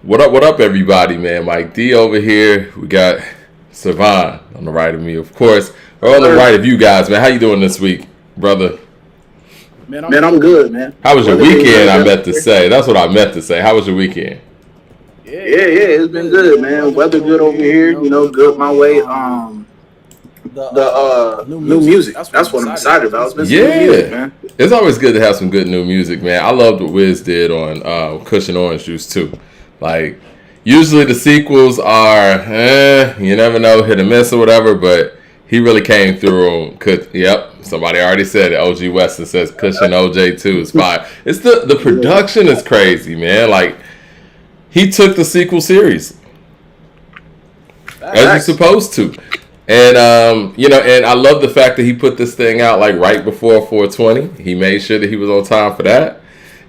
What up, everybody, man? Mike D over here. We got Savon on the right of me, of course, or on the right of you guys, man. How you doing this week, brother? Man, I'm good, man. How was your Weather been weekend? good I meant to yesterday. say. That's what I meant to say. How was your weekend? Yeah, it's been good, man. Weather good over here, good my way. The new music. That's what I'm excited about. It's been some new music, Yeah, man. it's always good to have some good new music, man. I loved what Wiz did on Kush and Orange Juice too. Like, usually the sequels are, you never know, hit or miss or whatever, but he really came through on Yep, somebody already said it. OG Weston says Kush and OJ too is fire. It's the Yeah. production is crazy, man. Like, he took the sequel seriously, as you Facts. supposed to. And and I love the fact that he put this thing out like right before 420. He made sure that he was on time for that.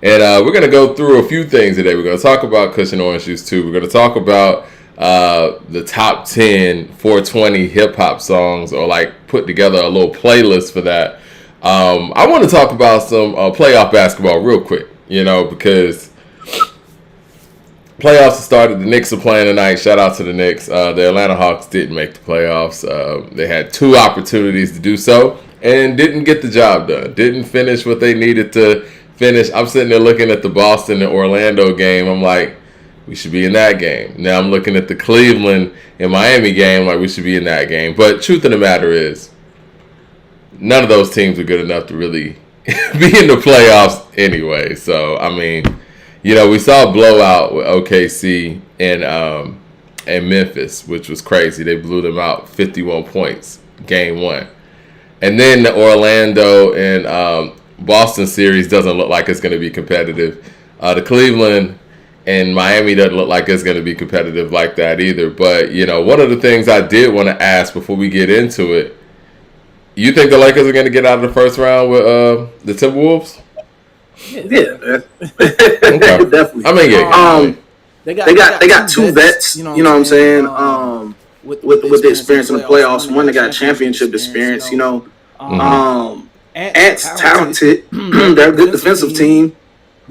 And we're gonna go through a few things today. We're gonna talk about Kush and Orange Juice too. We're gonna talk about the top 10 420 hip hop songs, or like put together a little playlist for that. I want to talk about some playoff basketball real quick. Because playoffs have started. The Knicks are playing tonight. Shout out to the Knicks. The Atlanta Hawks didn't make the playoffs. They had two opportunities to do so and didn't get the job done. Didn't finish what they needed to finish. I'm sitting there looking at the Boston and Orlando game. I'm like, we should be in that game. Now I'm looking at the Cleveland and Miami game. Like, we should be in that game. But truth of the matter is, none of those teams are good enough to really be in the playoffs anyway. So, I mean, we saw a blowout with OKC and Memphis, which was crazy. They blew them out 51 points, game one. And then the Orlando and Boston series doesn't look like it's going to be competitive. The Cleveland and Miami doesn't look like it's going to be competitive like that either. But, one of the things I did want to ask before we get into it, you think the Lakers are going to get out of the first round with the Timberwolves? Yeah, man. Okay. Definitely. I mean, yeah. They got two vets, you know what I'm saying? With the experience in the playoffs. One that got championship experience, Ant's talented. They're a good defensive team.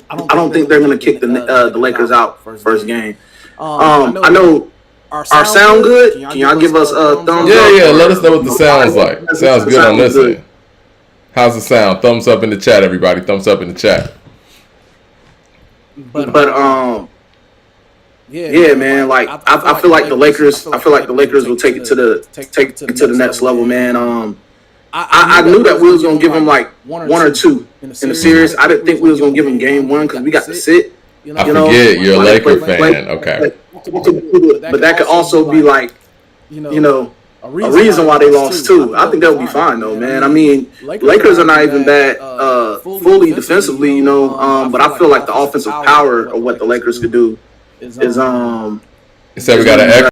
I don't think they're gonna kick the Lakers out first game. I know our sound good. Can y'all give us a thumbs Yeah, up? yeah. Let us know what the sound's Or like. Sounds good on sounds this good. end. How's the sound? Thumbs up in the chat, everybody. Thumbs up in the chat. But yeah, man. Like I feel like the Lakers. I feel like the Lakers will take it to the next level, man. I knew that we was gonna give them like one or two in the series. I didn't think we was gonna give them game one because we got to sit. I You know, forget you're a while they Laker play. fan. Okay. But that could also be like, a reason why they lost too. I think that would be fine though, man. I mean, Lakers are not even bad fully defensively, but I feel like the offensive power of what the Lakers could do is So we is got gonna an be echo. better.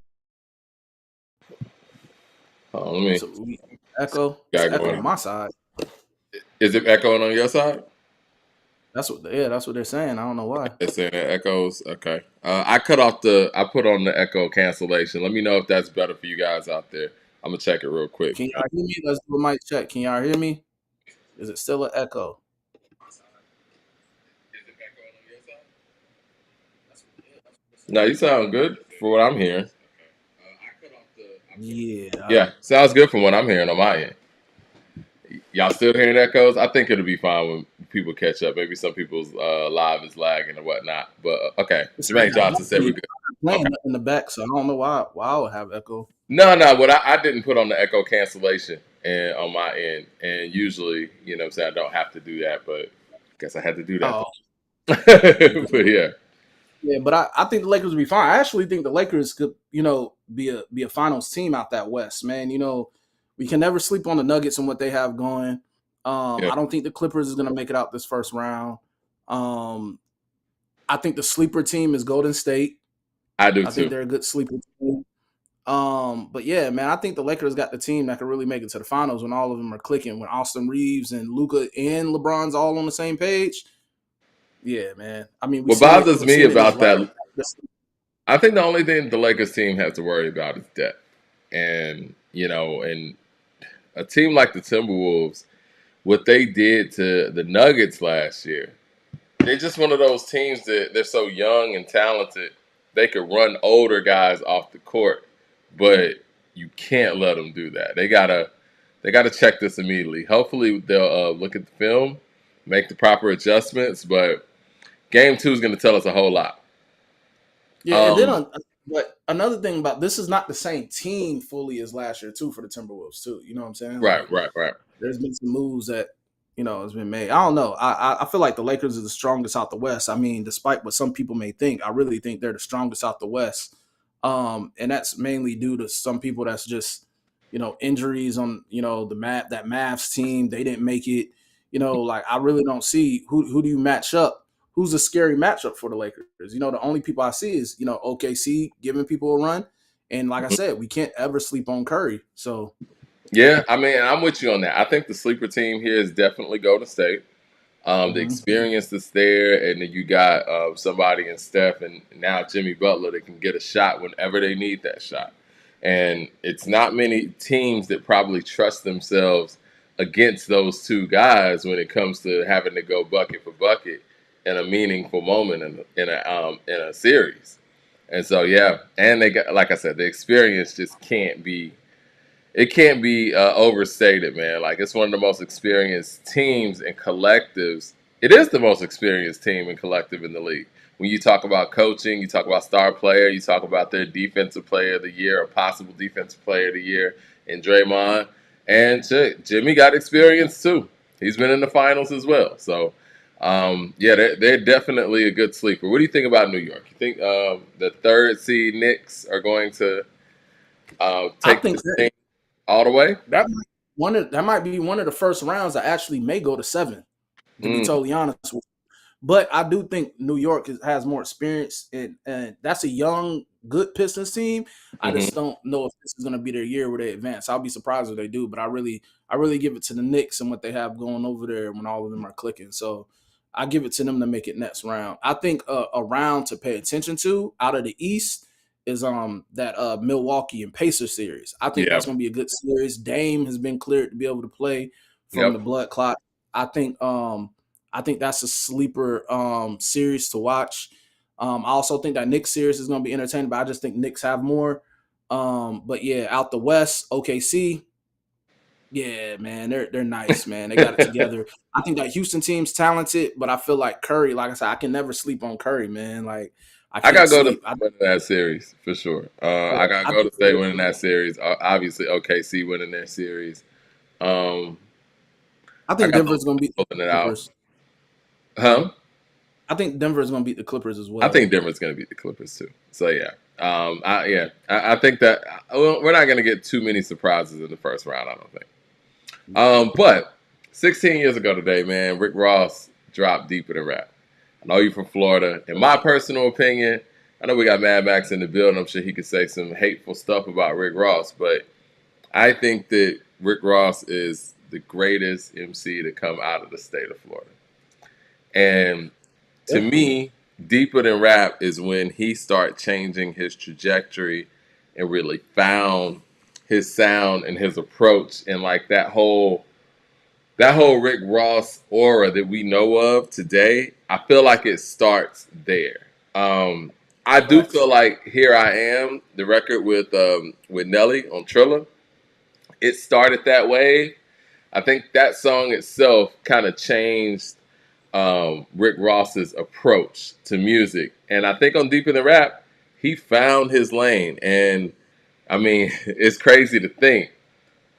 Oh, let me got going. Is it echoing on your side? It's saying it echoes. Okay. I cut off I put on the echo cancellation. Let me know if that's better for you guys out there. I'm gonna check it real quick. No, you sound good for what I'm hearing. Yeah, sounds good from what I'm hearing on my end. Y'all still hearing echoes? I think it'll be fine when people catch up. Maybe some people's live is lagging or whatnot. But okay, Jermaine Johnson said we're good. Okay. No, no. What I didn't put on the echo cancellation and on my end, and usually, what I'm saying, I don't have to do that, but I guess I had to do that. But yeah, yeah, I do too. What bothers me about that, I think the only thing the Lakers team has to worry about is depth, and a team like the Timberwolves, what they did to the Nuggets last year. They're just one of those teams that they're so young and talented they could run older guys off the court, but you can't let them do that. They gotta check this immediately. Hopefully they'll look at the film, make the proper adjustments. But game 2 is going to tell us a whole lot. Yeah, and then but another thing about this is not the same team fully as last year too for the Timberwolves too. You know what I'm saying? Right. There's been some moves that has been made. I don't know. I feel like the Lakers are the strongest out the West. I mean, despite what some people may think, I really think they're the strongest out the West. And that's mainly due to some people that's just injuries on that Mavs team. They didn't make it. Like I really don't see who do you match up. Who's a scary matchup for the Lakers? The only people I see is OKC giving people a run, and like I said, we can't ever sleep on Curry. So. Yeah, I mean, I'm with you on that. I think the sleeper team here is definitely Golden State. The experience that's there, and then you got somebody in Steph and now Jimmy Butler that can get a shot whenever they need that shot. And it's not many teams that probably trust themselves against those two guys when it comes to having to go bucket for bucket in a meaningful moment in a series. And so, yeah, and they got, like I said, the experience just can't be overstated, man. Like, it's one of the most experienced teams and collectives. It is the most experienced team and collective in the league. When you talk about coaching, you talk about star player, you talk about their defensive player of the year or possible defensive player of the year in Draymond. And Jimmy got experience too. He's been in the finals as well. So, yeah, they're definitely a good sleeper. What do you think about New York? You think the 3rd seed Knicks are going to take this thing all the way? That might be one of the first rounds that actually may go to 7, to be totally honest with you. But I do think New York has more experience, and that's a young, good Pistons team. I just don't know if this is going to be their year where they advance. I'll be surprised if they do, but I really give it to the Knicks and what they have going over there when all of them are clicking. So I give it to them to make it next round. I think a round to pay attention to out of the East is that Milwaukee and Pacers series. I think that's going to be a good series. Dame has been cleared to be able to play from the blood clot. I think that's a sleeper series to watch. I also think that Knicks series is going to be entertaining, but I just think Knicks have more. But yeah, out the West, OKC. Yeah, man, they're nice, man. They got it together. I think that Houston team's talented, but I feel like Curry, like I said, I can never sleep on Curry, man. Like I gotta go to winning that series for sure. I gotta go to stay winning that series. Obviously, OKC winning their series. I think Denver's gonna beat the Clippers. Huh? I think Denver's gonna beat the Clippers as well. I think Denver's gonna beat the Clippers too. So yeah, I think that we're not gonna get too many surprises in the first round. I don't think. But 16 years ago today, man, Rick Ross dropped Deeper Than Rap. I know you're from Florida. In my personal opinion, I know we got Mad Max in the building. I'm sure he could say some hateful stuff about Rick Ross, but I think that Rick Ross is the greatest MC to come out of the state of Florida. And to me, Deeper Than Rap is when he started changing his trajectory and really found his sound and his approach, and like that whole Rick Ross aura that we know of today. I feel like it starts there. I do feel like Here I Am, the record with Nelly on Trilla, it started that way. I think that song itself kind of changed Rick Ross's approach to music. And I think on Deeper Than Rap, he found his lane. And I mean, it's crazy to think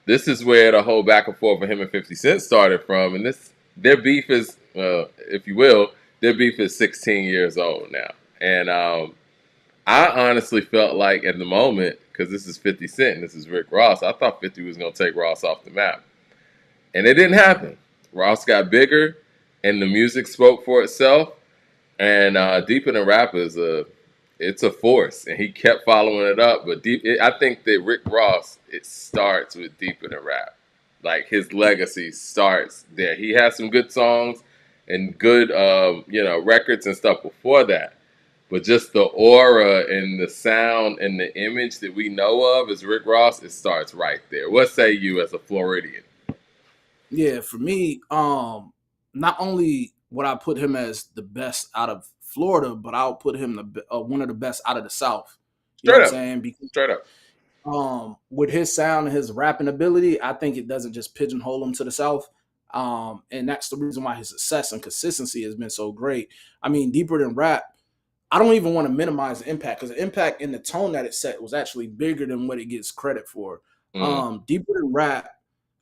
this is where the whole back and forth of him and 50 Cent started from. And their beef is, if you will, their beef is 16 years old now. And I honestly felt like at the moment, because this is 50 Cent and this is Rick Ross, I thought 50 was going to take Ross off the map. And it didn't happen. Ross got bigger, and the music spoke for itself. And Deeper Than Rap is it's a force, and he kept following it up. But I think that Rick Ross, it starts with Deeper Than Rap. Like, his legacy starts there. He has some good songs and good, records and stuff before that. But just the aura and the sound and the image that we know of as Rick Ross, it starts right there. What say you as a Floridian? Yeah, for me, not only would I put him as the best out of Florida, but I'll put him one of the best out of the South. You Straight know what up. I'm saying? Because, Straight up. with his sound and his rapping ability, I think it doesn't just pigeonhole him to the South. And that's the reason why his success and consistency has been so great. I mean, deeper than rap, I don't even want to minimize the impact, because the impact and the tone that it set was actually bigger than what it gets credit for. Deeper than rap,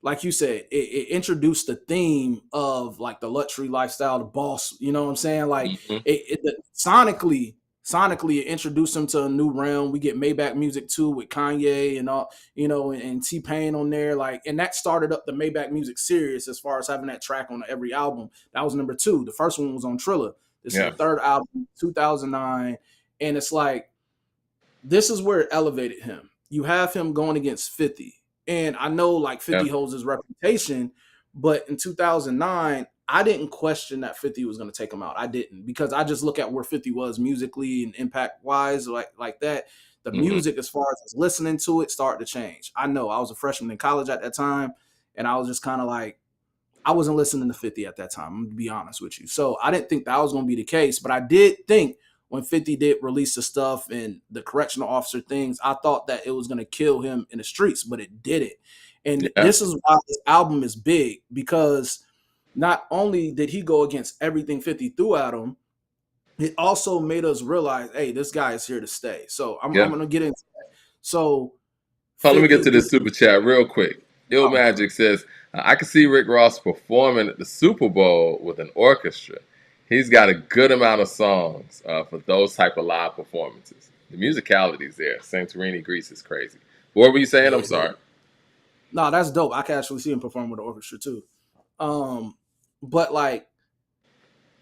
like you said, it introduced the theme of like the luxury lifestyle, the boss. You know what I'm saying? Like sonically, it introduced him to a new realm. We get Maybach music too with Kanye and all, you know, and T-Pain on there. Like, and that started up the Maybach music series as far as having that track on every album. That was number 2. The first one was on Triller. This is the third album, 2009. And it's like, this is where it elevated him. You have him going against 50. And I know like 50 holds his reputation, but in 2009, I didn't question that 50 was going to take him out. I didn't, because I just look at where 50 was musically and impact wise, like that. The music, as far as listening to it, started to change. I know I was a freshman in college at that time, and I was just kind of like, I wasn't listening to 50 at that time. I'm going to be honest with you. So I didn't think that was going to be the case, but I did think when 50 did release the stuff and the correctional officer things, I thought that it was going to kill him in the streets, but it didn't. And this is why this album is big, because not only did he go against everything 50 threw at him, it also made us realize, hey, this guy is here to stay. So I'm going to get into that. So let me get to this super chat real quick. Ill Magic says, I can see Rick Ross performing at the Super Bowl with an orchestra. He's got a good amount of songs for those type of live performances. The musicality is there. Santorini, Greece is crazy. What were you saying? I'm sorry. No, that's dope. I can actually see him perform with the orchestra too. But like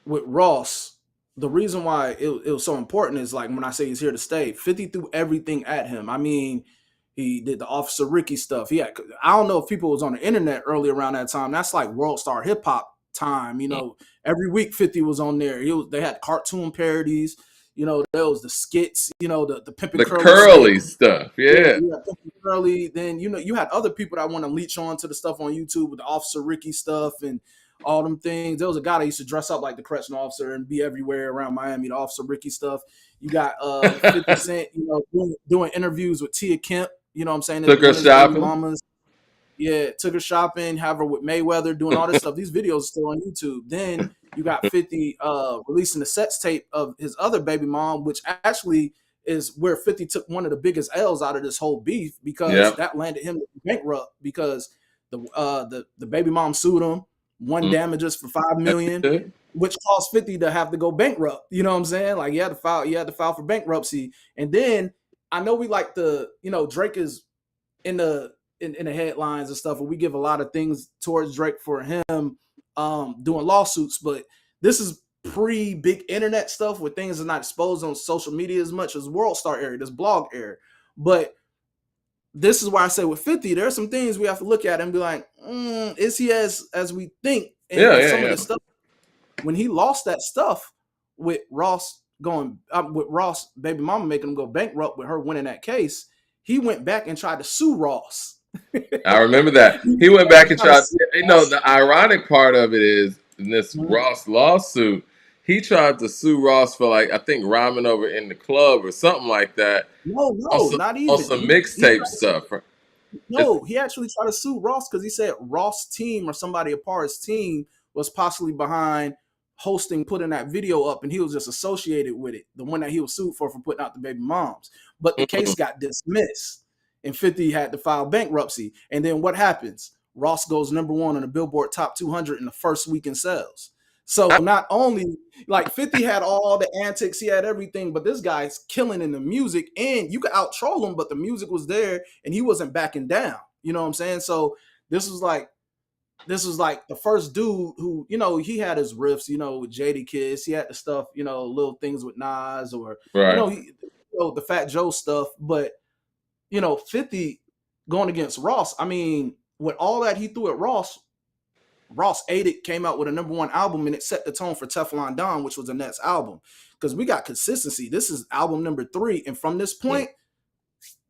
with Ross, the reason why it was so important is like when I say he's here to stay, 50 threw everything at him. I mean, he did the Officer Ricky stuff. I don't know if people was on the internet early around that time. That's like World Star Hip Hop time. You know, every week 50 was on there. They had cartoon parodies. You know, there was the skits. You know, the Pimpin' Curly stuff. Yeah, Curly. Then you had other people that want to leech on to the stuff on YouTube with the Officer Ricky stuff and all them things. There was a guy that used to dress up like the correctional officer and be everywhere around Miami, the Officer Ricky stuff. You got 50 Cent, doing interviews with Tia Kemp. You know what I'm saying? Took her shopping. Took her shopping, have her with Mayweather, doing all this stuff. These videos are still on YouTube. Then you got 50 releasing the sex tape of his other baby mom, which actually is where 50 took one of the biggest L's out of this whole beef, because that landed him bankrupt, because the baby mom sued him, won damages for $5 million, which caused 50 to have to go bankrupt. You know what I'm saying? Like, he had to file for bankruptcy. And then I know we like Drake is in the headlines and stuff, and we give a lot of things towards Drake for him doing lawsuits, but this is pre-big internet stuff where things are not exposed on social media as much as World Star era, this blog era. But this is why I say with 50, there are some things we have to look at and be like, is he as we think? And some of the stuff, when he lost that stuff with Ross baby mama making him go bankrupt with her winning that case, he went back and tried to sue Ross. I remember that. He went back and tried. The ironic part of it is in this Ross lawsuit, he tried to sue Ross for, like, I think rhyming over in the club or something like that. No, not even. On some mixtape stuff. No, he actually tried to sue Ross because he said Ross' team or somebody a part of his team was possibly behind putting that video up, and he was just associated with it. The one that he was sued for putting out the baby moms. But the case got dismissed, and 50 had to file bankruptcy. And then what happens? Ross goes number 1 on the Billboard Top 200 in the first week in sales. So not only, like, 50 had all the antics, he had everything, but this guy's killing in the music, and you could out troll him, but the music was there, and he wasn't backing down. You know what I'm saying? So this was like the first dude who, he had his riffs, with Jadakiss. He had the stuff, little things with Nas, or the Fat Joe stuff. But 50 going against Ross. I mean, with all that he threw at Ross ate it, came out with a number 1 album, and it set the tone for Teflon Don, which was the next album. Because we got consistency. This is album number 3, and from this point,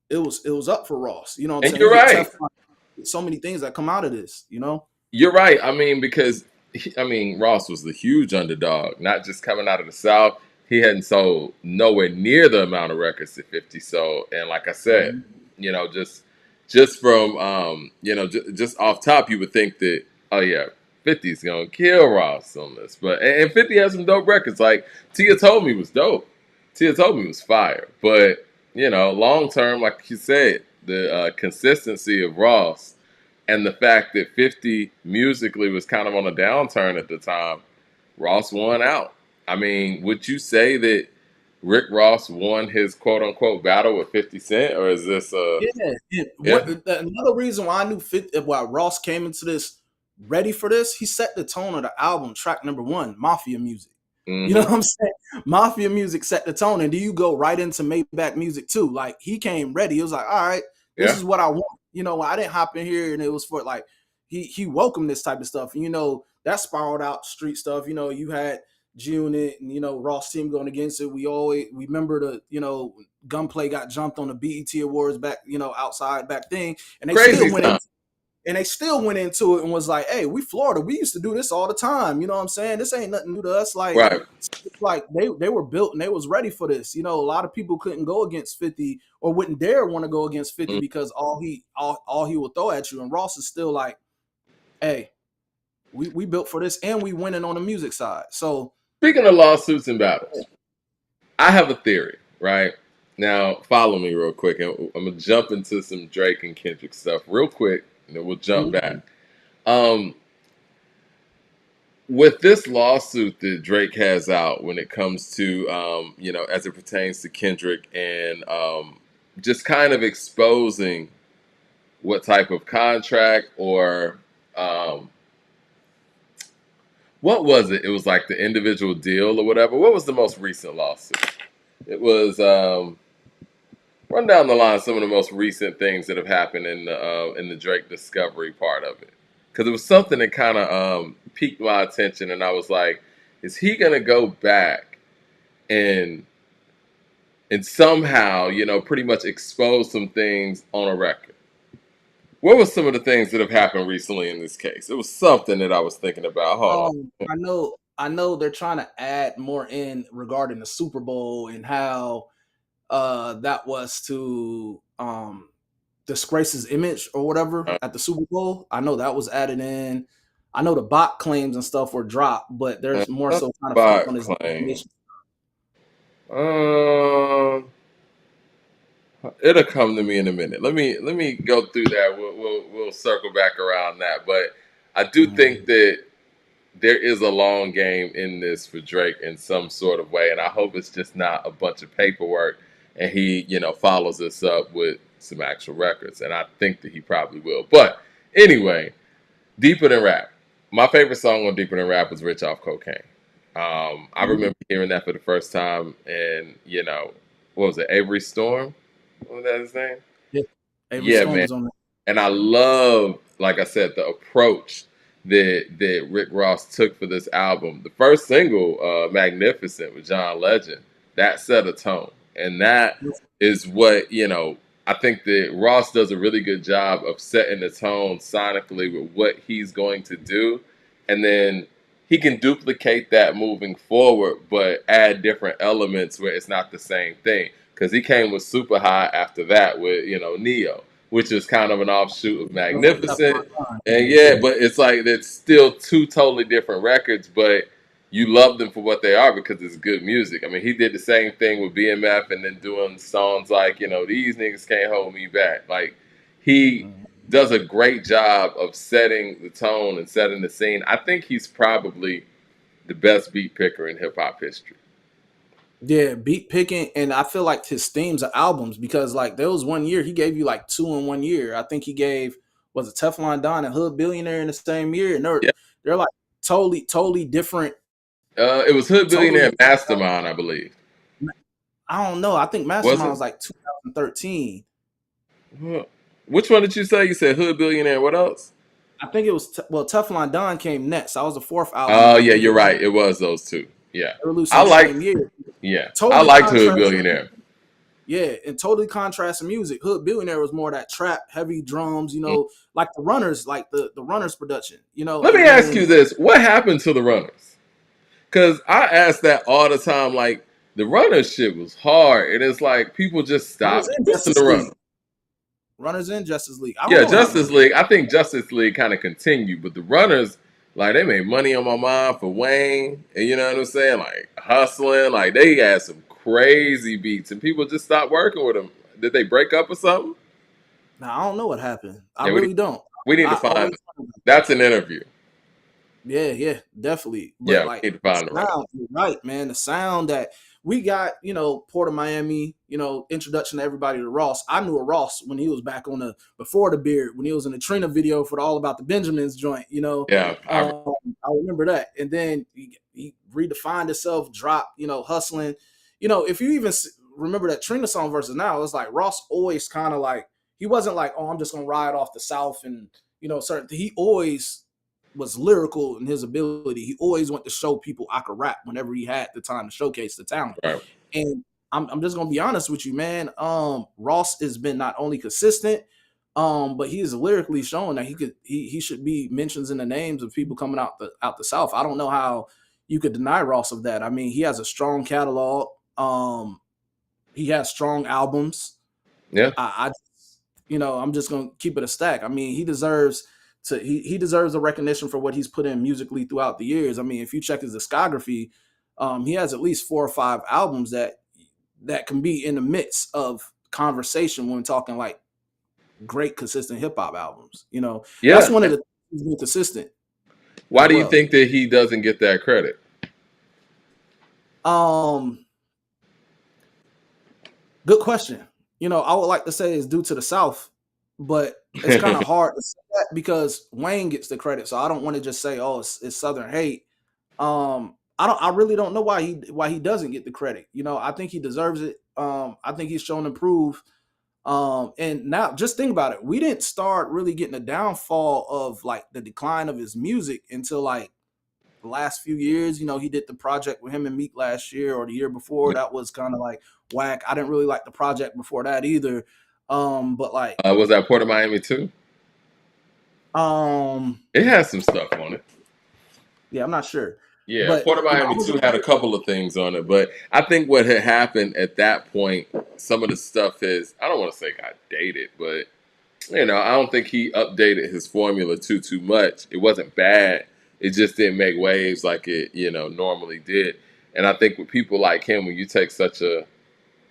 it was up for Ross. You know what I'm saying? You're right. So many things that come out of this. You're right. I mean, because Ross was the huge underdog, not just coming out of the South. he hadn't sold nowhere near the amount of records that 50 sold. And like I said, you know, just from just off top, you would think that, oh yeah, 50's gonna kill Ross on this. But and 50 has some dope records. Like Tia Told Me was dope. Tia Told Me was fire. But you know, long term, like you said, the consistency of Ross and the fact that 50 musically was kind of on a downturn at the time, Ross won out. I mean, would you say that Rick Ross won his quote unquote battle with 50 Cent, or is this Another reason why I knew why Ross came into this ready for this, he set the tone of the album, track number 1, Mafia Music. Mm-hmm. You know what I'm saying? Mafia Music set the tone, and do you go right into Maybach Music too? Like he came ready. It was like, all right, this is what I want. You know, I didn't hop in here and it was for like he welcomed this type of stuff. And, you know, that spiraled out street stuff. You know, you had G-Unit and, you know, Ross team going against it. We remember the, you know, Gunplay got jumped on the BET Awards back, you know, outside back then. And they still went into it and was like, hey, we Florida, we used to do this all the time. You know what I'm saying? This ain't nothing new to us. Like, right. Like they were built and they was ready for this. You know, a lot of people couldn't go against 50 or wouldn't dare want to go against 50 because all he will throw at you. And Ross is still like, hey, we built for this and we winning on the music side. So speaking of lawsuits and battles, I have a theory, right? Now follow me real quick, and I'm gonna jump into some Drake and Kendrick stuff real quick, and then we'll jump back. With this lawsuit that Drake has out when it comes to, you know, as it pertains to Kendrick and just kind of exposing what type of contract or what was it? It was like the individual deal or whatever. What was the most recent lawsuit? It was run down the line some of the most recent things that have happened in the Drake discovery part of it. Because it was something that kind of piqued my attention, and I was like, is he going to go back and somehow, you know, pretty much expose some things on a record? What were some of the things that have happened recently in this case? It was something that I was thinking about. Hold on. I know they're trying to add more in regarding the Super Bowl and how that was to disgrace his image or whatever at the Super Bowl. I know that was added in. I know the bot claims and stuff were dropped, but there's more so kind of focus on his defamation. It'll come to me in a minute. Let me go through that. We'll circle back around that. But I do think that there is a long game in this for Drake in some sort of way, and I hope it's just not a bunch of paperwork and he, you know, follows us up with some actual records, and I think that he probably will. But anyway, Deeper Than Rap. My favorite song on Deeper Than Rap was Rich Off Cocaine. I remember hearing that for the first time, and, you know, what was it, Avery Storm? What was that his name? Yeah, Avery Storm was on that. And I love, like I said, the approach that Rick Ross took for this album. The first single, Magnificent, with John Legend, that set a tone. And that is what, you know, I think that Ross does a really good job of setting the tone sonically with what he's going to do. And then he can duplicate that moving forward, but add different elements where it's not the same thing. Because he came with Super High after that with, you know, Neo, which is kind of an offshoot of Magnificent. And yeah, but it's like it's still two totally different records, but you love them for what they are because it's good music. I mean, he did the same thing with BMF and then doing songs like, you know, These Niggas Can't Hold Me Back. Like, he does a great job of setting the tone and setting the scene. I think he's probably the best beat picker in hip-hop history. Yeah, beat picking, and I feel like his themes are albums because, like, there was one year he gave you like 2 in 1 year. I think he gave, was it Teflon Don and Hood Billionaire in the same year? And they're like totally different. It was Hood Billionaire and Mastermind, I believe. I don't know. I think Mastermind was like 2013. Which one did you say? You said Hood Billionaire. What else? I think it was Teflon Don came next. That was the 4th album. Oh yeah, you're right. It was those two. Yeah, I like. Yeah, totally I liked Hood Billionaire. Yeah, and totally contrasting music. Hood Billionaire was more that trap, heavy drums. You know, like the Runners, like the Runners production. You know. Let me ask you this: what happened to the Runners? Because I ask that all the time. Like, the runner shit was hard, and it's like people just Runners stopped in listening Justice to League. runner. Runners in Justice League. I don't Yeah, know what happened Justice to League. I think Justice League kind of continued, but the runners, like they made money on my mind for Wayne, and you know what I'm saying, like hustling, like they had some crazy beats, and people just stopped working with them. Did they break up or something? Now I don't know what happened. I Yeah, really don't. we need to I find. always That's an interview. yeah, definitely. But Yeah, like we need to the find the right. sound, you're right, man. The sound that we got, Port of Miami, introduction to everybody to Ross. I knew a Ross when he was back on the before the beard, when he was in the Trina video for the All About the Benjamins joint, Yeah, I remember that. And then he redefined himself, dropped, hustling. If you even remember that Trina song versus now, it's like Ross always kind of like, he wasn't like, oh, I'm just gonna ride off the South and certain. He always was lyrical in his ability. He always went to show people I could rap whenever he had the time to showcase the talent. right. And I'm just gonna be honest with you, man. Ross has been not only consistent, but he is lyrically showing that he should be mentions in the names of people coming out the South. I don't know how you could deny Ross of that. I mean, he has a strong catalog. He has strong albums. Yeah, I'm just gonna keep it a stack. I mean, he deserves he deserves a recognition for what he's put in musically throughout the years. I mean, if you check his discography, he has at least 4 or 5 albums that can be in the midst of conversation when talking like great consistent hip hop albums. That's yeah. one of the things he's been consistent Why as do you well. think that he doesn't get that credit? Good question. I would like to say it's due to the South, but it's kind of hard to say that because Wayne gets the credit. So I don't want to just say, oh, it's Southern hate. I really don't know why he doesn't get the credit. I think he deserves it. I think he's shown improve. And now just think about it. We didn't start really getting a downfall of like the decline of his music until like the last few years. He did the project with him and Meek last year or the year before. That was kind of like whack. I didn't really like the project before that either. But like, Was that Port of Miami too? um, It has some stuff on it. yeah, I'm not sure, Yeah, but Port of I Miami was too had a couple of things on it, but I think what had happened at that point, some of the stuff is I don't want to say got dated, but I don't think he updated his formula too much. It wasn't bad. It just didn't make waves like it normally did. And I think with people like him, when you take such a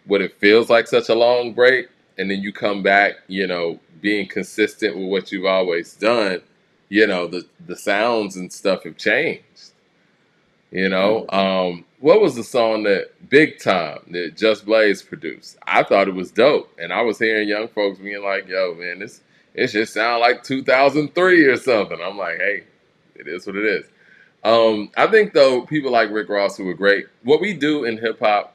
what it feels like such a long break, and then you come back, being consistent with what you've always done, the sounds and stuff have changed. What was the song that Big Time that Just Blaze produced? I thought it was dope, and I was hearing young folks being like, "Yo, man, it just sound like 2003 or something." I'm like, "Hey, it is what it is." I think though people like Rick Ross who are great. What we do in hip hop,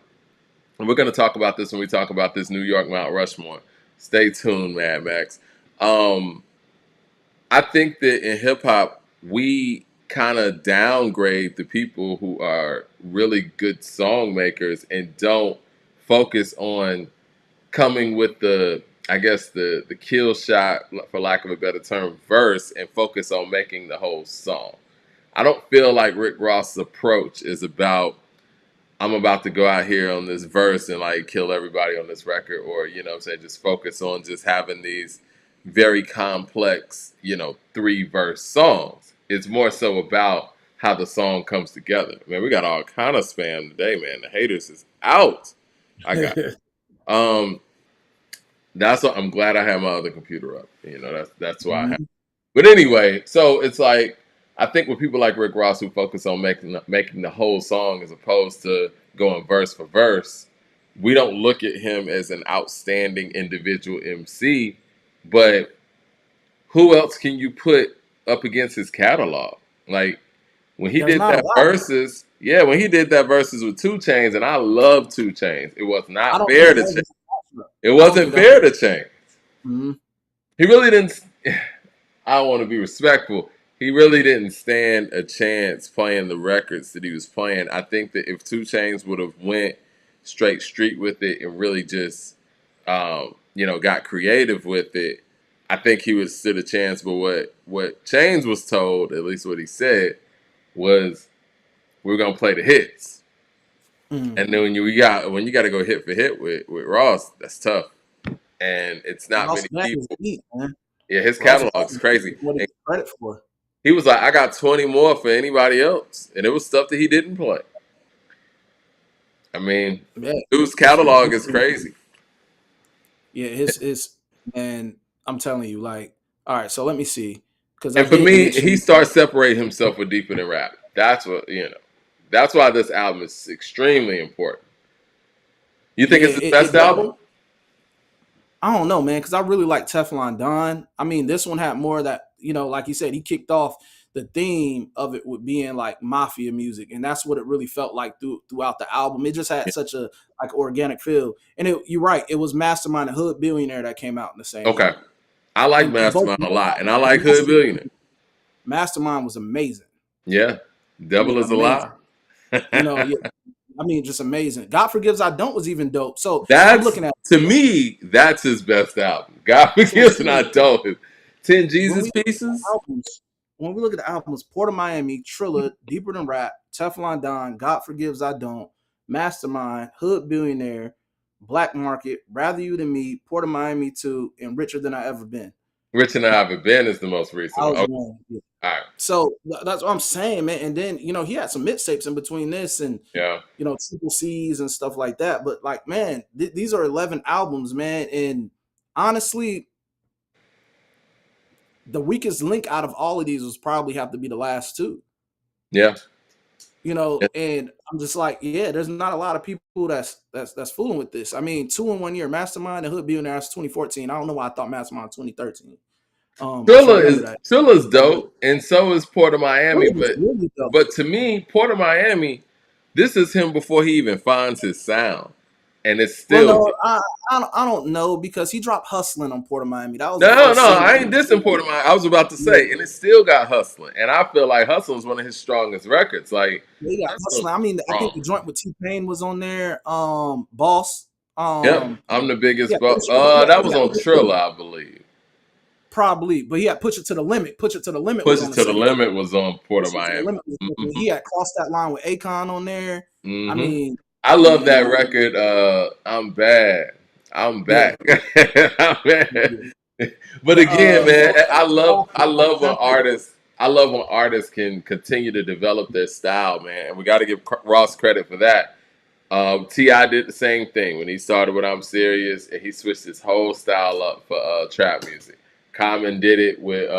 and we're going to talk about this when we talk about this New York Mount Rushmore. Stay tuned, Mad Max. I think that in hip hop, we kind of downgrade the people who are really good song makers and don't focus on coming with I guess the kill shot, for lack of a better term, verse, and focus on making the whole song. I don't feel like Rick Ross's approach is about I'm about to go out here on this verse and like kill everybody on this record, or what I'm saying, just focus on just having these very complex, 3-verse songs. It's more so about how the song comes together. Man, we got all kind of spam today, man. The haters is out. I got it. That's what I'm glad I have my other computer up. That's why I have. But anyway, so it's like I think with people like Rick Ross who focus on making the whole song as opposed to going verse for verse, we don't look at him as an outstanding individual MC. But who else can you put up against his catalog? Like when he there's did not a that lot. verses, when he did that verses with 2 Chainz, and I love 2 Chainz, it was I not don't fair think to that Chainz. was It wasn't fair to Chainz. mm-hmm. He really didn't. I want to be respectful. He really didn't stand a chance playing the records that he was playing. I think that if 2 Chainz would have went straight street with it and really just, got creative with it, I think he would stood a chance. But what Chainz was told, at least what he said, was we're gonna play the hits. Mm. And then when you got to go hit for hit with Ross, that's tough. And it's not Ross many back is people. deep, man. Yeah, his Ross back catalog's is crazy. what he And gets credit for. he was like, I got 20 more for anybody else, and it was stuff that he didn't play. I mean, Yeah, dude's catalog is crazy. yeah, his and I'm telling you, like, all right. So let me see, because I And for did me, he mention. starts separating himself with Deeper Than Rap. That's what That's why this album is extremely important. You think Yeah, it's his best album? I don't know, man, because I really like Teflon Don. I mean, this one had more of that, like you said, he kicked off the theme of it with being like mafia music, and that's what it really felt like throughout the album. It just had such a like organic feel, and you're right, it was Mastermind and Hood Billionaire that came out in the same Okay. year, I like and both Mastermind a lot, and I like Hood Billionaire. Mastermind was amazing. Yeah. I Devil mean, is a lie. amazing. Yeah, I mean, just amazing. God Forgives I Don't was even dope. So I'm That's looking at to me, that's his best album. God so forgives and I don't. 10 when Jesus we look at Pieces. the albums, Port of Miami, Triller, Deeper Than Rap, Teflon Don, God Forgives I Don't, Mastermind, Hood Billionaire, Black Market, Rather You Than Me, Port of Miami 2, and Richer Than I Ever Been. Rich and I Have Been is the most I recent one. was Okay. one. Yeah. All right. So that's what I'm saying, man. And then, he had some mixtapes in between this and, Yeah. Triple C's and stuff like that. But like, man, these are 11 albums, man. And honestly, the weakest link out of all of these was probably have to be the last two. Yeah. And I'm just like, yeah, there's not a lot of people that's fooling with this. I mean, 2 in 1 year, Mastermind and Hood Billionaire, that's 2014. I don't know why I thought Mastermind 2013. I can't remember that. Trilla's dope, and so is Port of Miami. Thriller was really dope. But to me, Port of Miami, this is him before he even finds his sound, and it's Well, still no, I don't know because he dropped Hustling on Port of Miami. That was the no, first no. single. I ain't dissing Port of Miami. I was about to say, and it still got Hustling, and I feel like Hustling is one of his strongest records. Like He got Hustling. I mean, I think the joint with T-Pain was on there. Boss. Yep, I'm the biggest. Yeah, That was on Triller, I believe. Probably, but he had Push It to the Limit. Push It to the Limit Push was on It the to the same. Limit was on Port of Push It to the Miami. Limit was He had Crossed That Line with Akon on there. I mean, I love that record. I'm bad. I'm back. Yeah. I'm bad. But again, man, I love when artists can continue to develop their style, man. And we got to give Ross credit for that. T.I. did the same thing when he started with I'm Serious, and he switched his whole style up for trap music. Common did it with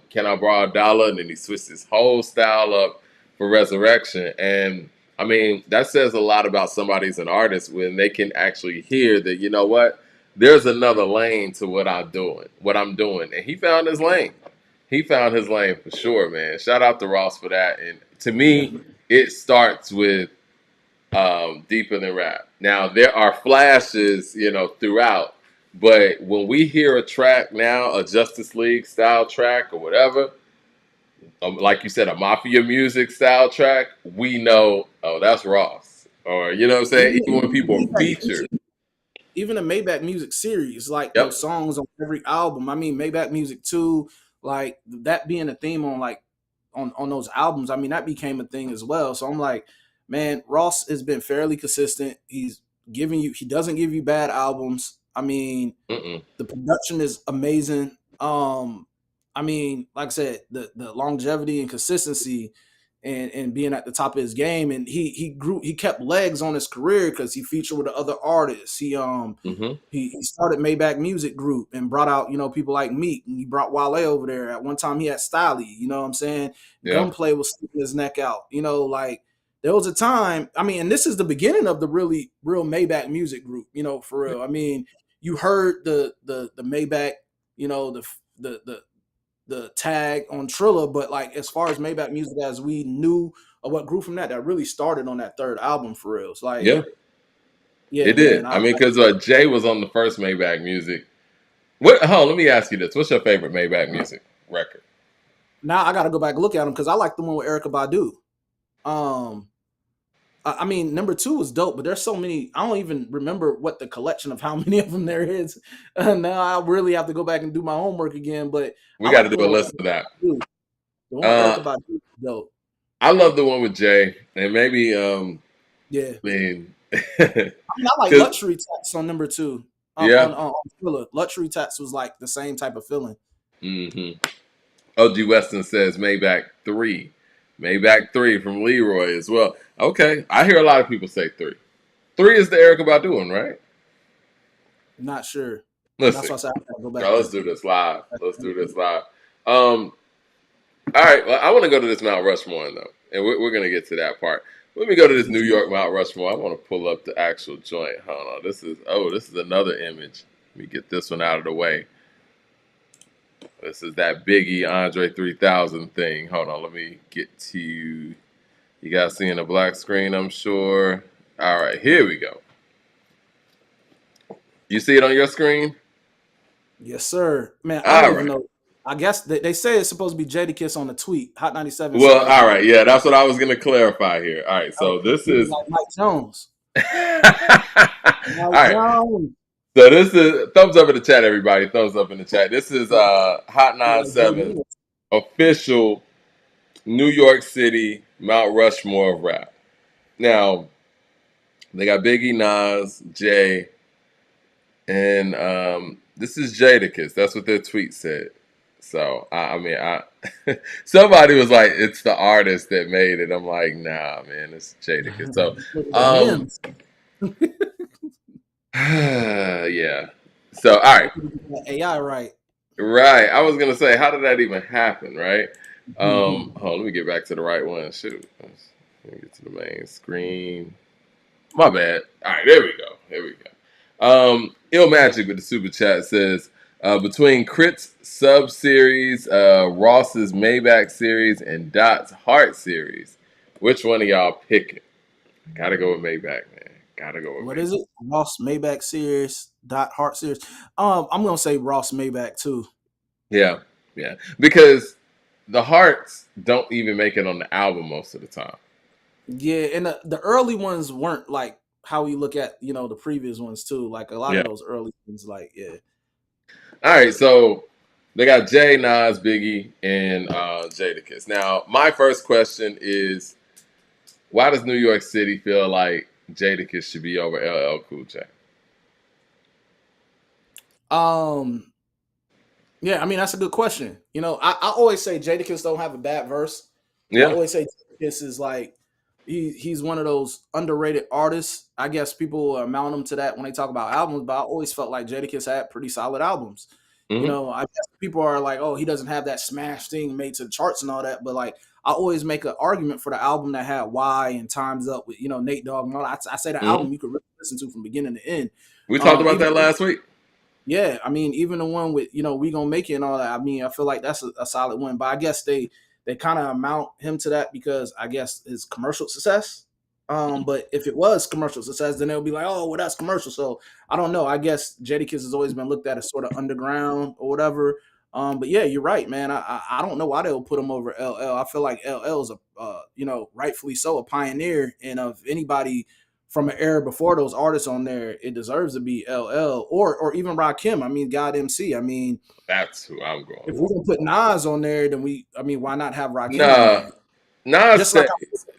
Can I Borrow a Dollar, and then he switched his whole style up for Resurrection. And I mean, that says a lot about somebody's an artist when they can actually hear that, you know what, there's another lane to what I'm doing. And he found his lane. He found his lane for sure, man. Shout out to Ross for that. And to me, it starts with Deeper Than Rap. Now there are flashes, throughout, but when we hear a track now, a Justice League style track or whatever, like you said, a Mafia music style track, we know, oh, that's Ross. Or you know what I'm saying? Even when people are featured. Even the Maybach Music series, like Yep. those songs on every album. I mean, Maybach Music 2, like that being a theme on like on those albums. I mean, that became a thing as well. So I'm like, man, Ross has been fairly consistent. He doesn't give you bad albums. I mean, the production is amazing. I mean, like I said, the longevity and consistency and being at the top of his game, and he kept legs on his career because he featured with the other artists. He started Maybach Music Group and brought out people like Meek, and he brought Wale over there. At one time he had Stylie, you know what I'm saying? Yeah. Gunplay was sticking his neck out, like there was a time. I mean, and this is the beginning of the real Maybach Music Group, for real. I mean, you heard the Maybach, the tag on Triller, but like as far as Maybach Music as we knew or what grew from that really started on that third album for real. It's like yeah, it did. I mean, because Jay was on the first Maybach Music. Let me ask you this: what's your favorite Maybach Music record? Now I got to go back and look at them because I like the one with Erykah Badu. I mean, number 2 was dope, but there's so many. I don't even remember what the collection of how many of them there is. Now I really have to go back and do my homework again. But we got to do a list of that. The one Erykah Badu is dope. I love the one with Jay, and maybe Yeah. I mean, I like Luxury Tax on number 2. Yeah. On Thriller. Luxury Tax was like the same type of feeling. Mm-hmm. OG Weston says Maybach 3. Maybach 3 from Leroy as well. Okay. I hear a lot of people say 3. 3 is the Erykah Badu one, right? Not sure. Let's That's see. why I said I gotta go back. Let's do this live. All right. Well, I want to go to this Mount Rushmore, though. And we're going to get to that part. Let me go to this New York Mount Rushmore. I want to pull up the actual joint. Hold on. This is another image. Let me get this one out of the way. This is that Biggie Andre 3000 thing. Hold on. Let me get to you. You guys seeing a black screen, I'm sure. All right. Here we go. You see it on your screen? Yes, sir. Man, I don't even know. I guess they say it's supposed to be Jadakiss on the tweet. Hot 97. Well, all right. Yeah, that's what I was going to clarify here. All right. So this is like Mike Jones. All right. Jones. So this is thumbs up in the chat, everybody. Thumbs up in the chat. This is Hot 97 official New York City Mount Rushmore of rap. Now they got Biggie, Nas, Jay, and this is Jadakiss. That's what their tweet said. So I mean, somebody was like, "It's the artist that made it." I'm like, "Nah, man, it's Jadakiss." So, yeah. So, all right. AI, right? Right. I was gonna say, how did that even happen? Right. Hold on, let me get back to the right one. Shoot. Let me get to the main screen. My bad. All right, there we go. Ill Magic with the super chat says between Crit's sub series, Ross's Maybach series, and Dot's Heart series, which one of y'all picking? Gotta go with Maybach, man. Gotta go with What is it? Ross Maybach series, Dot Heart series. I'm gonna say Ross Maybach too. Yeah. Because the Hearts don't even make it on the album most of the time. Yeah, and the early ones weren't like how we look at, the previous ones too. Like a lot of those early ones, like, yeah. All right, so they got Jay, Nas, Biggie, and Jadakiss. Now, my first question is, why does New York City feel like Jadakiss should be over LL Cool J? Yeah, I mean, that's a good question. I always say Jadakiss don't have a bad verse. Yeah. I always say Jadakiss is like he's one of those underrated artists. I guess people mount him to that when they talk about albums, but I always felt like Jadakiss had pretty solid albums. Mm-hmm. I guess people are like, oh, he doesn't have that smash thing made to the charts and all that, but like I always make an argument for the album that had Why and Time's Up with Nate Dogg and all that. I say the album you could really listen to from beginning to end. We talked about that last week. Yeah, I mean, even the one with We Gonna Make It and all that. I mean, I feel like that's a solid one. But I guess they kind of amount him to that because I guess his commercial success. But if it was commercial success, then they'll be like, oh, well, that's commercial. So I don't know. I guess Jadakiss has always been looked at as sort of underground or whatever. But yeah, you're right, man. I don't know why they'll put him over LL. I feel like LL is rightfully so, a pioneer, and of anybody from an era before those artists on there, it deserves to be LL or even Rakim. I mean, God MC. I mean, that's who I'm going. If we're gonna put Nas on there, then why not have Rakim? Nah, Nas said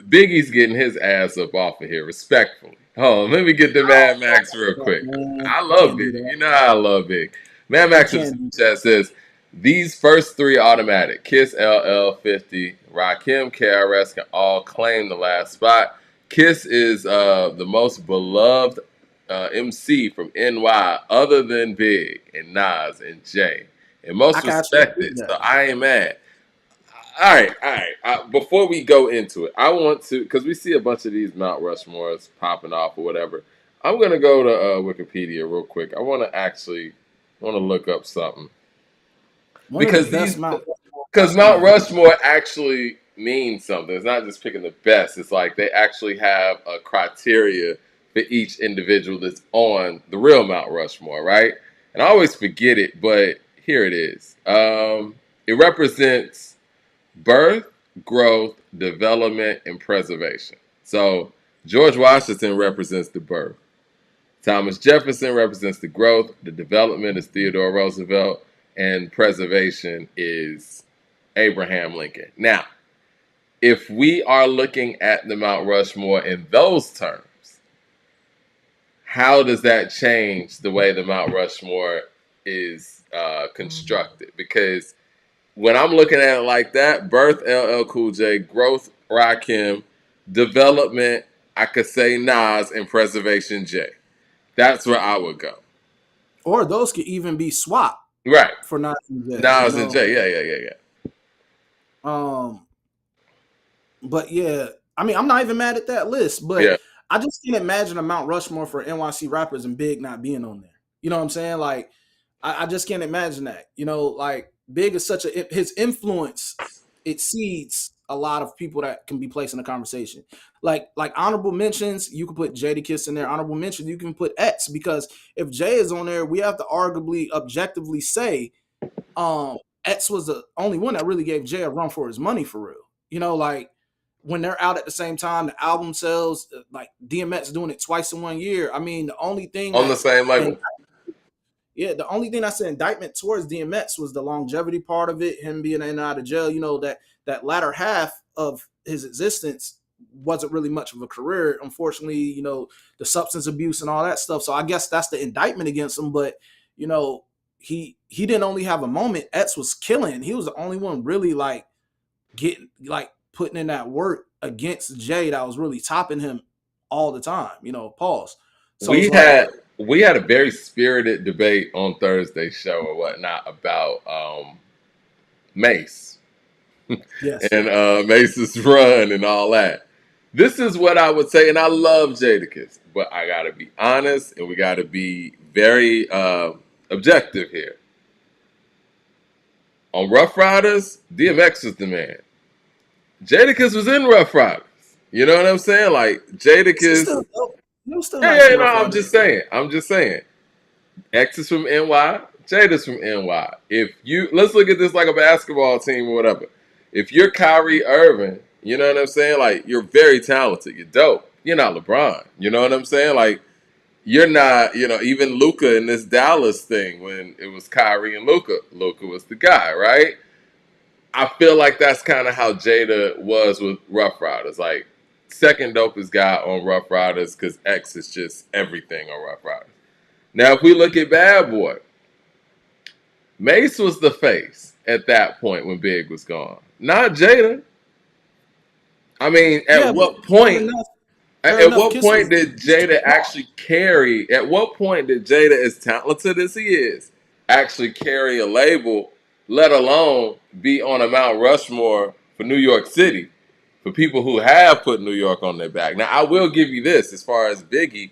Biggie's getting his ass up off of here, respectfully. Oh, let me get the Mad Max real quick. I love Big. You know how I love Big. Mad Max in the chat says these first three automatic. Kiss, LL, 50, Rakim, KRS can all claim the last spot. Kiss is the most beloved MC from NY other than Big and Nas and Jay. And most respected, so I ain't mad. All right. Before we go into it, I want to, because we see a bunch of these Mount Rushmores popping off or whatever. I'm going to go to Wikipedia real quick. I want to look up something. Because Mount Rushmore actually means something. It's not just picking the best. It's like they actually have a criteria for each individual that's on the real Mount Rushmore, right? And I always forget it, but here it is. It represents birth, growth, development, and preservation. So George Washington represents the birth. Thomas Jefferson represents the growth. The development is Theodore Roosevelt. And preservation is Abraham Lincoln. Now, if we are looking at the Mount Rushmore in those terms, how does that change the way the Mount Rushmore is constructed? Because when I'm looking at it like that, birth LL Cool J, growth Rakim, development I could say Nas, and preservation J. That's where I would go. Or those could even be swapped. Right. For Nas and J. Nas and J. Yeah. But yeah, I mean, I'm not even mad at that list, but yeah. I just can't imagine a Mount Rushmore for NYC rappers and Big not being on there. You know what I'm saying? Like, I just can't imagine that. You know, like Big is such a his influence exceeds a lot of people that can be placed in the conversation. Like honorable mentions, you can put Jadakiss in there. Honorable mentions, you can put X, because if Jay is on there, we have to arguably, objectively say, X was the only one that really gave Jay a run for his money for real. You know, like when they're out at the same time, the album sells, like DMX doing it twice in 1 year. I mean, the only thing on the same label. Yeah, the only thing I said indictment towards DMX was the longevity part of it, him being in and out of jail. You know, that latter half of his existence wasn't really much of a career. Unfortunately, you know, the substance abuse and all that stuff. So I guess that's the indictment against him. But, you know, he didn't only have a moment. X was killing. He was the only one really like putting in that work against Jay that was really topping him all the time. You know, pause. So we had a very spirited debate on Thursday's show or whatnot about Mace. Yes. And Mace's run and all that. This is what I would say, and I love Jadakiss, but I gotta be honest, and we gotta be very objective here. On Rough Riders, DMX was the man. Jadakiss was in Rough Riders. You know what I'm saying? Like Jadakiss. I'm just saying. X is from NY, Jada's from NY. Let's look at this like a basketball team or whatever. If you're Kyrie Irving, you know what I'm saying? Like, you're very talented. You're dope. You're not LeBron. You know what I'm saying? Like, you're not, even Luka in this Dallas thing when it was Kyrie and Luka. Luka was the guy, right? I feel like that's kind of how Jada was with Rough Riders. Like, second dopest guy on Rough Riders because X is just everything on Rough Riders. Now, if we look at Bad Boy, Mace was the face at that point when Big was gone. Not Jada. I mean, at what point did Jada actually carry, at what point did Jada, as talented as he is, actually carry a label, let alone be on a Mount Rushmore for New York City, for people who have put New York on their back? Now, I will give you this, as far as Biggie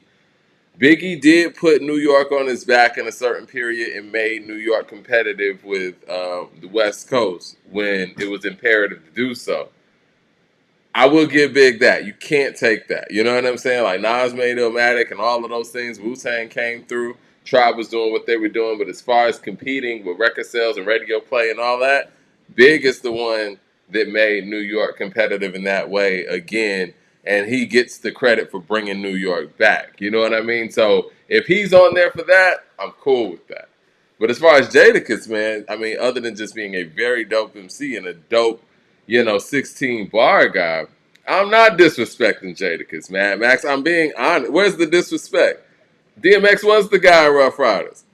did put New York on his back in a certain period and made New York competitive with the West Coast when it was imperative to do so. I will give Big that. You can't take that. You know what I'm saying? Like, Nas made Illmatic and all of those things. Wu-Tang came through. Tribe was doing what they were doing. But as far as competing with record sales and radio play and all that, Big is the one that made New York competitive in that way again. And he gets the credit for bringing New York back. You know what I mean? So if he's on there for that, I'm cool with that. But as far as Jadakiss, man, I mean, other than just being a very dope MC and a dope, 16 bar guy, I'm not disrespecting Jadakiss, man. Max, I'm being honest. Where's the disrespect? DMX was the guy in Rough Riders.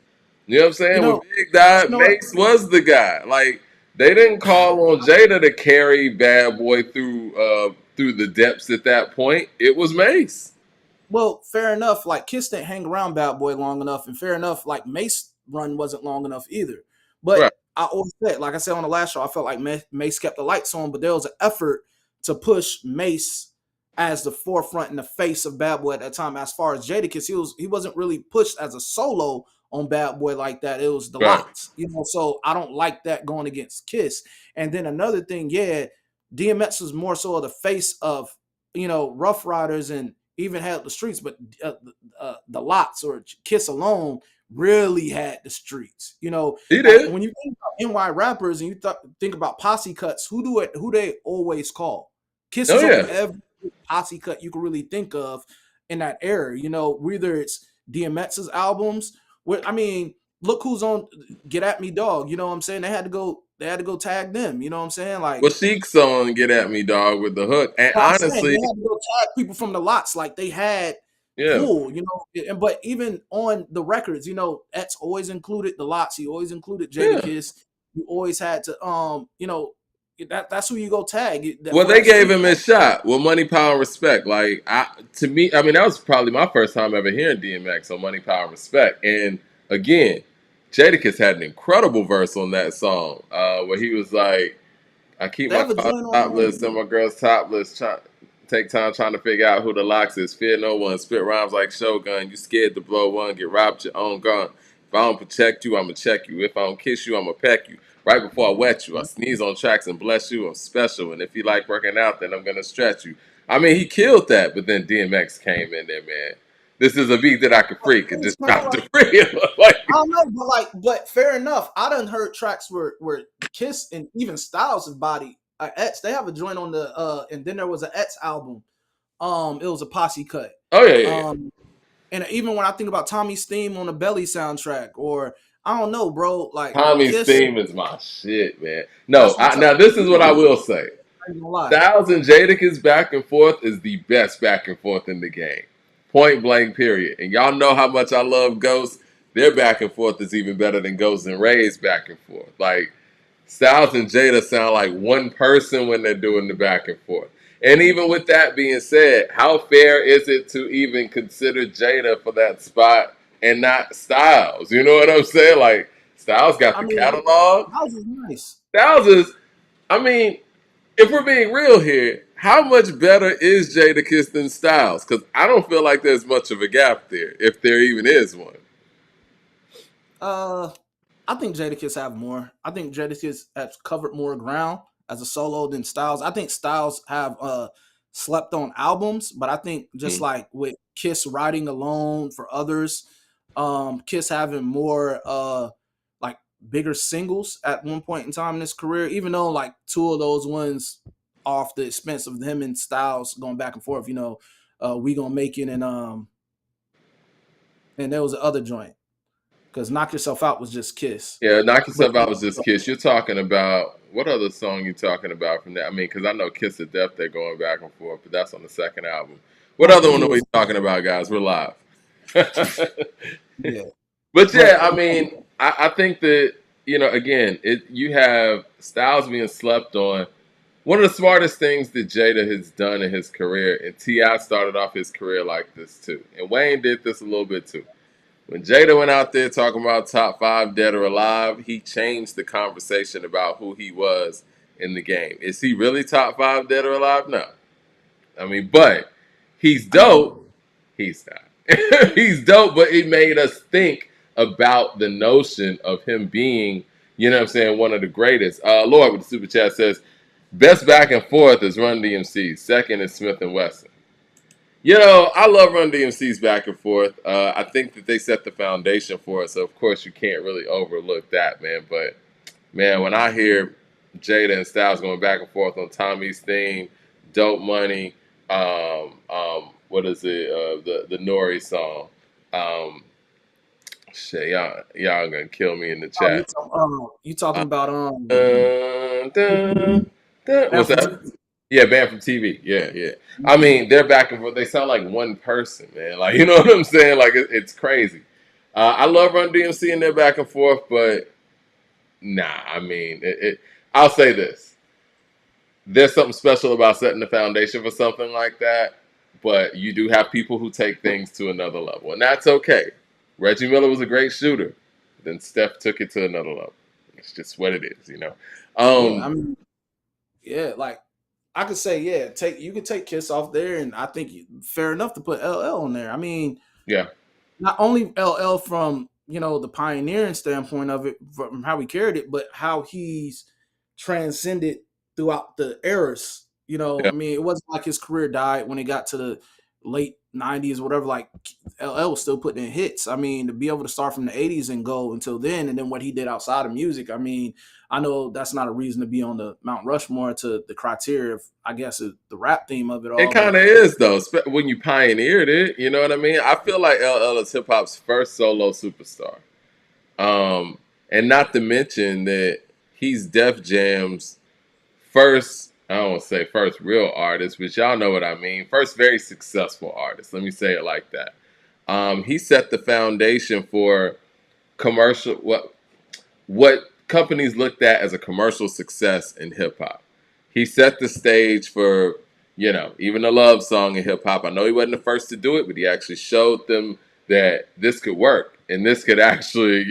You know what I'm saying? When Big died, Mace was the guy. Like, they didn't call on Jada to carry Bad Boy through the depths at that point. It was Mace. Well, fair enough. Like, Kiss didn't hang around Bad Boy long enough, and fair enough, like Mace run wasn't long enough either. But right. I always said, like I said on the last show, I felt like Mace kept the lights on, but there was an effort to push Mace as the forefront and the face of Bad Boy at that time. As far as Jadakiss, he wasn't really pushed as a solo on Bad Boy like that. It was the lights, So I don't like that going against Kiss. And then another thing, DMX was more so of the face of Rough Riders and even had the streets, but the Lots or Kiss alone really had the streets. He did. When you think about NY rappers and you think about posse cuts, who they always call? Kiss is on every posse cut you can really think of in that era. Whether it's DMX's albums. Look who's on Get At Me Dog. You know what I'm saying? They had to go they had to go tag them. You know what I'm saying? Like, well, Sheik's song "Get at Me, Dog" with the hook, and I'm saying honestly, they had to go tag people from the lots. Like they had yeah, pull, you know. But even on the records, you know, X always included the lots. He always included yeah. Jadakiss. You always had to, you know, that's who you go tag. Well, For they that gave street. him his shot with Money, Power, and Respect. Like, to me, I mean, that was probably my first time ever hearing DMX on Money, Power, and Respect. And again, Jadakiss had an incredible verse on that song, where he was like, "I keep They my have a car joint topless on. and my girls topless. Take time trying to figure out who the locks is. Fear no one. Spit rhymes like Shogun. You scared to blow one. Get robbed your own gun. If I don't protect you, I'ma check you. If I don't kiss you, I'ma peck you. Right before I wet you, I sneeze on tracks and bless you. I'm special. And if you like working out, then I'm gonna stretch you." I mean, he killed that. But then DMX came in there, man. This is a beat that I could freak and just dropped to free. Like, I don't know, but fair enough. I done heard tracks where Kiss and even Styles' body X. They have a joint on the and then there was an X album. It was a posse cut. oh yeah. And even when I think about Tommy's theme on the Belly soundtrack, or I don't know, bro, like Tommy's Kiss. theme is my shit, man. That's No, what now this is what I will say. I ain't gonna lie. Styles and Jadakiss back and forth is the best back and forth in the game. Point blank, period. And y'all know how much I love Ghost. Their back and forth is even better than Ghost and Ray's back and forth. Like, Styles and Jada sound like one person when they're doing the back and forth. And even with that being said, how fair is it to even consider Jada for that spot and not Styles? You know what I'm saying? Like, Styles got the catalog. Styles is nice. Styles is, I mean, if we're being real here, how much better is Jadakiss than Styles? Because I don't feel like there's much of a gap there, if there even is one. I think Jadakiss have more. I think Jadakiss has covered more ground as a solo than Styles. I think Styles have slept on albums, but I think just like with Kiss writing alone for others, Kiss having more like bigger singles at one point in time in his career, even though like two of those ones off the expense of him and Styles going back and forth, you know, We Gonna Make It and there was the other joint. Because Knock Yourself Out was just Kiss. Yeah, Knock Yourself Out was just Kiss. You're talking about, what other song you talking about from that? I mean, because I know Kiss to Death, they're going back and forth, but that's on the second album. What other one are we talking about, guys? We're live. Yeah. But yeah, I mean, I think that, you know, again, you have Styles being slept on. One of the smartest things that Jada has done in his career, and T.I. started off his career like this too, and Wayne did this a little bit too. When Jada went out there talking about top 5 dead or alive, he changed the conversation about who he was in the game. Is he really top 5 dead or alive? No. I mean, but he's dope. He's not. He's dope, but it made us think about the notion of him being, you know what I'm saying, one of the greatest. Lord with the super chat says, best back and forth is Run DMC. Second is Smith and Wesson. You know, I love Run DMC's back and forth. I think that they set the foundation for it, so of course you can't really overlook that, man. But man, when I hear Jada and Styles going back and forth on Tommy's theme, Dope Money, what is it? The Nori song. Shit, y'all gonna kill me in the chat. You talking about what's that? Yeah, Banned from TV. Yeah. I mean, they're back and forth. They sound like one person, man. Like, you know what I'm saying? Like, it's crazy. I love Run DMC and they're back and forth, but nah. I mean, I'll say this: there's something special about setting the foundation for something like that. But you do have people who take things to another level, and that's okay. Reggie Miller was a great shooter. Then Steph took it to another level. It's just what it is, you know. I mean, yeah, like I could say, yeah, you could take Kiss off there, and I think fair enough to put LL on there. I mean, yeah, not only LL from, you know, the pioneering standpoint of it, from how he carried it, but how he's transcended throughout the eras. You know, yeah. I mean, it wasn't like his career died when it got to the late 90s or whatever. Like LL was still putting in hits. I mean, to be able to start from the 80s and go until then, and then what he did outside of music, I mean, I know that's not a reason to be on the Mount Rushmore to the criteria of, I guess, the rap theme of it all. It kind of is, though, when you pioneered it. You know what I mean? I feel like LL is hip-hop's first solo superstar. And not to mention that he's Def Jam's first, I don't want to say first real artist, but y'all know what I mean. First very successful artist. Let me say it like that. He set the foundation for commercial what companies looked at as a commercial success in hip hop. He set the stage for, even a love song in hip hop. I know he wasn't the first to do it, but he actually showed them that this could work and this could actually,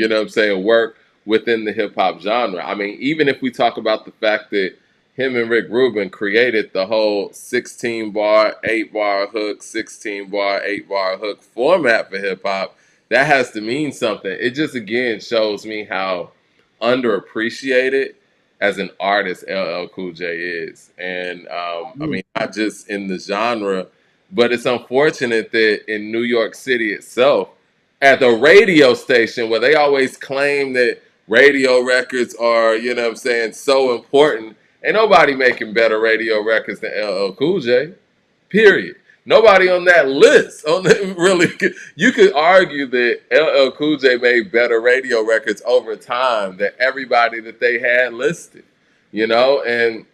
work within the hip hop genre. I mean, even if we talk about the fact that him and Rick Rubin created the whole 16 bar, 8 bar hook, 16 bar, 8 bar hook format for hip hop, that has to mean something. It just again shows me how underappreciated as an artist LL Cool J is. And I mean, not just in the genre, but it's unfortunate that in New York City itself, at the radio station where they always claim that radio records are, so important, ain't nobody making better radio records than LL Cool J. Period. Nobody on that list. Really, you could argue that LL Cool J made better radio records over time than everybody that they had listed. And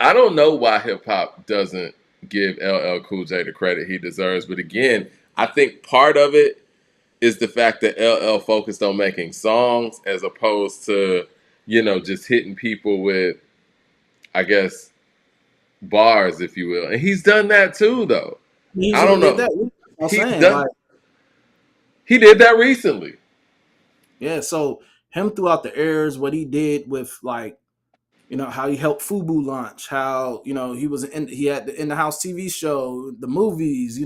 I don't know why hip hop doesn't give LL Cool J the credit he deserves. But again, I think part of it is the fact that LL focused on making songs as opposed to, just hitting people with, I guess, bars, if you will. And he's done that too, though. I don't know. He did that recently. Yeah, so him throughout the eras, what he did with how he helped Fubu launch, how he was he had the in the house TV show, the movies,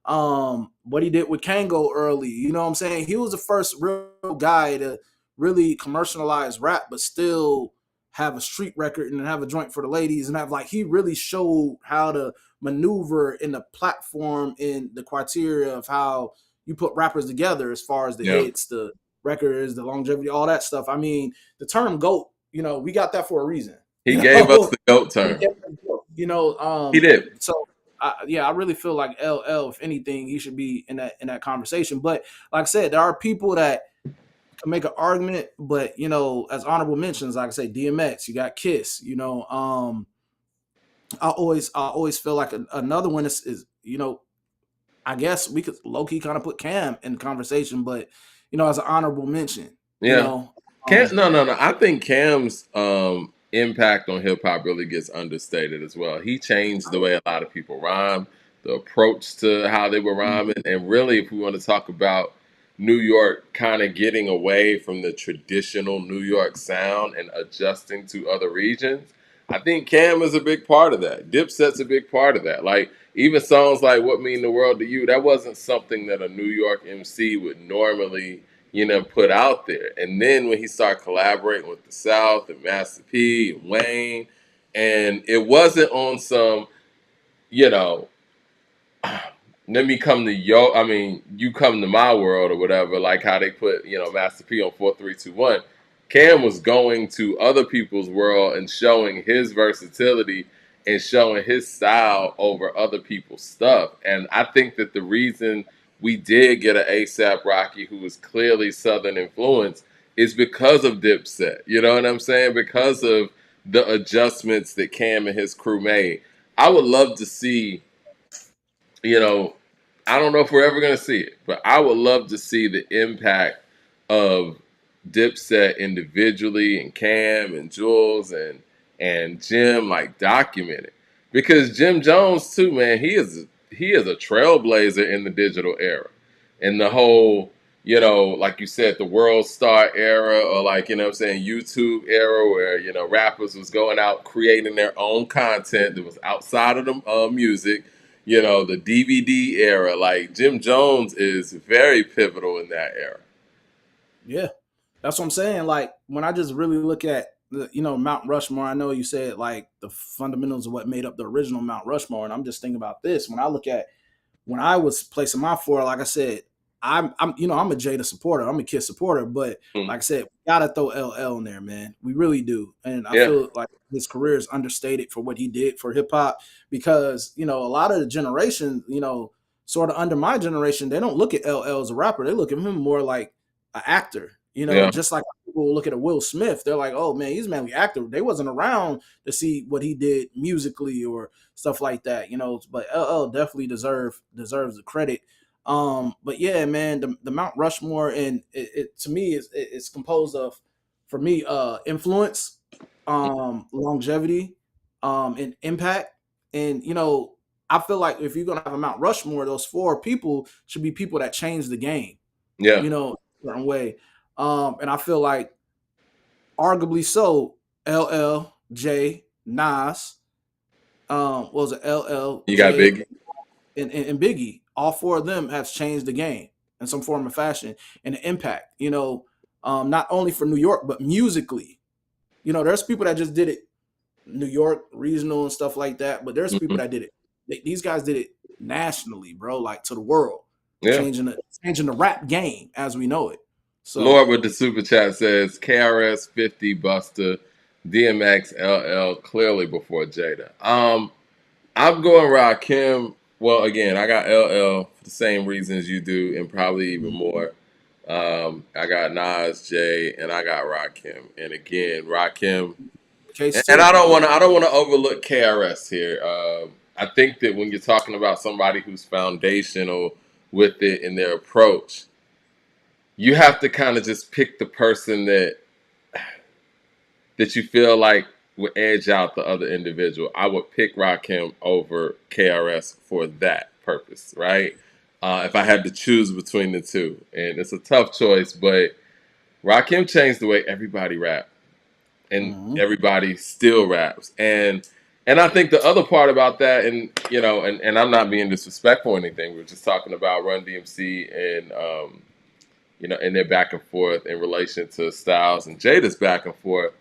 what he did with Kango early. You know what I'm saying? He was the first real guy to really commercialize rap, but still have a street record and have a joint for the ladies, and he really showed how to maneuver in the platform, in the criteria of how you put rappers together as far as the hits, the records, the longevity, all that stuff. I mean, the term GOAT, we got that for a reason. He gave us the GOAT term. He did. So I really feel like LL, if anything, he should be in that conversation. But like I said, there are people that can make an argument, but as honorable mentions, like I say, DMX, you got Kiss. I always feel like another one is I guess we could low key kind of put Cam in the conversation, but as an honorable mention. Yeah. No. I think Cam's impact on hip hop really gets understated as well. He changed the way a lot of people rhyme, the approach to how they were rhyming, and really, if we want to talk about New York kind of getting away from the traditional New York sound and adjusting to other regions, I think Cam is a big part of that. Dipset's a big part of that. Like, even songs like What Mean the World to You, that wasn't something that a New York MC would normally, put out there. And then when he started collaborating with the South and Master P and Wayne, and it wasn't on some, let me come to you come to my world or whatever, like how they put, Master P on 4-3-2-1. Cam was going to other people's world and showing his versatility and showing his style over other people's stuff. And I think that the reason we did get an A$AP Rocky who was clearly Southern influence is because of Dipset. You know what I'm saying? Because of the adjustments that Cam and his crew made. I would love to see, I don't know if we're ever going to see it, but I would love to see the impact of Dipset individually and Cam and Jules and Jim documented. Because Jim Jones too, man, he is a trailblazer in the digital era. And the whole, like you said, the World Star era, or YouTube era where, rappers was going out creating their own content that was outside of the music, the DVD era. Like, Jim Jones is very pivotal in that era. Yeah. That's what I'm saying. Like, when I just really look at the, Mount Rushmore, I know you said the fundamentals of what made up the original Mount Rushmore, and I'm just thinking about this. When I look at when I was placing my four, like I said, I'm a Jada supporter, I'm a Kiss supporter, but like I said, we gotta throw LL in there, man. We really do, and I feel like his career is understated for what he did for hip hop, because a lot of the generation, sort of under my generation, they don't look at LL as a rapper. They look at him more like an actor. Just like people look at a Will Smith, they're like, oh man, he's a manly actor. They wasn't around to see what he did musically or stuff like that, but LL definitely deserves the credit. But yeah, man, the Mount Rushmore, and it to me it's composed of, for me, influence, longevity, and impact. And I feel like if you're gonna have a Mount Rushmore, those four people should be people that change the game. Yeah. A certain way. And I feel like arguably so, LL, J, Nas, what was it, LL, You got J, Biggie. and Biggie. All four of them have changed the game in some form or fashion, and the impact, not only for New York, but musically. There's people that just did it New York, regional and stuff like that, but there's people that did it. These guys did it nationally, bro, like to the world. Yeah. Changing the rap game as we know it. So Lord with the super chat says KRS 50 Busta, DMX, LL clearly before Jada. I'm going Rakim. Well, again, I got LL for the same reasons you do, and probably even more. I got Nas, J, and I got Rakim. And again, Rakim. And I don't want to overlook KRS here. I think that when you're talking about somebody who's foundational with it in their approach, you have to kind of just pick the person that you feel like would edge out the other individual. I would pick Rakim over KRS for that purpose, right? If I had to choose between the two. And it's a tough choice, but Rakim changed the way everybody rap. And everybody still raps. And I think the other part about that, and and I'm not being disrespectful or anything, we're just talking about Run DMC and and their back and forth in relation to Styles and Jada's back and forth.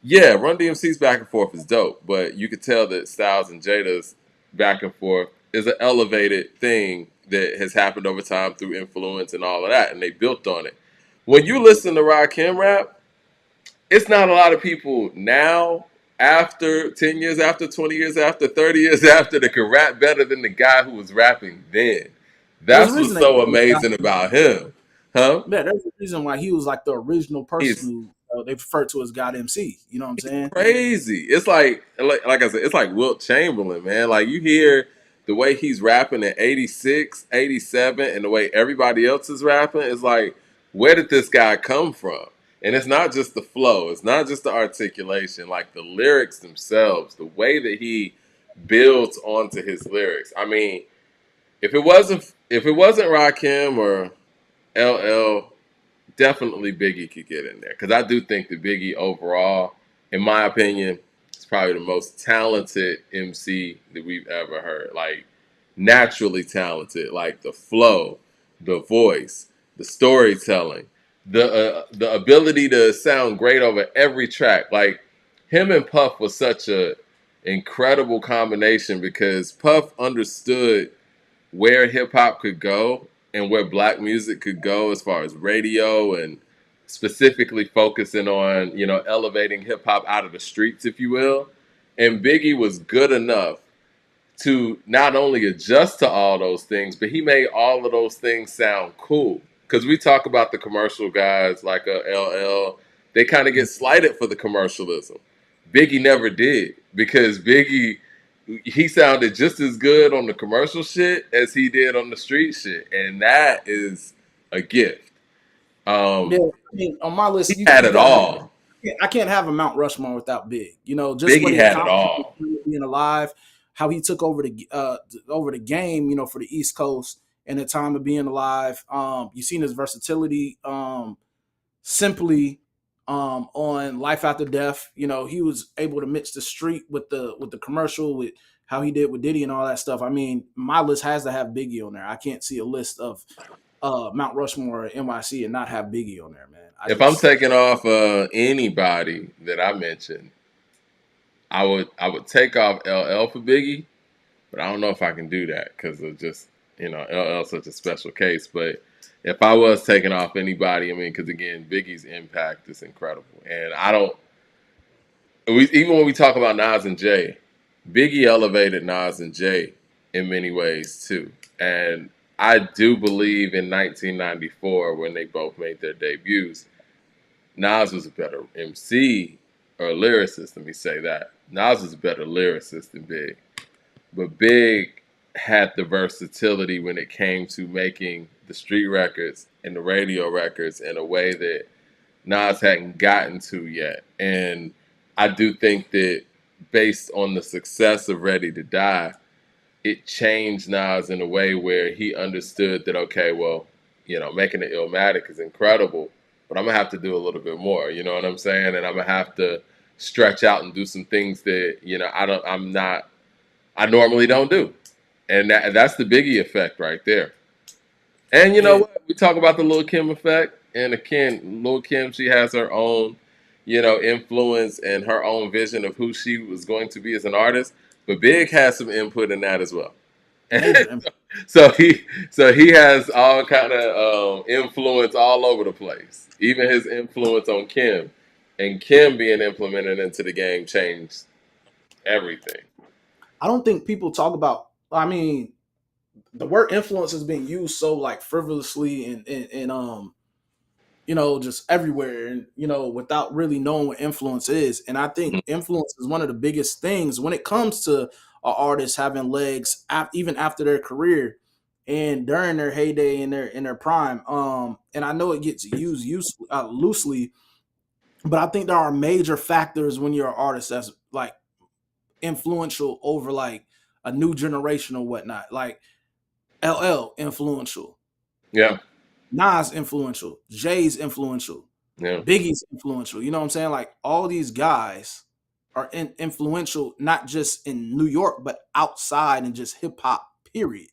Yeah, Run DMC's back and forth is dope, but you could tell that Styles and Jada's back and forth is an elevated thing that has happened over time through influence and all of that, and they built on it. When you listen to Rakim rap, it's not a lot of people now, after 10 years after, 20 years after, 30 years after, that can rap better than the guy who was rapping then. That's what's so amazing about him. Huh? Yeah, there's a reason why he was like the original person who they refer to as God MC. You know what I'm saying? Crazy. It's like I said, it's like Wilt Chamberlain, man. Like you hear the way he's rapping in 86, 87, and the way everybody else is rapping, it's like, where did this guy come from? And it's not just the flow, it's not just the articulation, like the lyrics themselves, the way that he builds onto his lyrics. I mean, if it wasn't Rakim or LL, definitely Biggie could get in there, because I do think that Biggie overall, in my opinion, is probably the most talented MC that we've ever heard. Like naturally talented, like the flow, the voice, the storytelling, the ability to sound great over every track. Like him and Puff was such a incredible combination, because Puff understood where hip hop could go and where black music could go as far as radio, and specifically focusing on, elevating hip hop out of the streets, if you will. And Biggie was good enough to not only adjust to all those things, but he made all of those things sound cool. Because we talk about the commercial guys like LL, they kind of get slighted for the commercialism. Biggie never did, because Biggie, he sounded just as good on the commercial shit as he did on the street shit, and that is a gift. Yeah, I mean, on my list, he had it all. I can't have a Mount Rushmore without Big. Just Biggie what he had it all. Being alive, how he took over the game, for the East Coast in the time of being alive. You've seen his versatility. Simply. On Life After Death, he was able to mix the street with the commercial, with how he did with Diddy and all that stuff. I mean, my list has to have Biggie on there. I can't see a list of Mount Rushmore or NYC and not have Biggie on there, man. I'm taking off anybody that I mentioned, I would take off LL for Biggie, but I don't know if I can do that because of just LL's such a special case. But if I was taking off anybody, I mean, because again, Biggie's impact is incredible, and even when we talk about Nas and Jay, Biggie elevated Nas and Jay in many ways too, and I do believe in 1994 when they both made their debuts, Nas was a better MC or lyricist. Let me say that Nas was a better lyricist than Big, but Big had the versatility when it came to making the street records and the radio records in a way that Nas hadn't gotten to yet. And I do think that based on the success of Ready to Die, it changed Nas in a way where he understood that, okay, well, making it Illmatic is incredible, but I'm gonna have to do a little bit more. You know what I'm saying? And I'm gonna have to stretch out and do some things that I normally don't do. And that's the Biggie effect right there. And you know what? We talk about the Lil' Kim effect, and again, Lil' Kim, she has her own, influence and her own vision of who she was going to be as an artist. But Big has some input in that as well. so he has all kind of influence all over the place. Even his influence on Kim, and Kim being implemented into the game changed everything. I don't think people talk about. I mean, the word influence is being used so like frivolously and just everywhere, and without really knowing what influence is. And I think influence is one of the biggest things when it comes to an artist having legs even after their career and during their heyday in their prime. And I know it gets used loosely, but I think there are major factors when you're an artist that's like influential over like a new generation or whatnot. Like LL influential. Yeah. Nas influential. Jay's influential. Yeah. Biggie's influential. You know what I'm saying? Like all these guys are influential, not just in New York, but outside and just hip hop, period.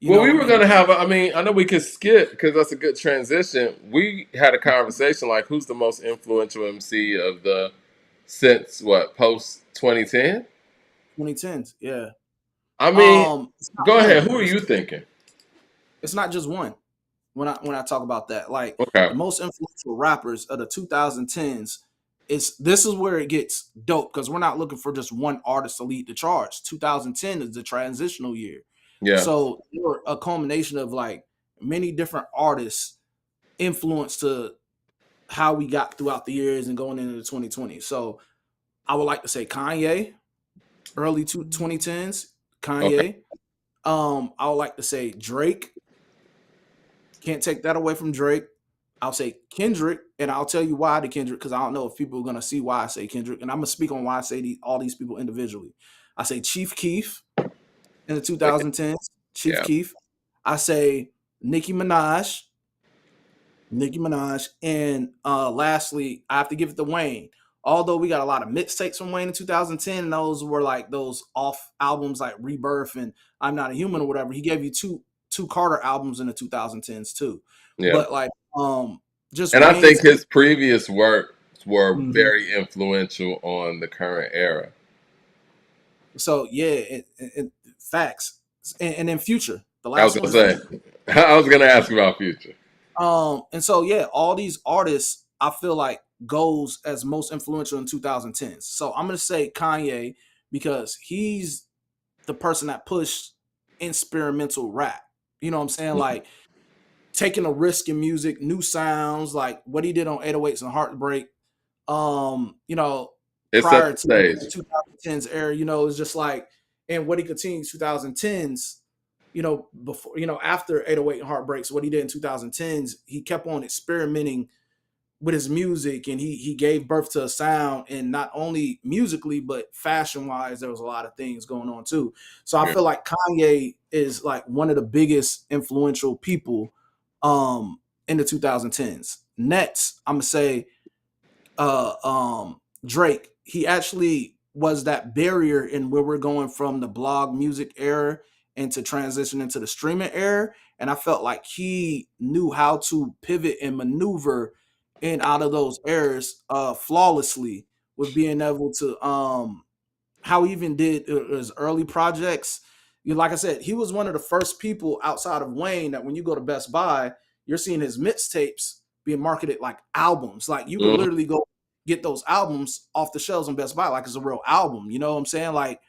We were going to have, I know we could skip because that's a good transition. We had a conversation like who's the most influential MC of since post 2010? 2010s, yeah. I mean, go ahead. Who are you thinking? It's not just one. When I talk about that, like okay. The most influential rappers of the 2010s, this is where it gets dope because we're not looking for just one artist to lead the charge. 2010 is the transitional year. Yeah. So you're a culmination of like many different artists influence to how we got throughout the years and going into the 2020s. So I would like to say Kanye, early 2010s, Kanye. Okay. I would like to say Drake. Can't take that away from Drake. I'll say Kendrick, and I'll tell you why to Kendrick because I don't know if people are going to see why I say Kendrick, and I'm going to speak on why I say all these people individually. I say Chief Keef in the 2010s. Chief Keef. I say Nicki Minaj, and lastly, I have to give it to Wayne. Although we got a lot of mixtapes from Wayne in 2010, and those were like those off albums like Rebirth and I'm Not a Human or whatever. He gave you two Carter albums in the 2010s too. Yeah. But like just and Wayne's, I think his previous works were very influential on the current era. So yeah, facts. And then Future. The last I was gonna say. I was gonna ask about Future. And so yeah, all these artists I feel like goes as most influential in 2010s. So I'm gonna say Kanye because he's the person that pushed experimental rap. You know what I'm saying? Like taking a risk in music, new sounds, like what he did on 808s and Heartbreak. It's prior to the 2010s era, it's just like, and what he continued 2010s, before, after 808 and Heartbreaks, what he did in 2010s, he kept on experimenting with his music, and he gave birth to a sound, and not only musically but fashion wise there was a lot of things going on too. So I feel like Kanye is like one of the biggest influential people in the 2010s. Next I'm gonna say Drake. He actually was that barrier in where we're going from the blog music era into transition into the streaming era, and I felt like he knew how to pivot and maneuver in out of those eras flawlessly, with being able to how he even did his early projects. Like I said, he was one of the first people outside of Wayne that when you go to Best Buy, you're seeing his mixtapes being marketed like albums. Like you can literally go get those albums off the shelves in Best Buy like it's a real album. You know what I'm saying? Like,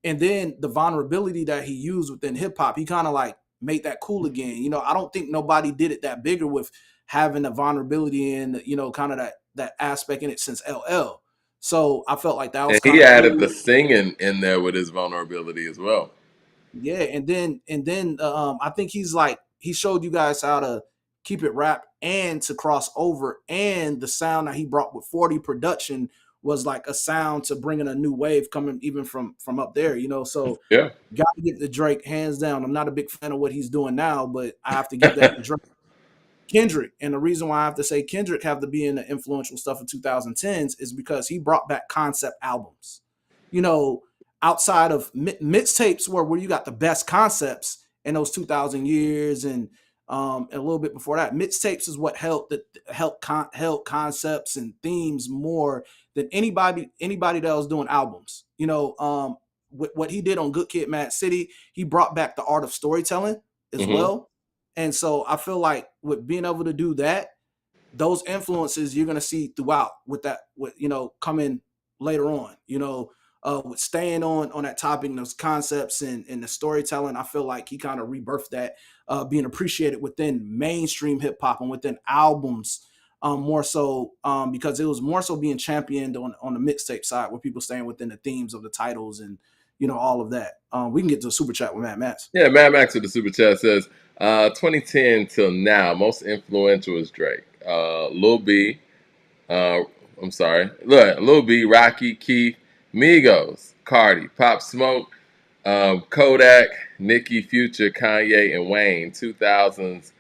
and then the vulnerability that he used within hip hop, he kind of like made that cool again. I don't think nobody did it that bigger with having the vulnerability and, kind of that that aspect in it since LL. So I felt like that was And kind he of added cool. the singing in there with his vulnerability as well. Yeah, and then I think he showed you guys how to keep it rap and to cross over, and the sound that he brought with 40 production was like a sound to bring in a new wave coming even from up there, So Yeah. got to give the Drake hands down. I'm not a big fan of what he's doing now, but I have to give that to Drake. Kendrick, and the reason why I have to say Kendrick have to be in the influential stuff in 2010s is because he brought back concept albums. You know, outside of mixtapes where you got the best concepts in those 2000 years and a little bit before that, mixtapes is what held concepts and themes more than anybody that was doing albums. What he did on Good Kid, Mad City, he brought back the art of storytelling as well. And so I feel like with being able to do that, those influences you're going to see throughout with coming later on, with staying on that topic and those concepts and the storytelling. I feel like he kind of rebirthed that, being appreciated within mainstream hip hop and within albums, more so, because it was more so being championed on the mixtape side where people staying within the themes of the titles and, all of that. We can get to the super chat with Matt Max. Yeah, Mad Max with the super chat says, 2010 till now, most influential is Drake. Lil B, Lil B, Rocky, Keith, Migos, Cardi, Pop Smoke, Kodak, Nicki, Future, Kanye, and Wayne. 2000s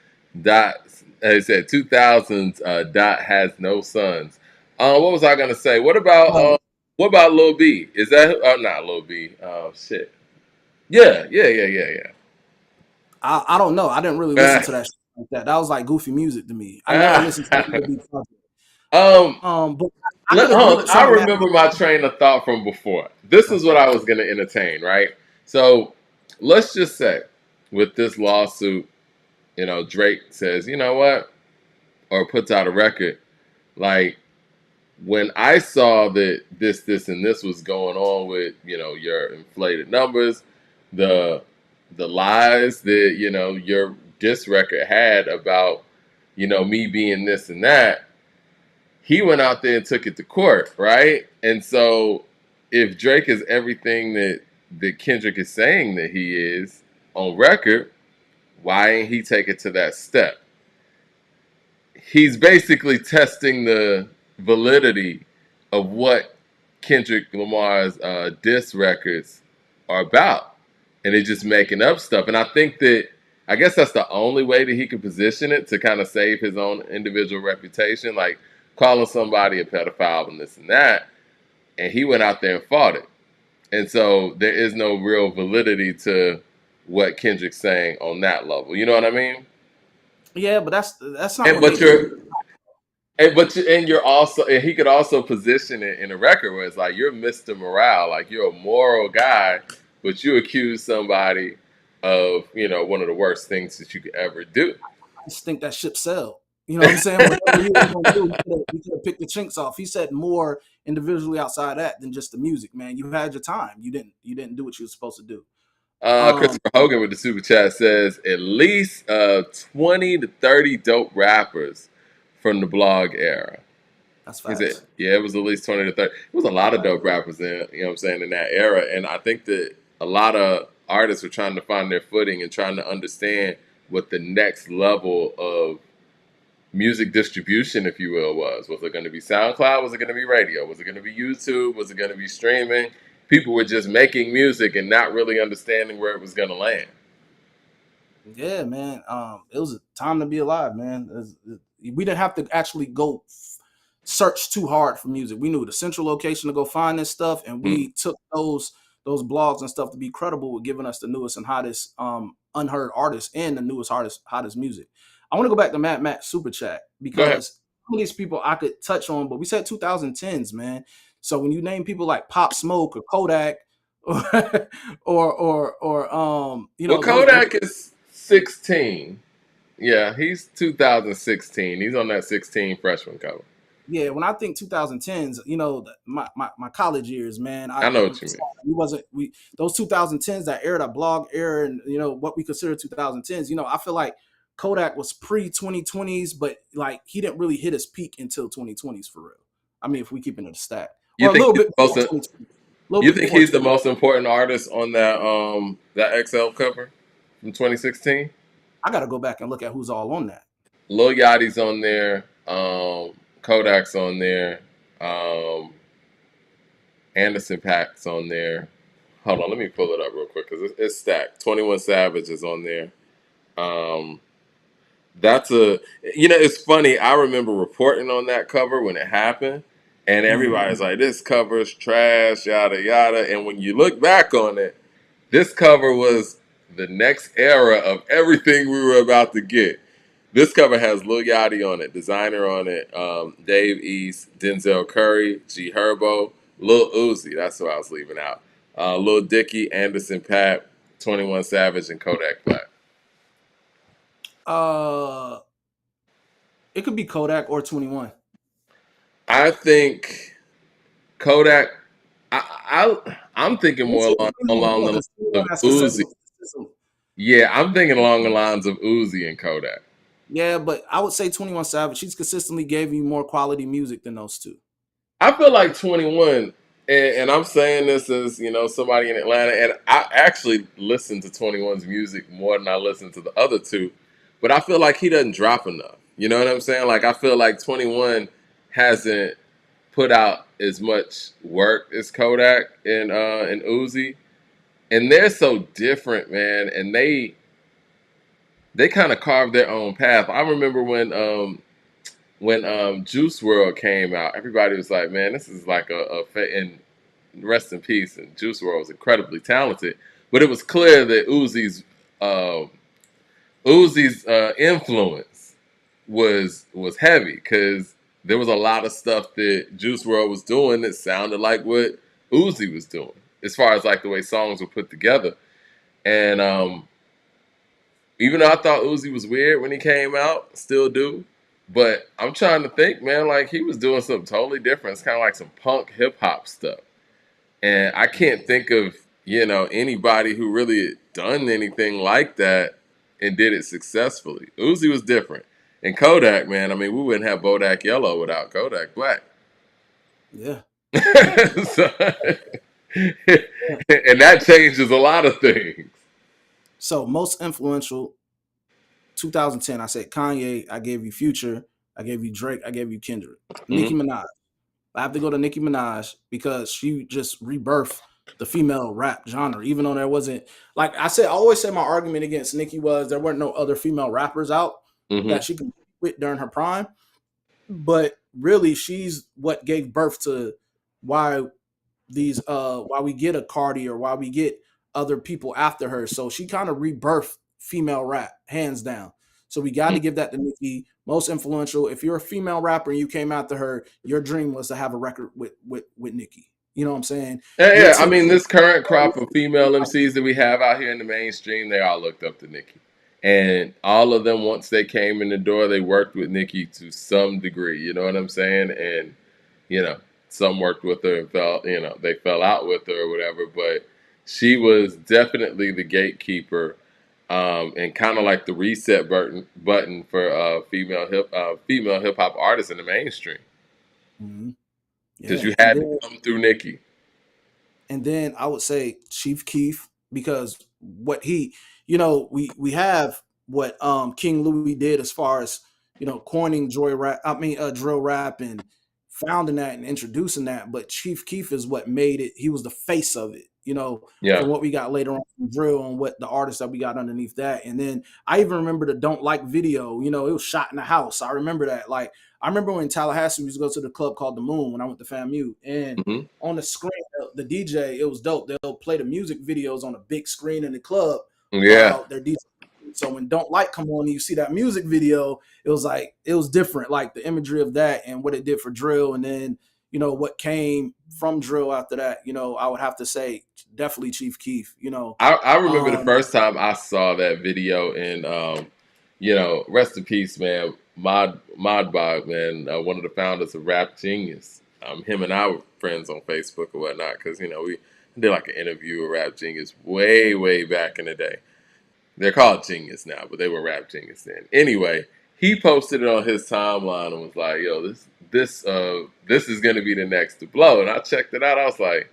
dot. It said 2000s dot has no sons. What was I gonna say? What about Lil B? Is that not Lil B? Oh shit. Yeah. I don't know. I didn't really listen to that shit like that. That was like goofy music to me. I never listened to Lil B project. But I could agree with some I of that. remember my train of thought from before. This is what I was going to entertain, right? So let's just say with this lawsuit, Drake says, you know what? Or puts out a record. Like, when I saw that this, and this was going on with, your inflated numbers, the lies that, your diss record had about, me being this and that, he went out there and took it to court, right? And so if Drake is everything that Kendrick is saying that he is on record, why ain't he take it to that step? He's basically testing the validity of what Kendrick Lamar's diss records are about. And they're just making up stuff. And I guess that's the only way that he can position it to kind of save his own individual reputation. Like, calling somebody a pedophile and this and that, and he went out there and fought it. And so there is no real validity to what Kendrick's saying on that level. You know what I mean? Yeah, but that's not. And you're also, and he could also position it in a record where it's like you're Mr. Morale, like you're a moral guy, but you accuse somebody of one of the worst things that you could ever do. I just think that ship sailed. You know what I'm saying? Whatever he was gonna do, he could have picked the chinks off. He said more individually outside that than just the music, man. You had your time. You didn't do what you were supposed to do. Christopher Hogan with the super chat says at least 20 to 30 dope rappers from the blog era. That's facts. He said, yeah, it was at least 20 to 30. It was a lot of dope rappers in, in that era. And I think that a lot of artists were trying to find their footing and trying to understand what the next level of music distribution, if you will, was. Was it going to be SoundCloud? Was it going to be radio? Was it going to be YouTube? Was it going to be streaming? People were just making music and not really understanding where it was going to land. Yeah, man. It was a time to be alive, man. We didn't have to actually go search too hard for music. We knew the central location to go find this stuff, and we took those blogs and stuff to be credible with giving us the newest and hottest unheard artists and the newest hottest music. I want to go back to Matt Super Chat because some of these people I could touch on, but we said 2010s, man. So when you name people like Pop Smoke or Kodak, or Kodak is 16. Yeah, he's 2016. He's on that 16 freshman cover. Yeah, when I think 2010s, my college years, man. I know what you mean. Those 2010s, that era, that blog era, and what we consider 2010s. I feel like Kodak was pre-2020s, but like he didn't really hit his peak until 2020s for real. I mean, if we keep it in the stat, You or a think little he's bit the before most? 2020. A little You bit think before he's the 20. most important artist on that XL cover from 2016? I got to go back and look at who's all on that. Lil Yachty's on there. Kodak's on there. Anderson .Paak's on there. Hold on, let me pull it up real quick because it's stacked. 21 Savage is on there. Um, that's it's funny. I remember reporting on that cover when it happened, and everybody's like, "This cover's trash, yada yada." And when you look back on it, this cover was the next era of everything we were about to get. This cover has Lil Yachty on it, Designer on it, Dave East, Denzel Curry, G Herbo, Lil Uzi. That's who I was leaving out. Lil Dicky, Anderson .Paak, 21 Savage, and Kodak Black. It could be Kodak or 21. I think Kodak. I'm thinking more along the lines of Uzi. Yeah, I'm thinking along the lines of Uzi and Kodak. Yeah, but I would say 21 Savage. He's consistently gave you more quality music than those two. I feel like 21, and I'm saying this as somebody in Atlanta, and I actually listen to 21's music more than I listen to the other two, but I feel like he doesn't drop enough. You know what I'm saying? Like I feel like 21 hasn't put out as much work as Kodak and Uzi, and they're so different, man, and they kind of carved their own path. I remember when Juice World came out, everybody was like, "Man, this is like and rest in peace." And Juice World was incredibly talented, but it was clear that Uzi's influence was heavy because there was a lot of stuff that Juice World was doing that sounded like what Uzi was doing, as far as like the way songs were put together. And even though I thought Uzi was weird when he came out, still do. But I'm trying to think, man, like he was doing something totally different. It's kind of like some punk hip hop stuff. And I can't think of, anybody who really had done anything like that and did it successfully. Uzi was different. And Kodak, man, I mean, we wouldn't have Bodak Yellow without Kodak Black. Yeah. So, and that changes a lot of things. So most influential, 2010, I said Kanye, I gave you Future, I gave you Drake, I gave you Kendrick. Nicki Minaj. I have to go to Nicki Minaj because she just rebirthed the female rap genre, even though there wasn't, like I said, I always said my argument against Nicki was there weren't no other female rappers out that she could quit during her prime. But really, she's what gave birth to why why we get a Cardi or why we get other people after her. So she kind of rebirthed female rap, hands down. So we got to give that to Nicki. Most influential. If you're a female rapper and you came after her, your dream was to have a record with Nicki. You know what I'm saying? Yeah. I mean, this current crop of female MCs that we have out here in the mainstream, they all looked up to Nicki. And all of them, once they came in the door, they worked with Nicki to some degree. You know what I'm saying? And, some worked with her and they fell out with her or whatever. But she was definitely the gatekeeper and kind of like the reset button for female hip hop artists in the mainstream. Because you had to come through Nicki. And then I would say Chief Keef, because what he, we have what King Louis did as far as, coining drill rap and founding that and introducing that. But Chief Keef is what made it. He was the face of it, from what we got later on from drill and what the artists that we got underneath that. And then I even remember the Don't Like video, it was shot in the house. I remember that. Like, I remember when in Tallahassee, we used to go to the club called The Moon when I went to FAMU. And on the screen, the DJ, it was dope. They'll play the music videos on a big screen in the club. Yeah. Their DJ. So when Don't Like come on and you see that music video, it was different. Like the imagery of that and what it did for drill. And then, what came from drill after that, I would have to say definitely Chief Keef, I remember the first time I saw that video and, rest in peace, man. Modbog, man, one of the founders of Rap Genius. Him and I were friends on Facebook or whatnot because, we did like an interview with Rap Genius way, way back in the day. They're called Genius now, but they were Rap Genius then. Anyway, he posted it on his timeline and was like, "Yo, this is gonna be the next to blow." And I checked it out. I was like,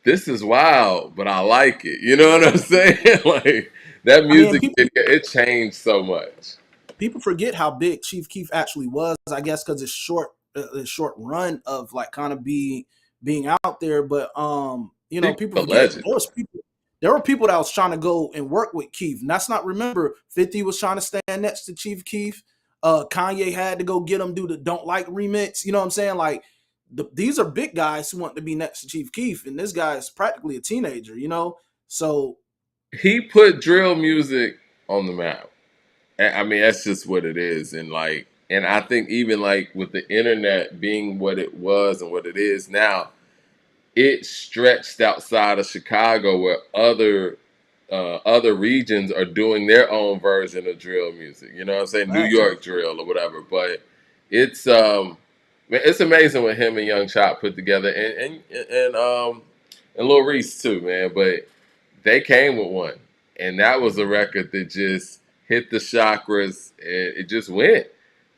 "This is wild, but I like it." You know what I'm saying? Like that I mean, music, it changed so much. people forget how big Chief Keef actually was. I guess because it's short run of like kind of being out there. But people A forget legend. there were people that was trying to go and work with Keef. And that's not, remember, 50 was trying to stand next to Chief Keef. Kanye had to go get him, do the Don't Like remix. You know what I'm saying? Like these are big guys who want to be next to Chief Keef, and this guy is practically a teenager. So He put drill music on the map. I mean, that's just what it is. And I think even like with the internet being what it was and what it is now, it stretched outside of Chicago where other regions are doing their own version of drill music. You know what I'm saying? New York drill or whatever. But it's it's amazing what him and Young Chop put together, and Lil Reese too, man. But they came with one, and that was a record that just hit the chakras, and it just went.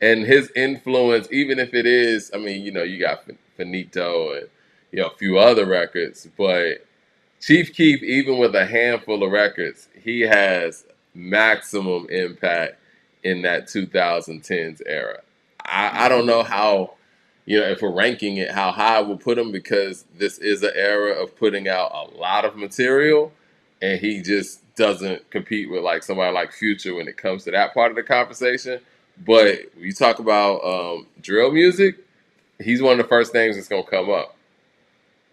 And his influence, even if it is, I mean, you got Finito and a few other records, but Chief Keef, even with a handful of records, he has maximum impact in that 2010s era. I don't know how, if we're ranking it, how high we'll put him, because this is an era of putting out a lot of material, and he just doesn't compete with like somebody like Future when it comes to that part of the conversation. But when you talk about drill music, he's one of the first names that's gonna come up.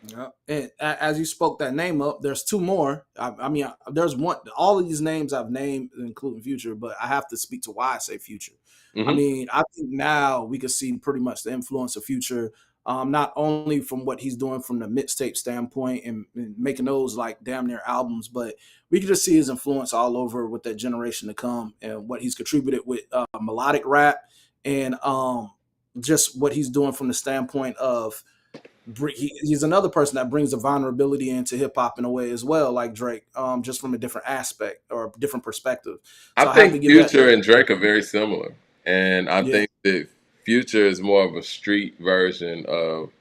Yeah, and as you spoke that name up, there's two more. I mean, there's one. All of these names I've named, including Future, but I have to speak to why I say Future. I Mm-hmm. mean, I think now we can see pretty much the influence of Future, not only from what he's doing from the mixtape standpoint and making those like damn near albums, but we can just see his influence all over with that generation to come and what he's contributed with melodic rap and just what he's doing from the standpoint of he's another person that brings a vulnerability into hip hop in a way as well, like Drake, just from a different aspect or different perspective. I So I have to think give that. Future and Drake are very similar, and I Yeah, think that Future is more of a street version of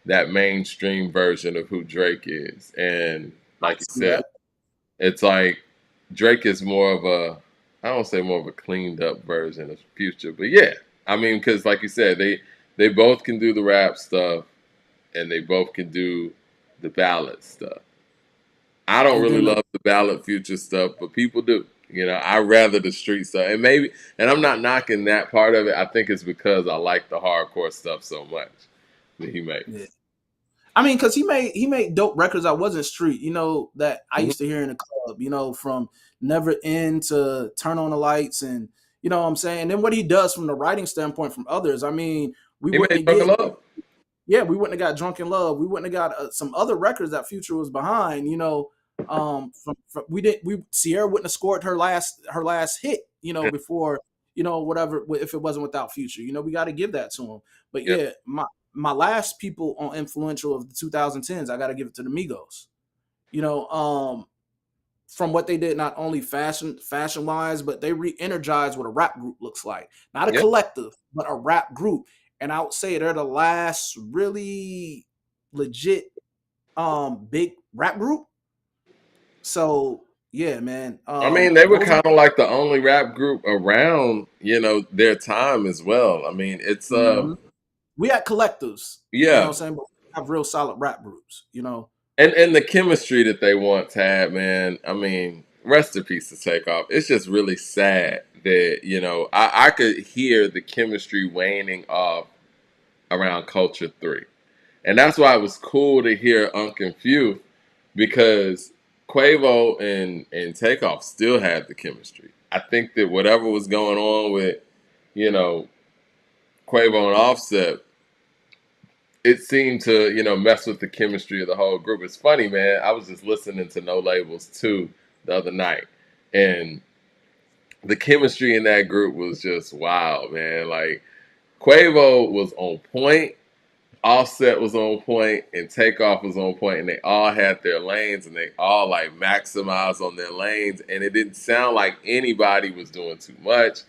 that mainstream version of who Drake is. And I like can you see said, that. it's like Drake is more of I don't say more of a cleaned up version of Future, but yeah, I mean, because like you said, they both can do the rap stuff, and they both can do the ballad stuff. I don't And really then love the ballad Future stuff, but people do. I rather the street stuff, and I'm not knocking that part of it. I think it's because I like the hardcore stuff so much that he yeah. makes. I mean, because he made dope records that wasn't street, that I Mhm. used to hear in the club, from Never End to Turn on the Lights, and you know what I'm saying. And then what he does from the writing standpoint from others, I mean, we He wouldn't made have Drunk get Love. yeah, we wouldn't have got Drunk in Love. We wouldn't have got some other records that Future was behind. From we Sierra wouldn't have scored her last hit. Before whatever, if it wasn't without Future. We got to give that to him. But Yep. yeah, my last people on influential of the 2010s, I got to give it to the Migos. You know, from what they did, not only fashion wise, but they re-energized what a rap group looks like. Not a Yep. collective, but a rap group. And I would say they're the last really legit big rap group. So yeah, man. I mean, they were Those are kind of like the only rap group around, their time as well. I mean, it's mhm. We had collectives, you know yeah, what I'm saying, but we have real solid rap groups. and the chemistry that they once had, man. I mean, rest in peace to Takeoff. It's just really sad that I could hear the chemistry waning off around Culture 3. And that's why it was cool to hear Unconfused, because Quavo and Takeoff still had the chemistry. I think that whatever was going on with, you know, Quavo and Offset, it seemed to, mess with the chemistry of the whole group. It's funny, man. I was just listening to No Labels 2 the other night, and the chemistry in that group was just wild, man. Like, Quavo was on point, Offset was on point and Takeoff was on point, and they all had their lanes and they all like maximized on their lanes, and it didn't sound like anybody was doing too much.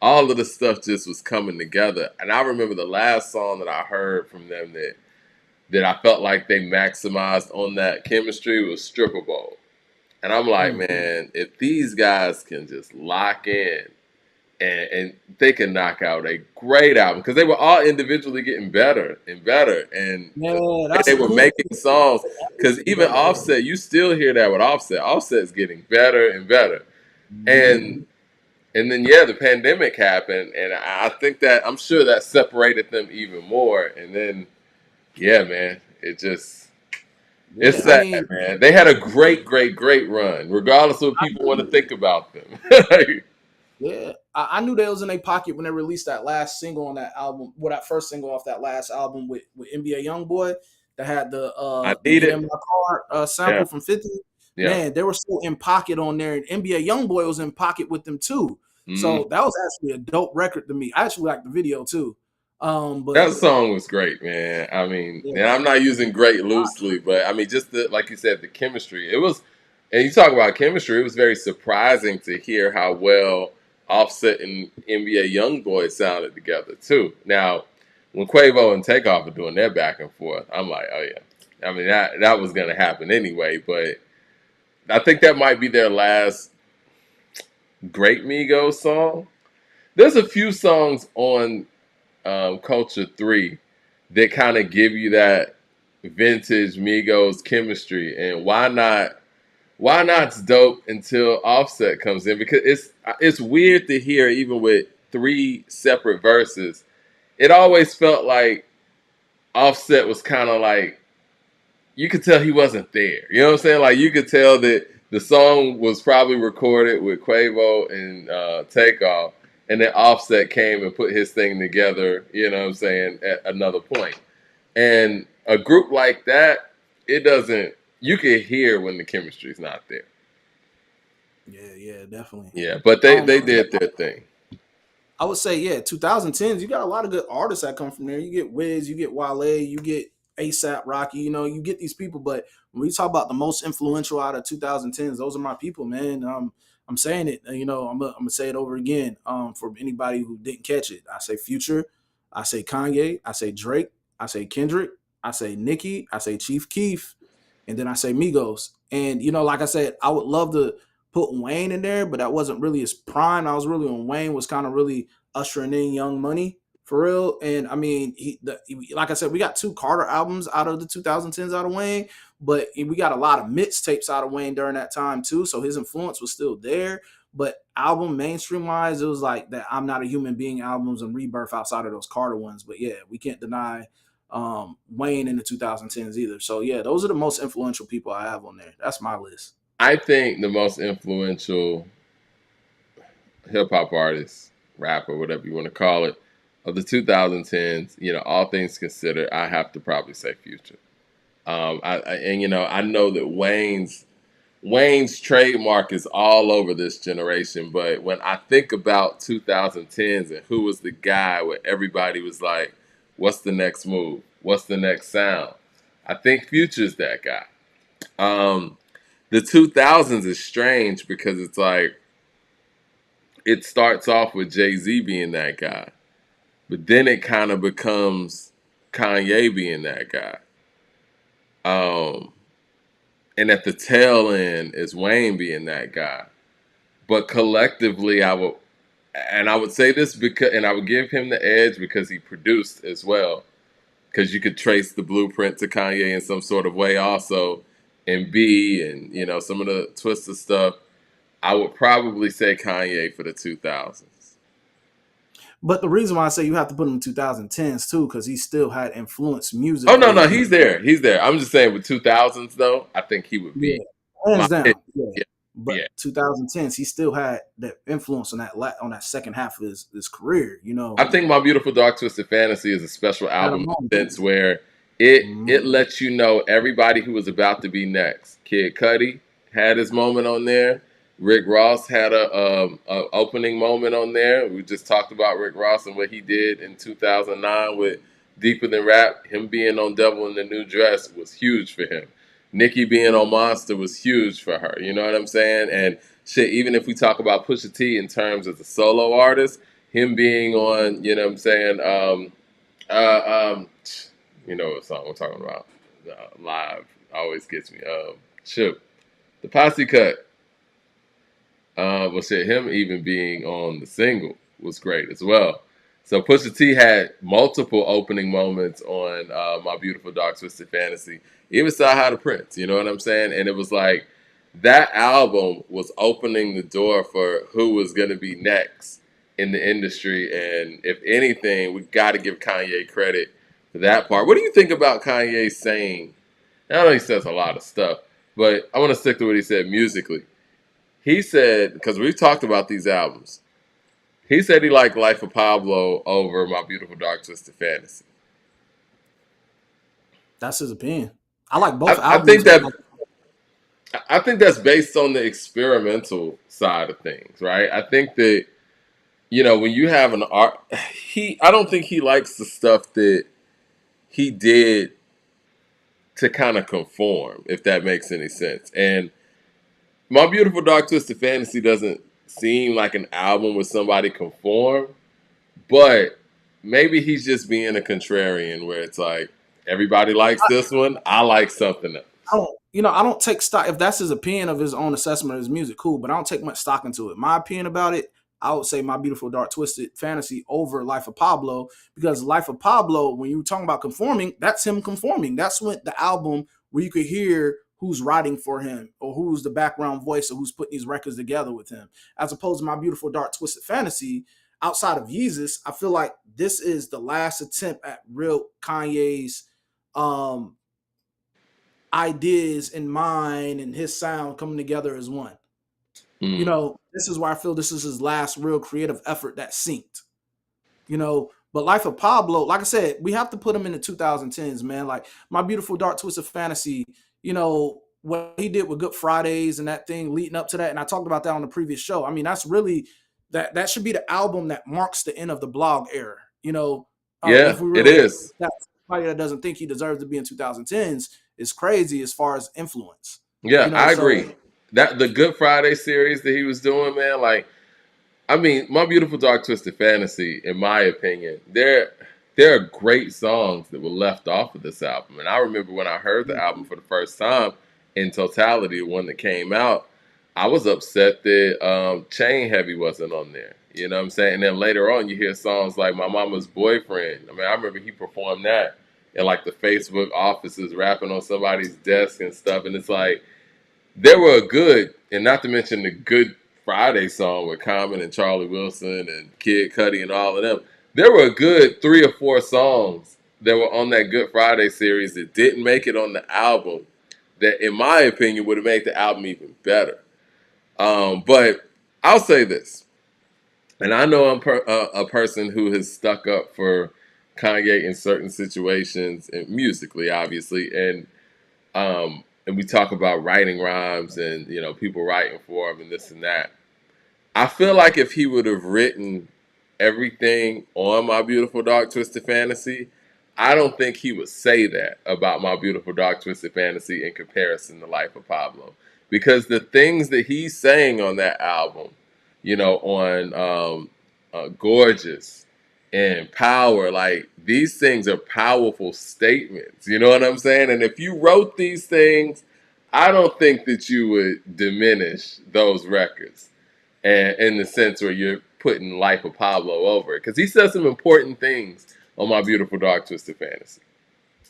All of the stuff just was coming together. And I remember the last song that I heard from them that I felt like they maximized on that chemistry was Stripper Bowl. And I'm like, man, if these guys can just lock in and they can knock out a great album, because they were all individually getting better and better, and they were making songs. Because even Offset, you still hear that with Offset. Offset's getting better and better, and then the pandemic happened, and I think that I'm sure that separated them even more. And then man, it's sad, man. They had a great run, regardless of what people want to think about them. Yeah, I knew they was in their pocket when they released that last single on that album. Well, that first single off that last album with NBA YoungBoy that had the Get in My Car sample from 50. Yeah. Man, they were so in pocket on there, and NBA YoungBoy was in pocket with them too. So that was actually a dope record to me. I actually liked the video too. But that song was great, man. I mean, and I'm not using great loosely, but I mean, just like you said, the chemistry. It was, and you talk about chemistry. It was very surprising to hear how well Offset and NBA YoungBoy sounded together too. Now, when Quavo and Takeoff are doing their back and forth, I'm like, oh yeah. I mean, that was gonna happen anyway. But I think that might be their last great Migos song. There's a few songs on Culture 3 that kind of give you that vintage Migos chemistry, and why not's dope until Offset comes in, because it's weird to hear, even with 3 separate verses, it always felt like Offset was kind of like, you could tell he wasn't there. You know what I'm saying? Like, you could tell that the song was probably recorded with Quavo and Takeoff, and then Offset came and put his thing together, you know what I'm saying, at another point. And a group like that, you can hear when the chemistry's not there. Yeah, definitely. Yeah, but they did their thing. I would say, 2010s, you got a lot of good artists that come from there. You get Wiz, you get Wale, you get ASAP Rocky, you get these people. But when we talk about the most influential out of 2010s, those are my people, man. I'm saying it, I'm gonna say it over again. For anybody who didn't catch it, I say Future, I say Kanye, I say Drake, I say Kendrick, I say Nicki, I say Chief Keef, and then I say Migos. And like I said, I would love to put Wayne in there, but that wasn't really his prime. I was really on Wayne was kind of really ushering in Young Money for real. And I mean, like I said, we got 2 Carter albums out of the 2010s out of Wayne, but we got a lot of mixtapes out of Wayne during that time too. So his influence was still there. But album mainstream wise, it was like that I'm Not a Human Being albums and Rebirth outside of those Carter ones. But yeah, we can't deny Wayne in the 2010s either. So yeah, those are the most influential people I have on there. That's my list. I think the most influential hip-hop artist, rapper, whatever you want to call it, of the 2010s, all things considered, I have to probably say Future. I know that Wayne's trademark is all over this generation, but when I think about 2010s and who was the guy where everybody was like, what's the next move? What's the next sound? I think Future's that guy. The 2000s is strange because it's like, it starts off with Jay-Z being that guy, but then it kind of becomes Kanye being that guy. And at the tail end is Wayne being that guy. But collectively, I would say this and I would give him the edge because he produced as well, because you could trace the blueprint to Kanye in some sort of way also. And B, and some of the Twister stuff, I would probably say Kanye for the 2000s. But the reason why I say you have to put him in 2010s too, because he still had influenced music. Oh no, he's there. I'm just saying with 2000s though, I think he would be hands down. But 2010s, he still had that influence on that second half of his career. I think My Beautiful Dark Twisted Fantasy is a special album in the sense where it lets you know everybody who was about to be next. Kid Cudi had his moment on there. Rick Ross had a opening moment on there. We just talked about Rick Ross and what he did in 2009 with Deeper Than Rap, him being on Devil in the New Dress was huge for him. Nicki being on Monster was huge for her. You know what I'm saying? And shit, even if we talk about Pusha T in terms of the solo artist, him being on, you know what I'm saying, you know what song we're talking about. Live always gets me. Chip. The Posse Cut. Well, shit, him even being on the single was great as well. So Pusha T had multiple opening moments on My Beautiful Dark Twisted Fantasy. Even saw How to Prince, you know what I'm saying? And it was like that album was opening the door for who was going to be next in the industry. And if anything, we got to give Kanye credit for that part. What do you think about Kanye saying? I know he says a lot of stuff, but I want to stick to what he said musically. He said, because we've talked about these albums, he said he liked Life of Pablo over My Beautiful Dark Twisted Fantasy. That's his opinion. I like both I albums. think that's based on the experimental side of things, right? I think that, you know, when you have an art, I don't think he likes the stuff that he did to kind of conform, if that makes any sense. And My Beautiful Dark Twisted Fantasy doesn't seem like an album where somebody conform, but maybe he's just being a contrarian where it's like, everybody likes this one, I like something else. I don't take stock. If that's his opinion of his own assessment of his music, cool, but I don't take much stock into it. My opinion about it, I would say My Beautiful Dark Twisted Fantasy over Life of Pablo, because Life of Pablo, when you're talking about conforming, that's him conforming. That's what the album where you could hear who's writing for him or who's the background voice or who's putting these records together with him. As opposed to My Beautiful Dark Twisted Fantasy, outside of Yeezus, I feel like this is the last attempt at real Kanye's ideas in mind and his sound coming together as one. You know, this is why I feel this is his last real creative effort that synced. You know, but Life of Pablo, like I said, we have to put him in the 2010s, man. Like My Beautiful Dark Twisted Fantasy, you know, what he did with Good Fridays and that thing leading up to that. And I talked about that on the previous show. I mean, that's really that should be the album that marks the end of the blog era. You know, Yeah, it is. Somebody that doesn't think he deserves to be in 2010s is crazy as far as influence. Yeah, You know, I agree. That the Good Friday series that he was doing, man, like, I mean, My Beautiful Dark Twisted Fantasy, in my opinion, there are great songs that were left off of this album. And I remember when I heard the album for the first time in totality, when it came out, I was upset that Chain Heavy wasn't on there. You know what I'm saying? And then later on, you hear songs like My Mama's Boyfriend. I mean, I remember he performed that in like the Facebook offices, rapping on somebody's desk and stuff. And it's like, there were a good, and not to mention the Good Friday song with Common and Charlie Wilson and Kid Cudi and all of them. There were a good 3 or 4 songs that were on that Good Friday series that didn't make it on the album that, in my opinion, would have made the album even better. But I'll say this, and I know I'm a person who has stuck up for Kanye in certain situations, and musically, obviously, and we talk about writing rhymes and, you know, people writing for him and this and that. I feel like if he would have written everything on My Beautiful Dark Twisted Fantasy, I don't think he would say that about My Beautiful Dark Twisted Fantasy in comparison to Life of Pablo. Because the things that he's saying on that album, you know, on Gorgeous and Power, like, these things are powerful statements. You know what I'm saying? And if you wrote these things, I don't think that you would diminish those records. And in the sense where you're putting Life of Pablo over it. Because he says some important things on My Beautiful Dark Twisted Fantasy.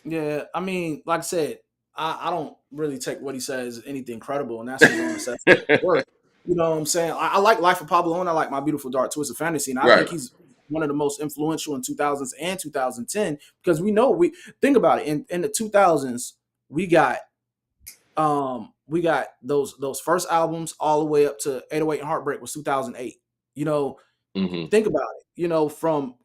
Yeah, I mean, like I said, I don't really take what he says as anything credible, and that's his own assessment of work. You know what I'm saying? I like Life of Pablo and I like My Beautiful Dark Twisted Fantasy, and I think he's one of the most influential in 2000s and 2010, because we think about it, in the 2000s we got those first albums all the way up to 808 and Heartbreak was 2008. You know, think about it. You know, from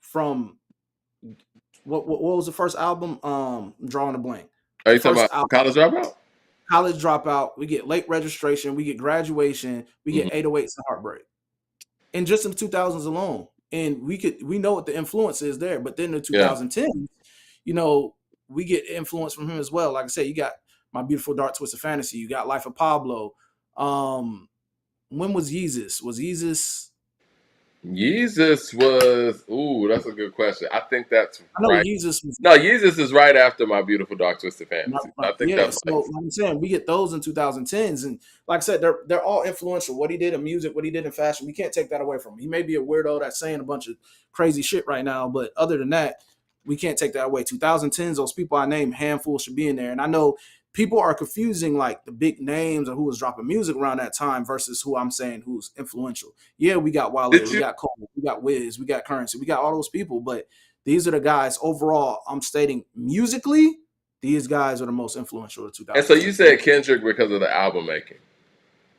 what was the first album? I'm drawing a blank. Are you talking about College Dropout? College Dropout. We get Late Registration. We get Graduation. We get 808s and Heartbreak. And just in the 2000s alone. And we know what the influence is there. But then in the 2010s, we get influence from him as well. Like I said, you got My Beautiful Dark Twisted Fantasy. You got Life of Pablo. When was Yeezus? Was Yeezus? Yeezus was. Ooh, that's a good question. I think that's I know right. Yeezus was. No, Yeezus is right after My Beautiful Dark Twisted Fantasy. I think Yeah, that's so like I'm saying, we get those in 2010s, and like I said, they're all influential. What he did in music, what he did in fashion, we can't take that away from him. He may be a weirdo that's saying a bunch of crazy shit right now, but other than that, we can't take that away. 2010s, those people I named, handful should be in there, and I know people are confusing like the big names or who was dropping music around that time versus who I'm saying who's influential. Yeah, we got Wale, we got Cole, we got Wiz, we got Currency, we got all those people, but these are the guys overall. I'm stating musically, these guys are the most influential of 2000. And so you said Kendrick because of the album making.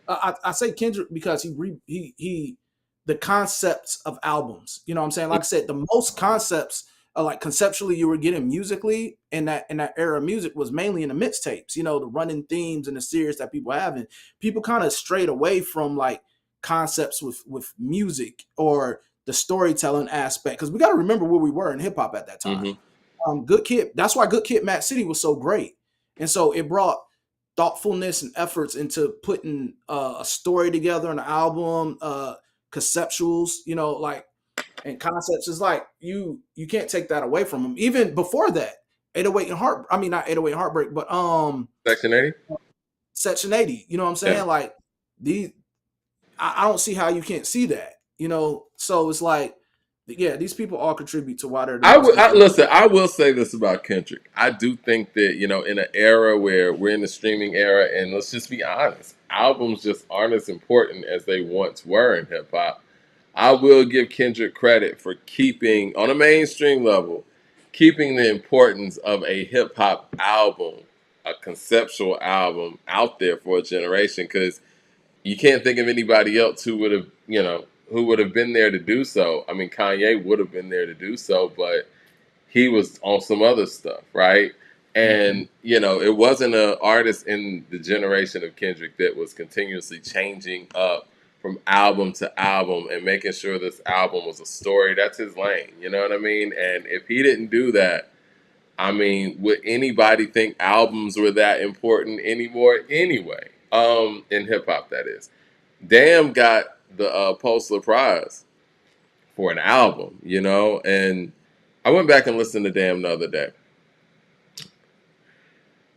I say Kendrick because he the concepts of albums. You know what I'm saying? Like I said, the most concepts like conceptually you were getting musically in that era of music was mainly in the mixtapes. The running themes and the series that people have, and people kind of strayed away from like concepts with music or the storytelling aspect, because we got to remember where we were in hip hop at that time. Good Kid. That's why Good Kid, Mad City was so great, and so it brought thoughtfulness and efforts into putting a story together, an album, conceptuals, and concepts. Is like you can't take that away from them. Even before that, 808 and Heart. I mean, not 808 and Heartbreak, but Section 80. Section 80. You know what I'm saying? Yeah. Like these, I don't see how you can't see that. So it's like, yeah, these people all contribute to why they're. Listen, I will say this about Kendrick. I do think that in an era where we're in the streaming era, and let's just be honest, albums just aren't as important as they once were in hip hop. I will give Kendrick credit for keeping, on a mainstream level, keeping the importance of a hip hop album, a conceptual album, out there for a generation, because you can't think of anybody else who would have been there to do so. I mean, Kanye would have been there to do so, but he was on some other stuff, right? And, it wasn't an artist in the generation of Kendrick that was continuously changing up from album to album and making sure this album was a story. That's his lane, you know what I mean? And if he didn't do that, I mean, would anybody think albums were that important anymore anyway? In hip hop, that is. Damn got the Pulitzer Prize for an album, and I went back and listened to Damn the other day.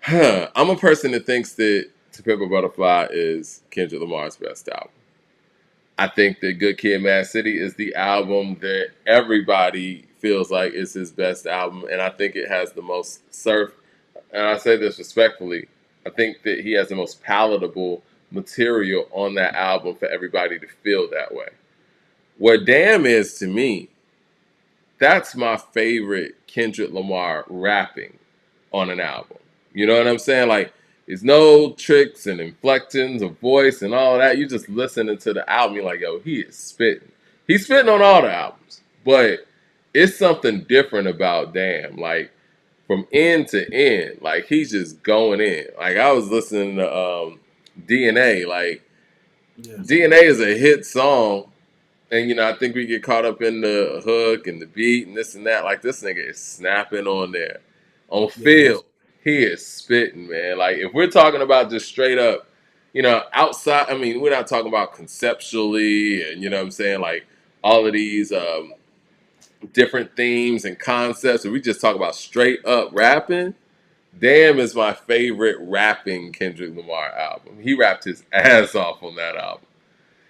I'm a person that thinks that To Pimp a Butterfly is Kendrick Lamar's best album. I think that Good Kid, Mad City is the album that everybody feels like is his best album, and I think it has the most surf. And I say this respectfully. I think that he has the most palatable material on that album for everybody to feel that way. What Damn is to me, that's my favorite Kendrick Lamar rapping on an album. You know what I'm saying? Like, there's no tricks and inflections of voice and all that. You just listening to the album, you're like, yo, he is spitting. He's spitting on all the albums, but it's something different about Damn. Like, from end to end, like, he's just going in. Like, I was listening to DNA. Like, DNA is a hit song. And, I think we get caught up in the hook and the beat and this and that. Like, this nigga is snapping on there. On field, he is spitting, man. Like, if we're talking about just straight up, outside, I mean, we're not talking about conceptually and, you know what I'm saying, like, all of these different themes and concepts. If we just talk about straight up rapping, Damn is my favorite rapping Kendrick Lamar album. He rapped his ass off on that album.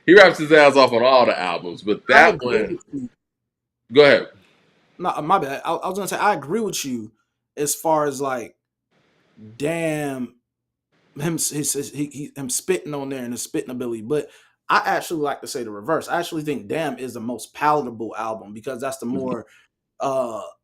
He raps his ass off on all the albums, but that one. Go ahead. No, my bad. I was gonna say I agree with you as far as like, Damn, him spitting on there and his spitting ability. But I actually like to say the reverse. I actually think Damn is the most palatable album because that's the more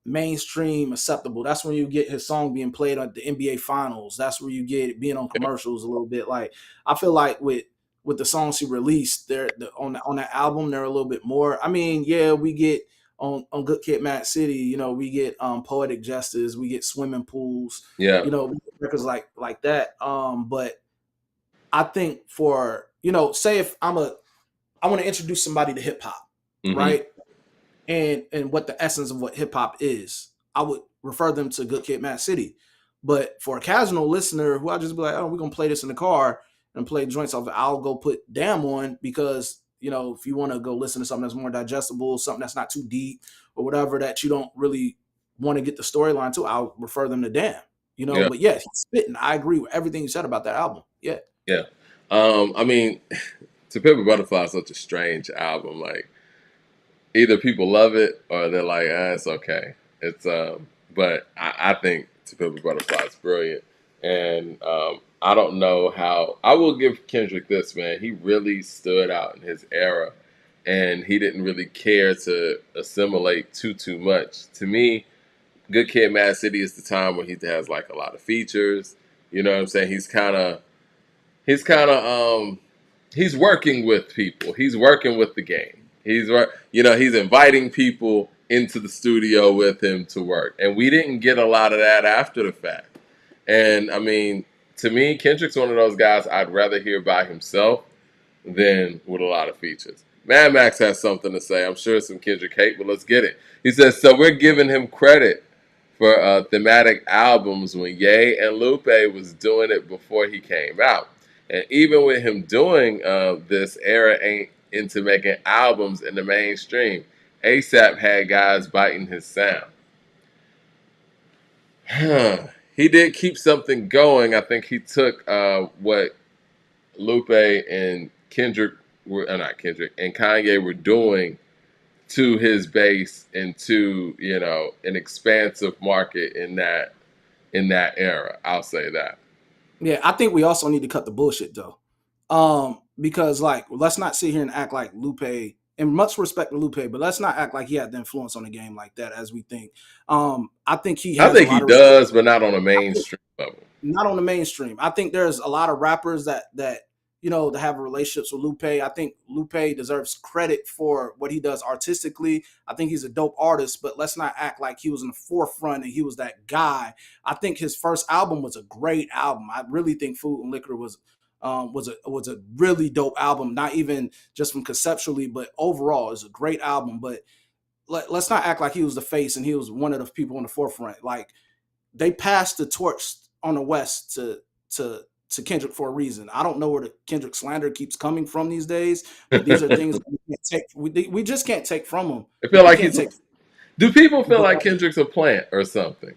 mainstream acceptable. That's when you get his song being played at the NBA finals. That's where you get it being on commercials a little bit. Like, I feel like with the songs he released, on that album, they're a little bit more. I mean, yeah, we get on Good Kid, Mad City, we get Poetic Justice, we get Swimming Pools, records like that. But I think for say if I want to introduce somebody to hip hop, right? And what the essence of what hip hop is. I would refer them to Good Kid, Mad City. But for a casual listener who I just be like, oh, we're gonna play this in the car and play joints off it, I'll go put Damn on because, you know, if you want to go listen to something that's more digestible, something that's not too deep or whatever that you don't really want to get the storyline to, I'll refer them to Damn. You know, Yeah. but yeah, he's spitting. I agree with everything you said about that album. Yeah. Yeah. I mean, To Pimp a Butterfly is such a strange album. Like, either people love it or they're like, it's okay. It's but I think To Pimp a Butterfly is brilliant, and I don't know how. I will give Kendrick this, man. He really stood out in his era, and he didn't really care to assimilate too much. To me, Good Kid, Mad City is the time when he has like a lot of features. You know what I'm saying? He's kind of he's working with people. He's working with the game. He's inviting people into the studio with him to work. And we didn't get a lot of that after the fact. And I mean, to me, Kendrick's one of those guys I'd rather hear by himself than with a lot of features. Mad Max has something to say. I'm sure some Kendrick hate, but let's get it. He says, so we're giving him credit for thematic albums when Ye and Lupe was doing it before he came out. And even with him doing this, Era ain't into making albums in the mainstream. ASAP had guys biting his sound. He did keep something going. I think he took what Lupe and Kendrick not Kendrick and Kanye were doing to his base and to an expansive market in that era. I'll say that. Yeah, I think we also need to cut the bullshit though. Because like let's not sit here and act like Lupe, and much respect to Lupe, but let's not act like he had the influence on the game like that as we think. I think he has I think he does, but not on a mainstream level. Not on the mainstream. I think there's a lot of rappers that that have relationships with Lupe. I think Lupe deserves credit for what he does artistically. I think he's a dope artist, but let's not act like he was in the forefront and he was that guy. I think his first album was a great album. I really think Food and Liquor was a really dope album, not even just from conceptually, but overall it's a great album. But let's not act like he was the face and he was one of the people in the forefront. Like they passed the torch on the West to Kendrick for a reason. I don't know where the Kendrick slander keeps coming from these days, but these are things that we can't take. We just can't take from him. I feel like do people feel like Kendrick's a plant or something?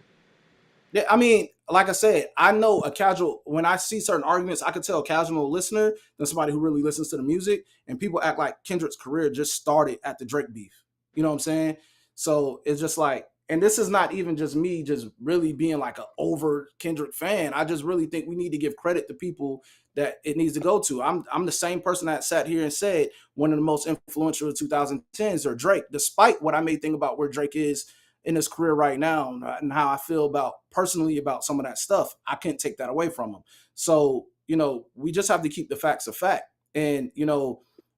Yeah, I mean, like I said, I know a casual, when I see certain arguments, I can tell a casual listener than somebody who really listens to the music, and people act like Kendrick's career just started at the Drake beef. You know what I'm saying? So it's just like, and this is not even just me just really being like an over Kendrick fan. I just really think we need to give credit to people that it needs to go to. I'm the same person that sat here and said one of the most influential 2010s are Drake, despite what I may think about where Drake is in his career right now and how I feel about personally about some of that stuff. I can't take that away from him. So, we just have to keep the facts a fact. And,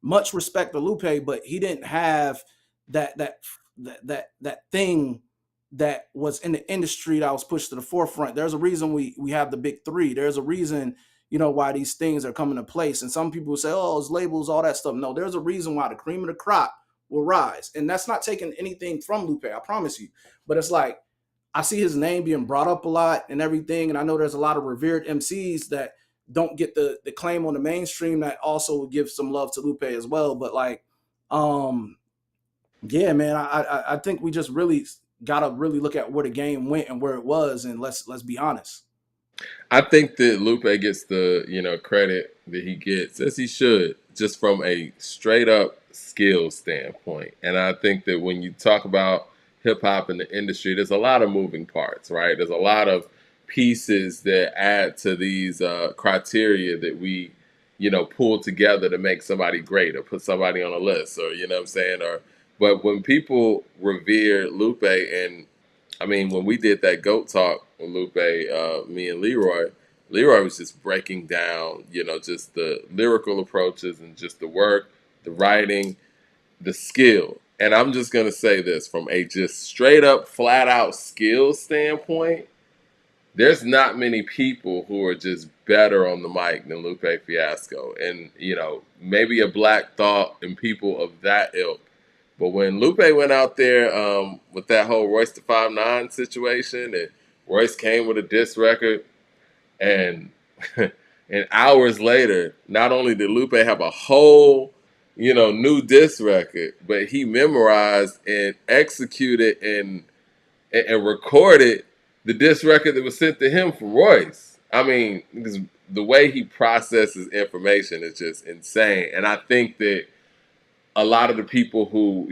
much respect to Lupe, but he didn't have that thing that was in the industry that was pushed to the forefront. There's a reason we have the big three. There's a reason, why these things are coming to place. And some people say, oh, it's labels, all that stuff. No, there's a reason why the cream of the crop will rise. And that's not taking anything from Lupe, I promise you. But it's like, I see his name being brought up a lot and everything. And I know there's a lot of revered MCs that don't get the claim on the mainstream that also would give some love to Lupe as well. But like, yeah, man, I think we just really got to really look at where the game went and where it was. And let's be honest. I think that Lupe gets the credit that he gets, as he should, just from a straight up skill standpoint. And I think that when you talk about hip hop in the industry, there's a lot of moving parts, right? There's a lot of pieces that add to these criteria that we pull together to make somebody great or put somebody on a list, or what I'm saying. But when people revere Lupe, and I mean, when we did that GOAT talk with Lupe, me and Leroy was just breaking down, just the lyrical approaches and just the work, the writing, the skill. And I'm just going to say this from a just straight up, flat out skill standpoint, there's not many people who are just better on the mic than Lupe Fiasco. And, maybe a Black Thought and people of that ilk. But when Lupe went out there with that whole Royce the 5'9" situation, and Royce came with a diss record, and and hours later, not only did Lupe have a whole, new diss record, but he memorized and executed and recorded the diss record that was sent to him from Royce. I mean, because the way he processes information is just insane. And I think that a lot of the people who,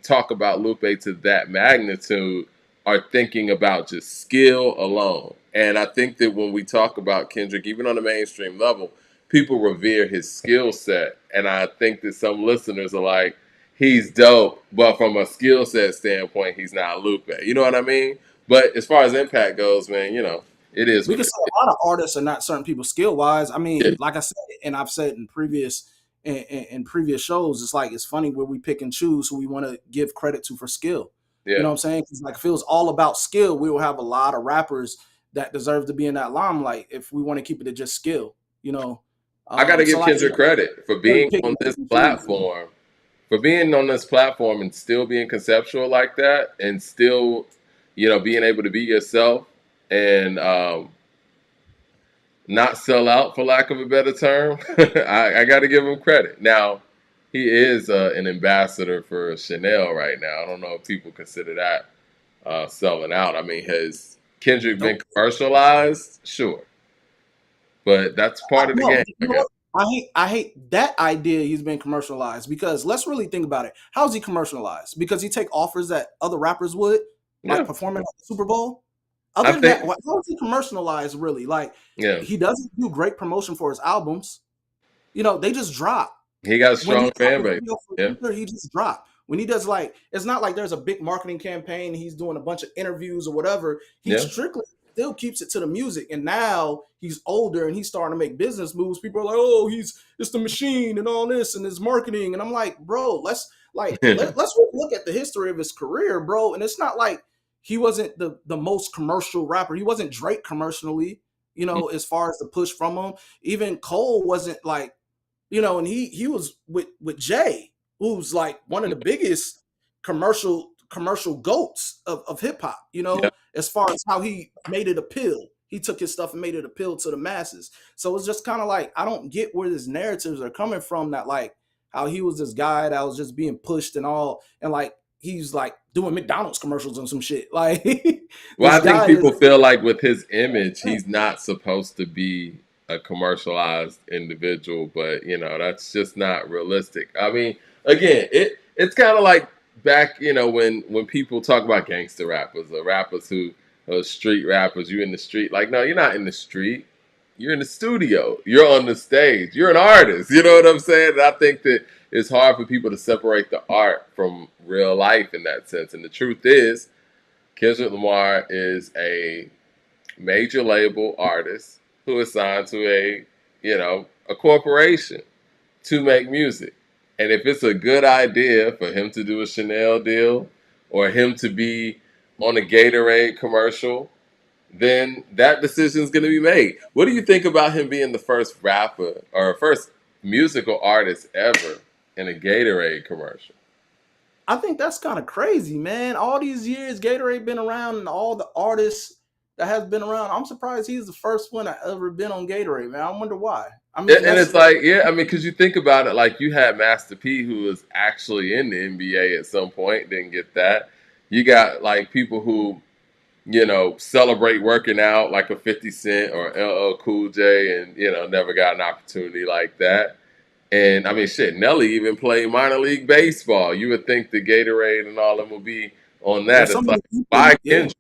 talk about Lupe to that magnitude are thinking about just skill alone. And I think that when we talk about Kendrick, even on the mainstream level, people revere his skill set. And I think that some listeners are like, he's dope, but from a skill set standpoint, he's not Lupe. You know what I mean? But as far as impact goes, man, it is. We can say a lot of artists are not certain people skill wise. I mean, like I said, and I've said in previous shows, it's like it's funny where we pick and choose who we want to give credit to for skill. Yeah. You know what I'm saying? Because like if it was all about skill, we will have a lot of rappers that deserve to be in that limelight. If we want to keep it at just skill, I got to give Kendrick credit for being on this platform. For being on this platform and still being conceptual like that, and still, being able to be yourself and not sell out, for lack of a better term. I got to give him credit. Now, he is an ambassador for Chanel right now. I don't know if people consider that selling out. I mean, has Kendrick been commercialized? Sure. But that's part of the game. You know I hate that idea he's been commercialized, because let's really think about it. How is he commercialized? Because he take offers that other rappers would, like performing at the Super Bowl? Other than that, how is he commercialized really? Like, he doesn't do great promotion for his albums. They just drop. He got a strong fan base. He just drop. When he does, like, it's not like there's a big marketing campaign, he's doing a bunch of interviews or whatever. He strictly still keeps it to the music. And now he's older and he's starting to make business moves. People are like, oh, it's the machine and all this and his marketing. And I'm like, bro, let's look at the history of his career, bro. And it's not like he wasn't the most commercial rapper. He wasn't Drake commercially, as far as the push from him. Even Cole wasn't like, and he was with Jay, who's like one of the biggest commercial goats of hip hop, as far as how he made it appeal. He took his stuff and made it appeal to the masses. So it's just kind of like, I don't get where these narratives are coming from, that like how he was this guy that was just being pushed and all, and like he's like doing McDonald's commercials and some shit. Like, well, I think people feel like with his image, he's not supposed to be a commercialized individual, but that's just not realistic. I mean, again, it's kind of like back, when people talk about gangster rappers or rappers who are street rappers, you're in the street. Like, no, you're not in the street. You're in the studio. You're on the stage. You're an artist. You know what I'm saying? And I think that it's hard for people to separate the art from real life in that sense. And the truth is, Kendrick Lamar is a major label artist who is signed to a corporation to make music. And if it's a good idea for him to do a Chanel deal or him to be on a Gatorade commercial, then that decision is going to be made. What do you think about him being the first rapper or first musical artist ever in a Gatorade commercial? I think that's kind of crazy, man. All these years Gatorade been around, and all the artists that has been around, I'm surprised he's the first one that ever been on Gatorade, man. I wonder why. I mean, and it's like, because you think about it, like you had Master P, who was actually in the NBA at some point, didn't get that. You got like people who, celebrate working out, like a 50 Cent or LL Cool J, and never got an opportunity like that. And I mean, shit, Nelly even played minor league baseball. You would think the Gatorade and all of them would be on that. It's like, why Kendrick?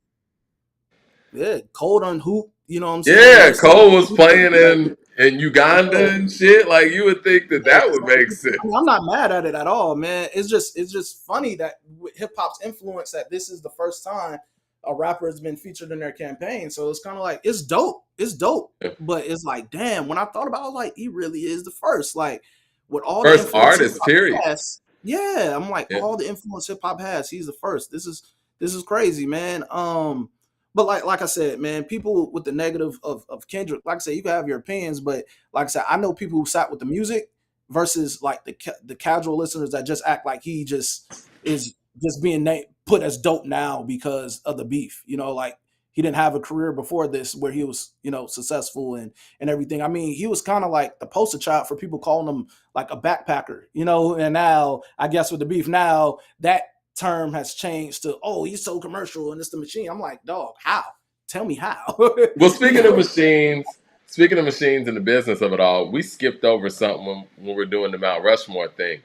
Yeah, Cole on hoop. You know what I'm saying? Yeah, Cole was playing in Uganda and shit. Like, you would think that would make sense. I mean, I'm not mad at it at all, man. It's just funny that with hip hop's influence, that this is the first time a rapper has been featured in their campaign. So it's kind of like, it's dope. It's dope. Yeah. But it's like, damn, when I thought about it, I was like, he really is the first. Like, with all first the artist, period. I'm like, all the influence hip hop has, he's the first. This is crazy, man. But like I said, man, people with the negative of Kendrick, like I said, you can have your opinions, but like I said, I know people who sat with the music versus like the casual listeners that just act like he just is just being put as dope now because of the beef. Like he didn't have a career before this where he was, successful and everything. I mean, he was kind of like the poster child for people calling him like a backpacker, and now I guess with the beef now that term has changed to, oh, he's so commercial and it's the machine. I'm like, dog, how? Tell me how. Well, speaking of machines and the business of it all, we skipped over something when we're doing the Mount Rushmore thing.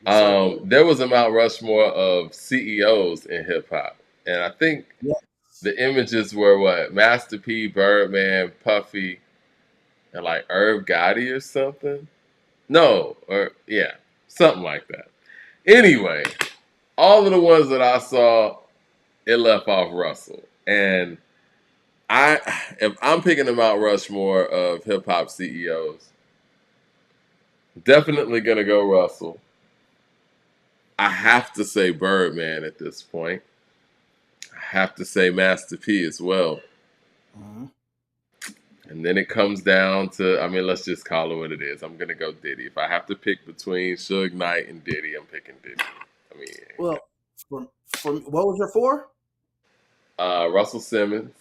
There was a Mount Rushmore of CEOs in hip hop, and I think the images were what? Master P, Birdman, Puffy, and like Irv Gotti or something. No, or yeah, something like that. Anyway, all of the ones that I saw, it left off Russell, and if I'm picking the Mount Rushmore of hip hop CEOs, definitely gonna go Russell. I have to say Birdman at this point. I have to say Master P as well. And then it comes down to, I mean, let's just call it what it is. I'm gonna go Diddy. If I have to pick between Suge Knight and Diddy, I'm picking Diddy. I mean, well, for what was your four? Russell Simmons,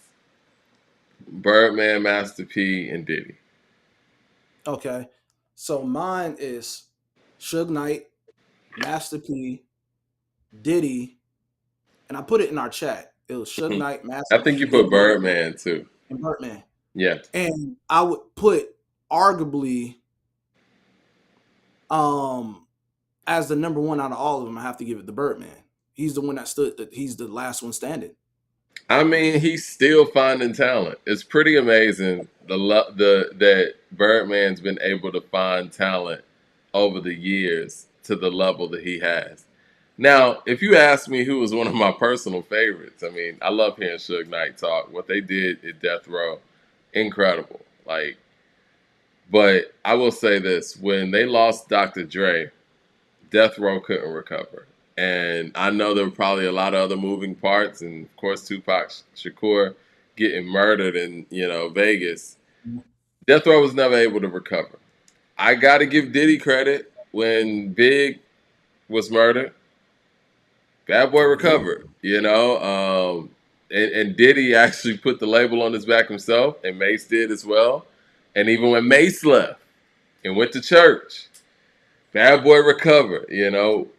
Birdman, Master P, and Diddy. Okay, so mine is Suge Knight, Master P, Diddy, and I put it in our chat. It was Suge Knight, Master P. I think you put Birdman too. And Birdman. Yeah. And I would put arguably as the number one out of all of them, I have to give it to Birdman. He's the one that stood. He's the last one standing. I mean, he's still finding talent. It's pretty amazing that Birdman's been able to find talent over the years to the level that he has. Now, if you ask me who was one of my personal favorites, I mean, I love hearing Suge Knight talk. What they did at Death Row, incredible. But I will say this: when they lost Dr. Dre, Death Row couldn't recover. And I know there were probably a lot of other moving parts, and of course Tupac Shakur getting murdered in Vegas. Death Row was never able to recover. I got to give Diddy credit. When Big was murdered, Bad Boy recovered. And Diddy actually put the label on his back himself, and Mace did as well. And even when Mace left and went to church, Bad Boy recovered.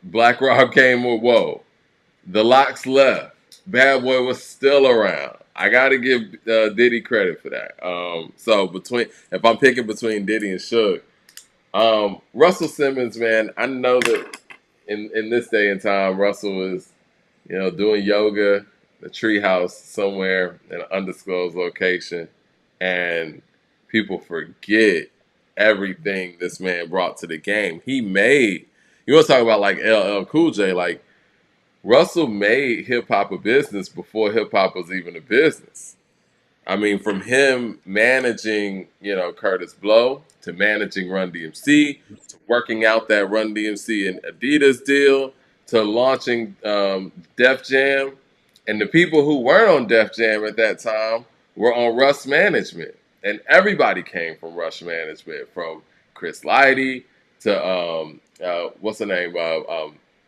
Black Rob came with Whoa. The Locks left. Bad Boy was still around. I got to give Diddy credit for that. So if I'm picking between Diddy and Suge, Russell Simmons, man, I know that in this day and time, Russell is, doing yoga, the treehouse somewhere in an undisclosed location, and people forget everything this man brought to the game. You want to talk about like LL Cool J, like Russell made hip hop a business before hip hop was even a business. I mean, from him managing, Curtis Blow, to managing Run DMC, to working out that Run DMC and Adidas deal, to launching Def Jam. And the people who weren't on Def Jam at that time were on Rush Management. And everybody came from Rush Management, from Chris Lighty to, what's her name?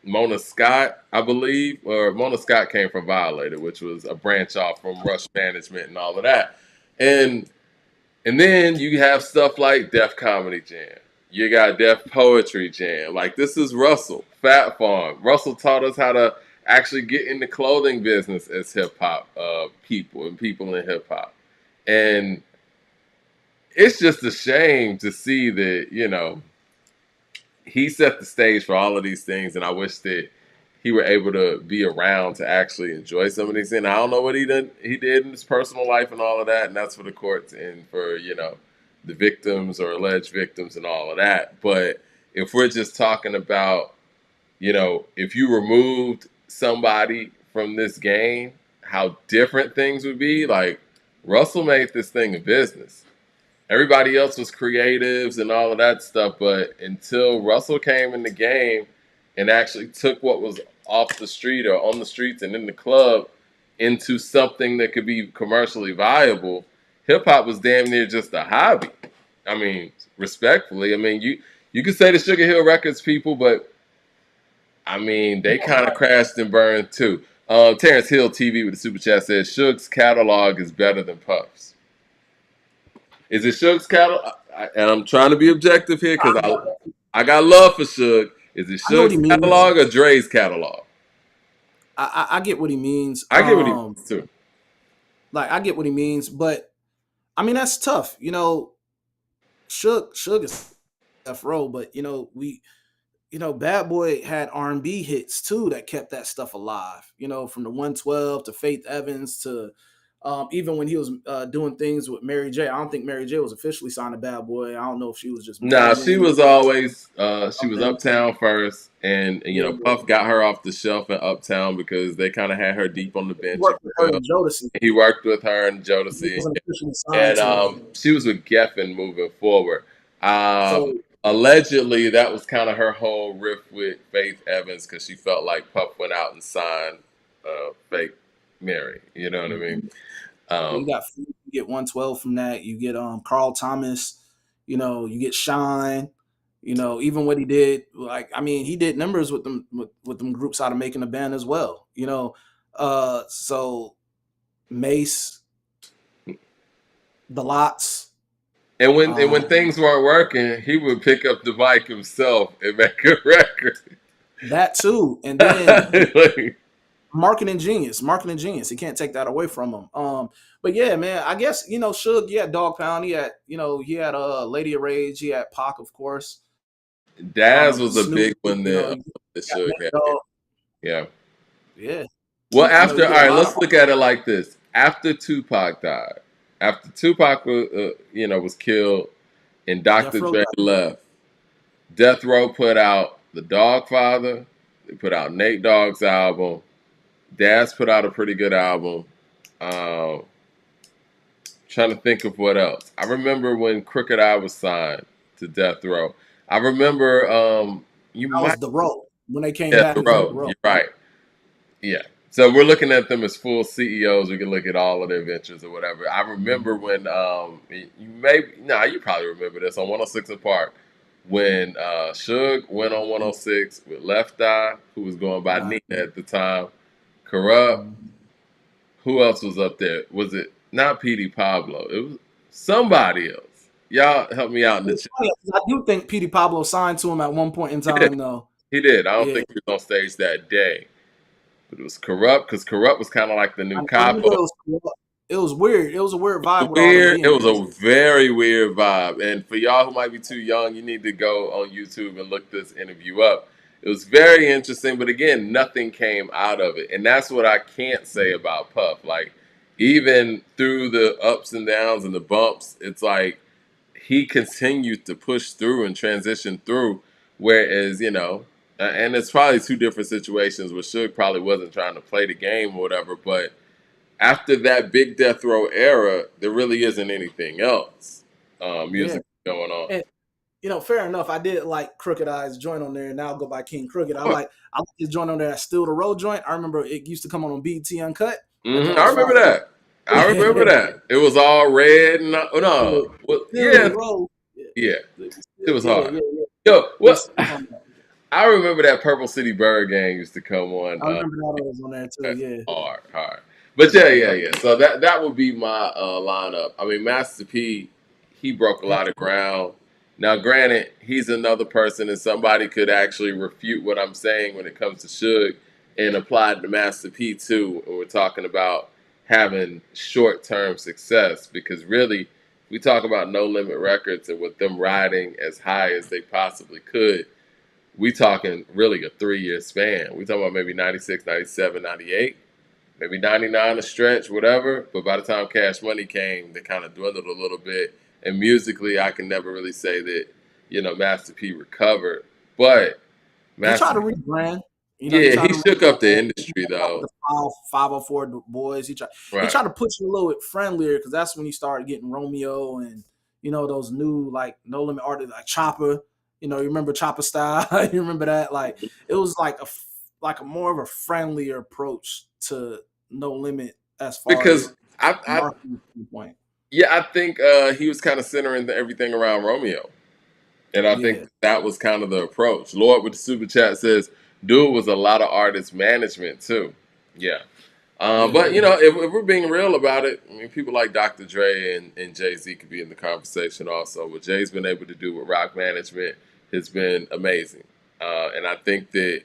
Mona Scott, I believe. Or Mona Scott came from Violator, which was a branch off from Rush Management and all of that. And then you have stuff like Def Comedy Jam. You got Def Poetry Jam. Like, this is Russell. Fat Farm. Russell taught us how to actually get in the clothing business as hip-hop people and people in hip-hop. And it's just a shame to see that, he set the stage for all of these things, and I wish that he were able to be around to actually enjoy some of these things. I don't know what he did in his personal life and all of that, and that's for the courts and for, the victims or alleged victims and all of that. But if we're just talking about, if you removed somebody from this game, how different things would be. Like, Russell made this thing a business. Everybody else was creatives and all of that stuff, but until Russell came in the game and actually took what was off the street or on the streets and in the club into something that could be commercially viable, hip-hop was damn near just a hobby. I mean, respectfully, I mean, You could say the Sugar Hill Records people, but I mean, they kind of crashed and burned too. Terrence Hill TV with the super chat says Suge's catalog is better than Puff's. Is it Suge's catalog? And I'm trying to be objective here because I got love for Suge. Is it Suge's catalog or Dre's catalog? I get what he means. I get what he means too. Like I get what he means, but I mean that's tough. You know, Suge is F row, but Bad Boy had R&B hits too that kept that stuff alive. You know, from the 112 to Faith Evans to even when he was doing things with Mary J. I don't think Mary J was officially signed to Bad Boy. I don't know if she was just she was always she was Uptown first, and Puff got her off the shelf in Uptown because they kind of had her deep on the bench. He worked with her and Jodeci, and she was with Geffen moving forward. Allegedly, that was kind of her whole riff with Faith Evans because she felt like Puff went out and signed fake Mary. You know what I mean? You get 112 from that. You get Carl Thomas. You get Shine. Even what he did, he did numbers with them with them groups out of Making a Band as well. So Mace, the Lots. And when things weren't working, he would pick up the mic himself and make a record. That too, and then marketing genius. He can't take that away from him. But yeah, man, I guess Suge. He had Dog Pound. He had Lady of Rage. He had Pac, of course. Daz was a Snoop, big one there. Suge had. Yeah. Yeah. Well, all right, let's look at it like this. After Tupac died. After Tupac was killed and Dr. Dre left, Death Row put out The Dogfather. They put out Nate Dogg's album. Daz put out a pretty good album. Trying to think of what else. I remember when Crooked Eye was signed to Death Row. I remember was The Row when they came back. The Row. You're right. Yeah. So we're looking at them as full CEOs. We can look at all of their ventures or whatever. I remember when you probably remember this on 106 & Park when Suge went on 106 with Left Eye, who was going by Nina at the time. Corrupt. Who else was up there? Was it not Petey Pablo? It was somebody else. Y'all help me out in the chat. I do think Petey Pablo signed to him at one point in time, though. He did. I don't think he was on stage that day. But it was Corrupt because Corrupt was kind of like the new Capo. It was weird. It was a weird vibe. It was a very weird vibe. And for y'all who might be too young, you need to go on YouTube and look this interview up. It was very interesting, but again, nothing came out of it. And that's what I can't say about Puff. Like, even through the ups and downs and the bumps, it's like he continued to push through and transition through. Whereas, and it's probably two different situations where Suge probably wasn't trying to play the game or whatever, but after that big Death Row era, there really isn't anything else music going on. And, fair enough. I did like Crooked Eye's joint on there, and now I'll go by King Crooked. I like his joint on there, Still the Road joint. I remember it used to come on BET Uncut. Mm-hmm. I remember that. I remember that. It was all red and it was hard. Yo, what? I remember that Purple City Bird Gang used to come on. I remember that was on there too. Yeah, hard. But yeah. So that would be my lineup. I mean, Master P, he broke a lot of ground. Now, granted, he's another person, and somebody could actually refute what I'm saying when it comes to Suge and apply it to Master P too. When we're talking about having short-term success, because really, we talk about No Limit Records and with them riding as high as they possibly could. We talking really a 3-year span. We talking about maybe 96, 97, 98. Maybe 99 a stretch, whatever. But by the time Cash Money came, they kind of dwindled a little bit. And musically, I can never really say that, Master P recovered. But he tried to rebrand. He shook up the industry, though. The 504 boys. He tried to push it a little bit friendlier because that's when he started getting Romeo and, those new, like, No Limit artists like Chopper. You remember Chopper Style? You remember that? Like, it was like a more of a friendlier approach to No Limit as far because marketing point. Yeah, I think he was kind of centering everything around Romeo. And I think that was kind of the approach. Lord with the super chat says, dude was a lot of artist management too. Yeah. But if we're being real about it, I mean, people like Dr. Dre and Jay-Z could be in the conversation also. What Jay's been able to do with rock management has been amazing. And I think that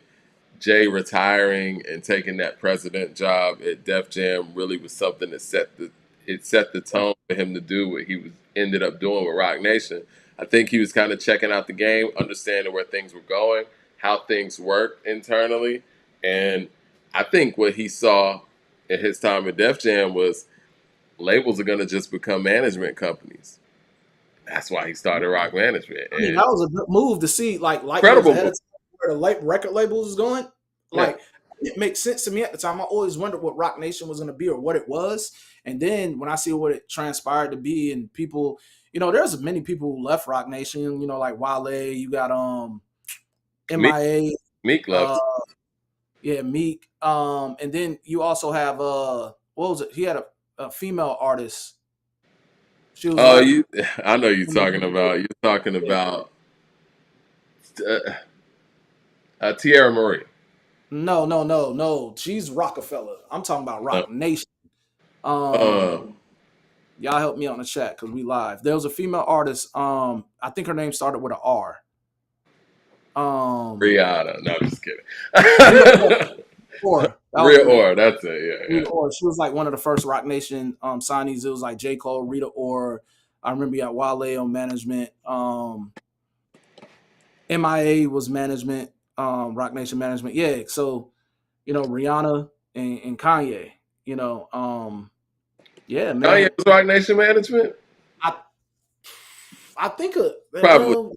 Jay retiring and taking that president job at Def Jam really was something that set the tone for him to do what he ended up doing with Rock Nation. I think he was kind of checking out the game, understanding where things were going, how things worked internally, and I think what he saw at his time at Def Jam was labels are going to just become management companies. That's why he started Rock Management. I mean, that was a good move to see, like incredible ahead of time where the record labels is going. Like, it makes sense to me at the time. I always wondered what Rock Nation was going to be or what it was. And then when I see what it transpired to be, and people, there's many people who left Rock Nation, like Wale, you got MIA. Meek left. Meek. And then you also have what was it? He had a female artist. She was I know you're talking about. You're talking about Tierra Marie. No. She's Rockefeller. I'm talking about Rock Nation. Y'all help me out in the chat because we live. There was a female artist. I think her name started with an R. Rihanna. No, I'm just kidding. Rita Ora, that's it. Yeah. Rita Ora. She was like one of the first Rock Nation signees. It was like J. Cole, Rita Ora. I remember you had Wale on management. MIA was management. Rock Nation management. Yeah. So, Rihanna and Kanye. Man. Kanye was Rock Nation management. I think probably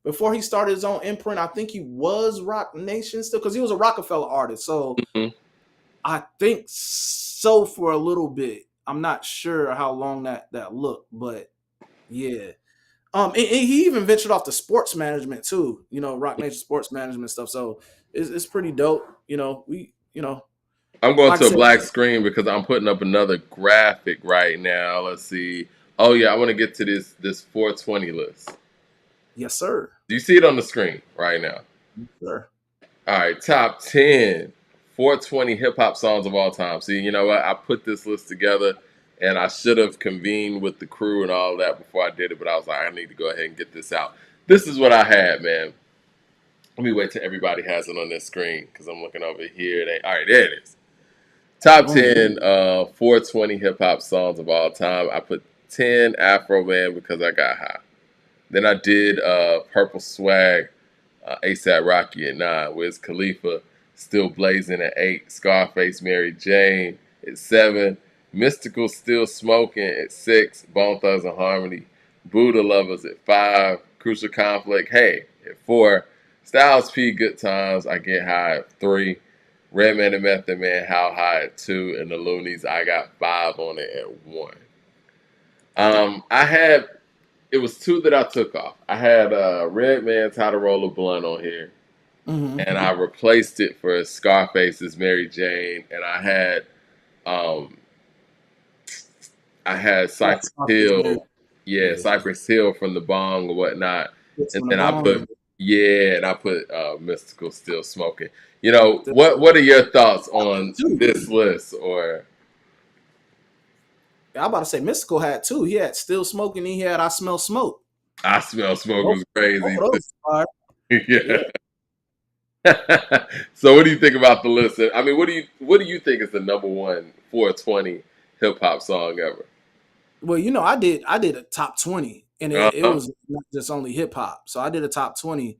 before he started his own imprint, I think he was Rock Nation still because he was a Rockefeller artist. So I think so for a little bit. I'm not sure how long that looked, but yeah. And he even ventured off to sports management too. Rock Nation sports management stuff. So it's pretty dope. I'm going to a black screen because I'm putting up another graphic right now. Let's see. Oh yeah, I want to get to this 420 list. Yes, sir. Do you see it on the screen right now? Yes, sir. All right, top 10 420 hip hop songs of all time. See, you know what? I put this list together, and I should have convened with the crew and all that before I did it. But I was like, I need to go ahead and get this out. This is what I had, man. Let me wait till everybody has it on this screen because I'm looking over here. All right, there it is. Top 10 420 hip hop songs of all time. I put 10 Afro Man because I got high. Then I did Purple Swag, ASAP Rocky at 9. Wiz Khalifa, Still Blazing at 8. Scarface, Mary Jane at 7. Mystical, Still Smoking at 6. Bone Thugs and Harmony. Buddha Lovers at 5. Crucial Conflict, Hey at 4. Styles P, Good Times, I Get High at 3. Redman and Method Man, How High at 2. And the Loonies, I got 5 on it at 1. It was 2 that I took off. I had Redman's How to Roll a Blunt on here. Mm-hmm. And I replaced it for Scarface's Mary Jane. And I had Cypress Hill. Yeah, Cypress Hill from the Bong or whatnot. And then I put Mystical, Still Smoking. What are your thoughts on this list? Or I'm about to say Mystical had 2. He had Still Smoking. He had I Smell Smoke. I Smell Smoke was crazy. Yeah. So what do you think about the list? I mean, what do you think is the number one 420 hip hop song ever? Well, I did a top 20, and it was not just only hip hop. So I did a top 20.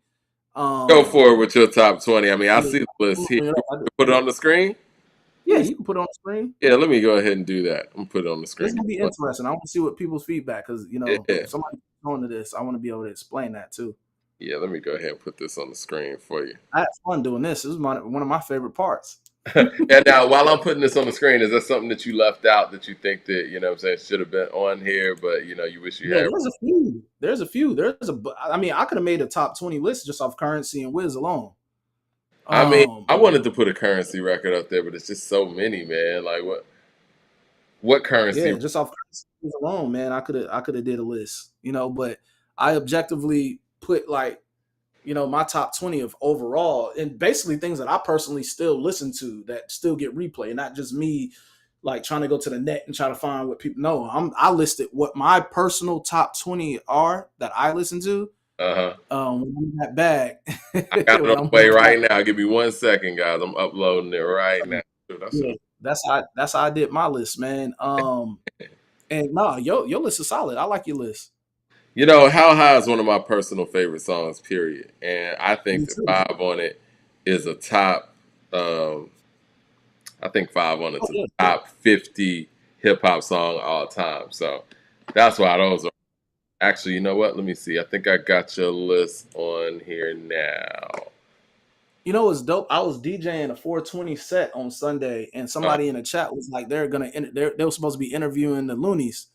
Go for it with your top 20. I mean, I see the list here. Put it on the screen. Yeah, you can put it on the screen. Yeah, let me go ahead and do that. I'm gonna put it on the screen. It's gonna be interesting. I want to see what people's feedback because if somebody's going to this, I want to be able to explain that too. Yeah, let me go ahead and put this on the screen for you. I had fun doing this. This is one of my favorite parts. And now, while I'm putting this on the screen, is there something that you left out that you think that should have been on here, but you wish you had? There's a few. I mean, I could have made a top 20 list just off Currency and Wiz alone. I mean, I wanted to put a Currency record up there, but it's just so many, man. Like what Currency? Yeah, just off Currency alone, man. I could have did a list, but I objectively put like, my top 20 of overall, and basically things that I personally still listen to that still get replay, not just me like trying to go to the net and try to find what people know. I listed what my personal top 20 are that I listen to. When I'm in that bag. I got it on the way right now. Give me 1 second, guys. I'm uploading it right now. That's how I did my list, man. And your list is solid. I like your list. How High is one of my personal favorite songs, period. And I think that 5 on it is a top, I think 5 on it's a top 50 hip hop song all time. So that's why those are. Actually, you know what? Let me see. I think I got your list on here now. It's dope. I was DJing a 420 set on Sunday, and somebody in the chat was like, they were supposed to be interviewing the Loonies.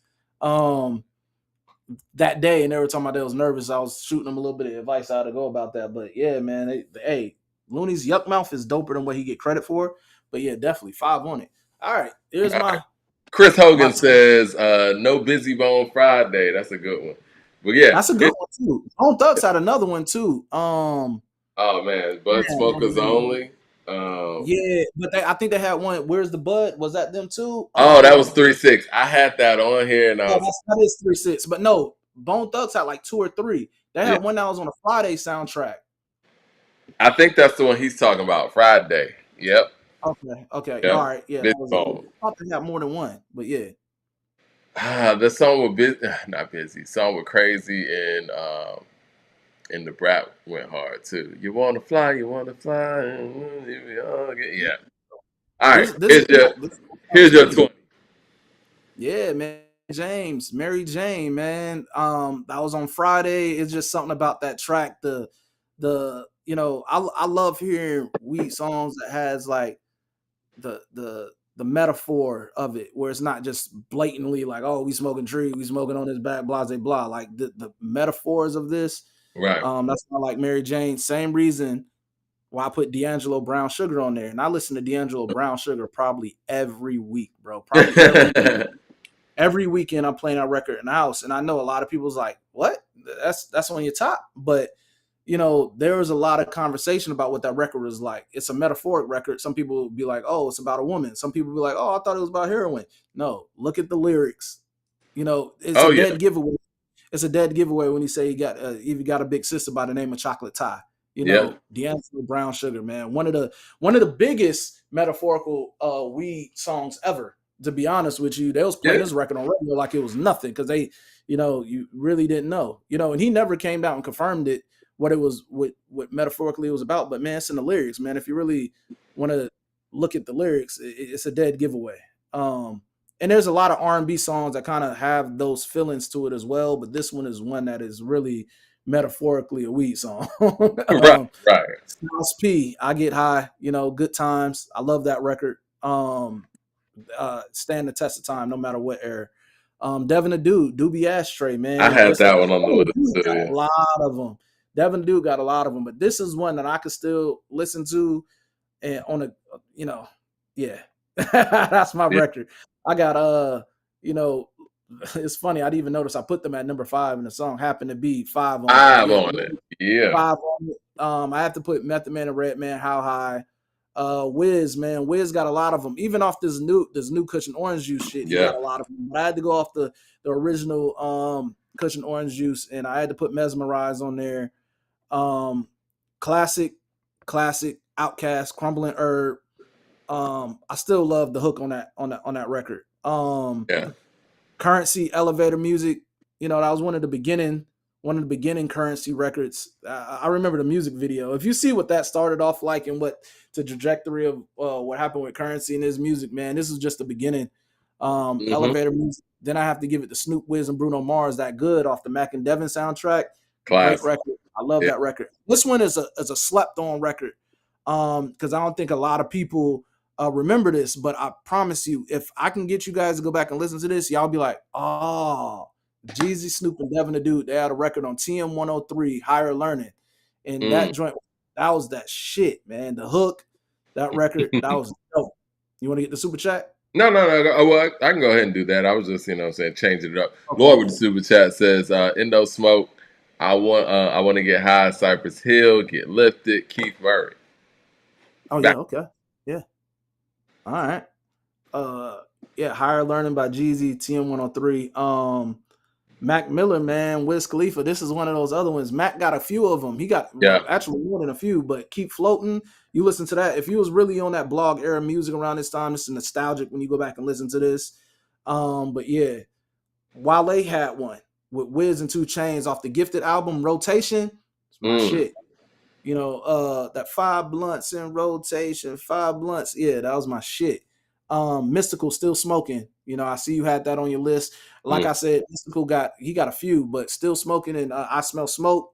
That day, and they were talking about they was nervous. I was shooting them a little bit of advice how to go about that. But yeah, man, Looney's Yuck Mouth is doper than what he get credit for. But yeah, definitely 5 on it. All right, here's my. Chris Hogan says, "No Busy Bone Friday." That's a good one. But yeah, that's a good one too. Bone Thugs had another one too. Oh man, Bud Smokers Only. Yeah, but I think they had one. Where's the Bud? Was that them too? That was 3-6. I had that on here, and that is 3-6. But no, Bone Thugs had like 2 or 3. They had one that was on a Friday soundtrack. I think that's the one he's talking about. Friday. Yep. Okay. Yep. All right. Yeah. I thought they had more than one, but yeah. The song with not busy. Song with Crazy and the Brat went hard too. You wanna fly? Yeah. All right. Here's your 20. Yeah, man. Mary Jane, man. That was on Friday. It's just something about that track. I love hearing weed songs that has like the metaphor of it, where it's not just blatantly like, oh, we smoking tree, we smoking on this back, blah, blah, blah. Like the metaphors of this. Right. That's why I like Mary Jane. Same reason why I put D'Angelo Brown Sugar on there. And I listen to D'Angelo Brown Sugar probably every week, bro. Probably every weekend I'm playing that record in the house. And I know a lot of people's like, what? That's on your top. But there was a lot of conversation about what that record was like. It's a metaphoric record. Some people will be like, oh, it's about a woman. Some people will be like, oh, I thought it was about heroin. No, look at the lyrics. It's a dead giveaway. It's a dead giveaway when you say you got a big sister by the name of Chocolate Tie. D'Angelo Brown Sugar, man. One of the biggest metaphorical weed songs ever. To be honest with you, they was playing this record on radio like it was nothing because they, you really didn't know. And he never came out and confirmed it. What it was, what metaphorically it was about, but man, it's in the lyrics, man. If you really want to look at the lyrics, it's a dead giveaway. And there's a lot of R&B songs that kind of have those feelings to it as well, but this one is one that is really metaphorically a weed song. Right. Styles P, I Get High, Good Times. I love that record. Stand the test of time, no matter what era. Devin the Dude, Doobie Ashtray, man. I had that one on the list too. A lot of them. Devin the Dude got a lot of them, but this is one that I could still listen to, and on a, that's my record. I got it's funny. I didn't even notice I put them at number 5, and the song happened to be 5 on 5 on it. Yeah, 5 on it. I have to put Method Man and Redman, How High. Wiz got a lot of them. Even off this new Kush and Orange Juice shit, he got a lot of them. But I had to go off the original Kush and Orange Juice, and I had to put Mesmerize on there. Classic, Outkast, Crumbling Herb. I still love the hook on that record. Currency, Elevator Music. That was one of the beginning Currency records. I remember the music video. If you see what that started off like and what the trajectory of what happened with Currency and his music, man, this is just the beginning. Elevator Music. Then I have to give it to Snoop, Wiz, and Bruno Mars. That Good off the Mac and Devin soundtrack. Classic. Great record. I love that record. This one is a slept on record because I don't think a lot of people remember this. But I promise you, if I can get you guys to go back and listen to this, y'all be like, oh. Jeezy, Snoop, and Devin the Dude, they had a record on TM 103, Higher Learning. And that joint, that was that shit, man. The hook, that record, that was dope. You want to get the super chat? No. Well, I can go ahead and do that. I was just, changing it up. Okay. Lord with the super chat says, Indo Smoke, I want to get high. Cypress Hill, Get Lifted, Keith Murray. Oh yeah, okay, yeah. All right. Yeah, Higher Learning by Jeezy, TM103. Mac Miller, man, Wiz Khalifa. This is one of those other ones. Mac got a few of them. He got actually more than a few, but Keep Floating. You listen to that. If you was really on that blog era music around this time, it's nostalgic when you go back and listen to this. But yeah, Wale had one with Wiz and 2 Chainz off the Gifted album, Rotation. It's my shit. You know, that 5 blunts in rotation, 5 blunts. Yeah, that was my shit. Mystical Still Smoking. You know, I see you had that on your list. Like I said, Mystical got a few, but Still Smoking and I Smell Smoke.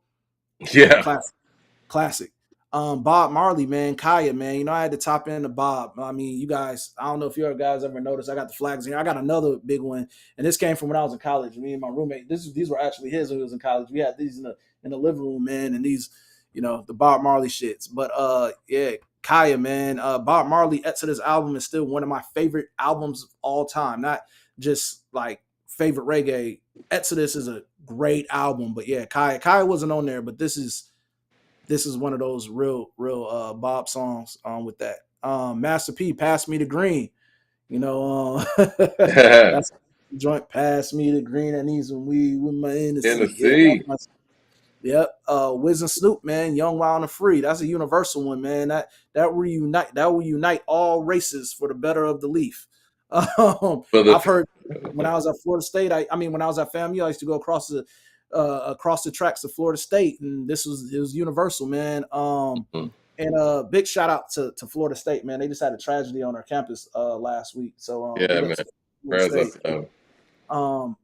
Yeah. Classic. Bob Marley, man, Kaya, man. You know, I had to top in the Bob. I mean, you guys, I don't know if you guys ever noticed. I got the flags in here. I got another big one, and this came from when I was in college. Me and my roommate. These were actually his when he was in college. We had these in the living room, man, and these, you know, the Bob Marley shits. But yeah, Kaya, man. Bob Marley Exodus album is still one of my favorite albums of all time. Not just like favorite reggae. Exodus is a great album, but yeah, Kaya wasn't on there, but this is one of those real Bob songs with that. Master P, Pass Me the Green. You know, that's joint, Pass Me the Green. I need some weed with my Hennessy. Yep. Wiz and Snoop, man, Young, Wild and Free. That's a universal one, man. That will unite all races for the better of the leaf. I've heard when I was at Florida State. I mean, when I was at FAMU, I used to go across the tracks to Florida State, and it was universal, man. And big shout out to Florida State, man. They just had a tragedy on our campus last week. So yeah, man.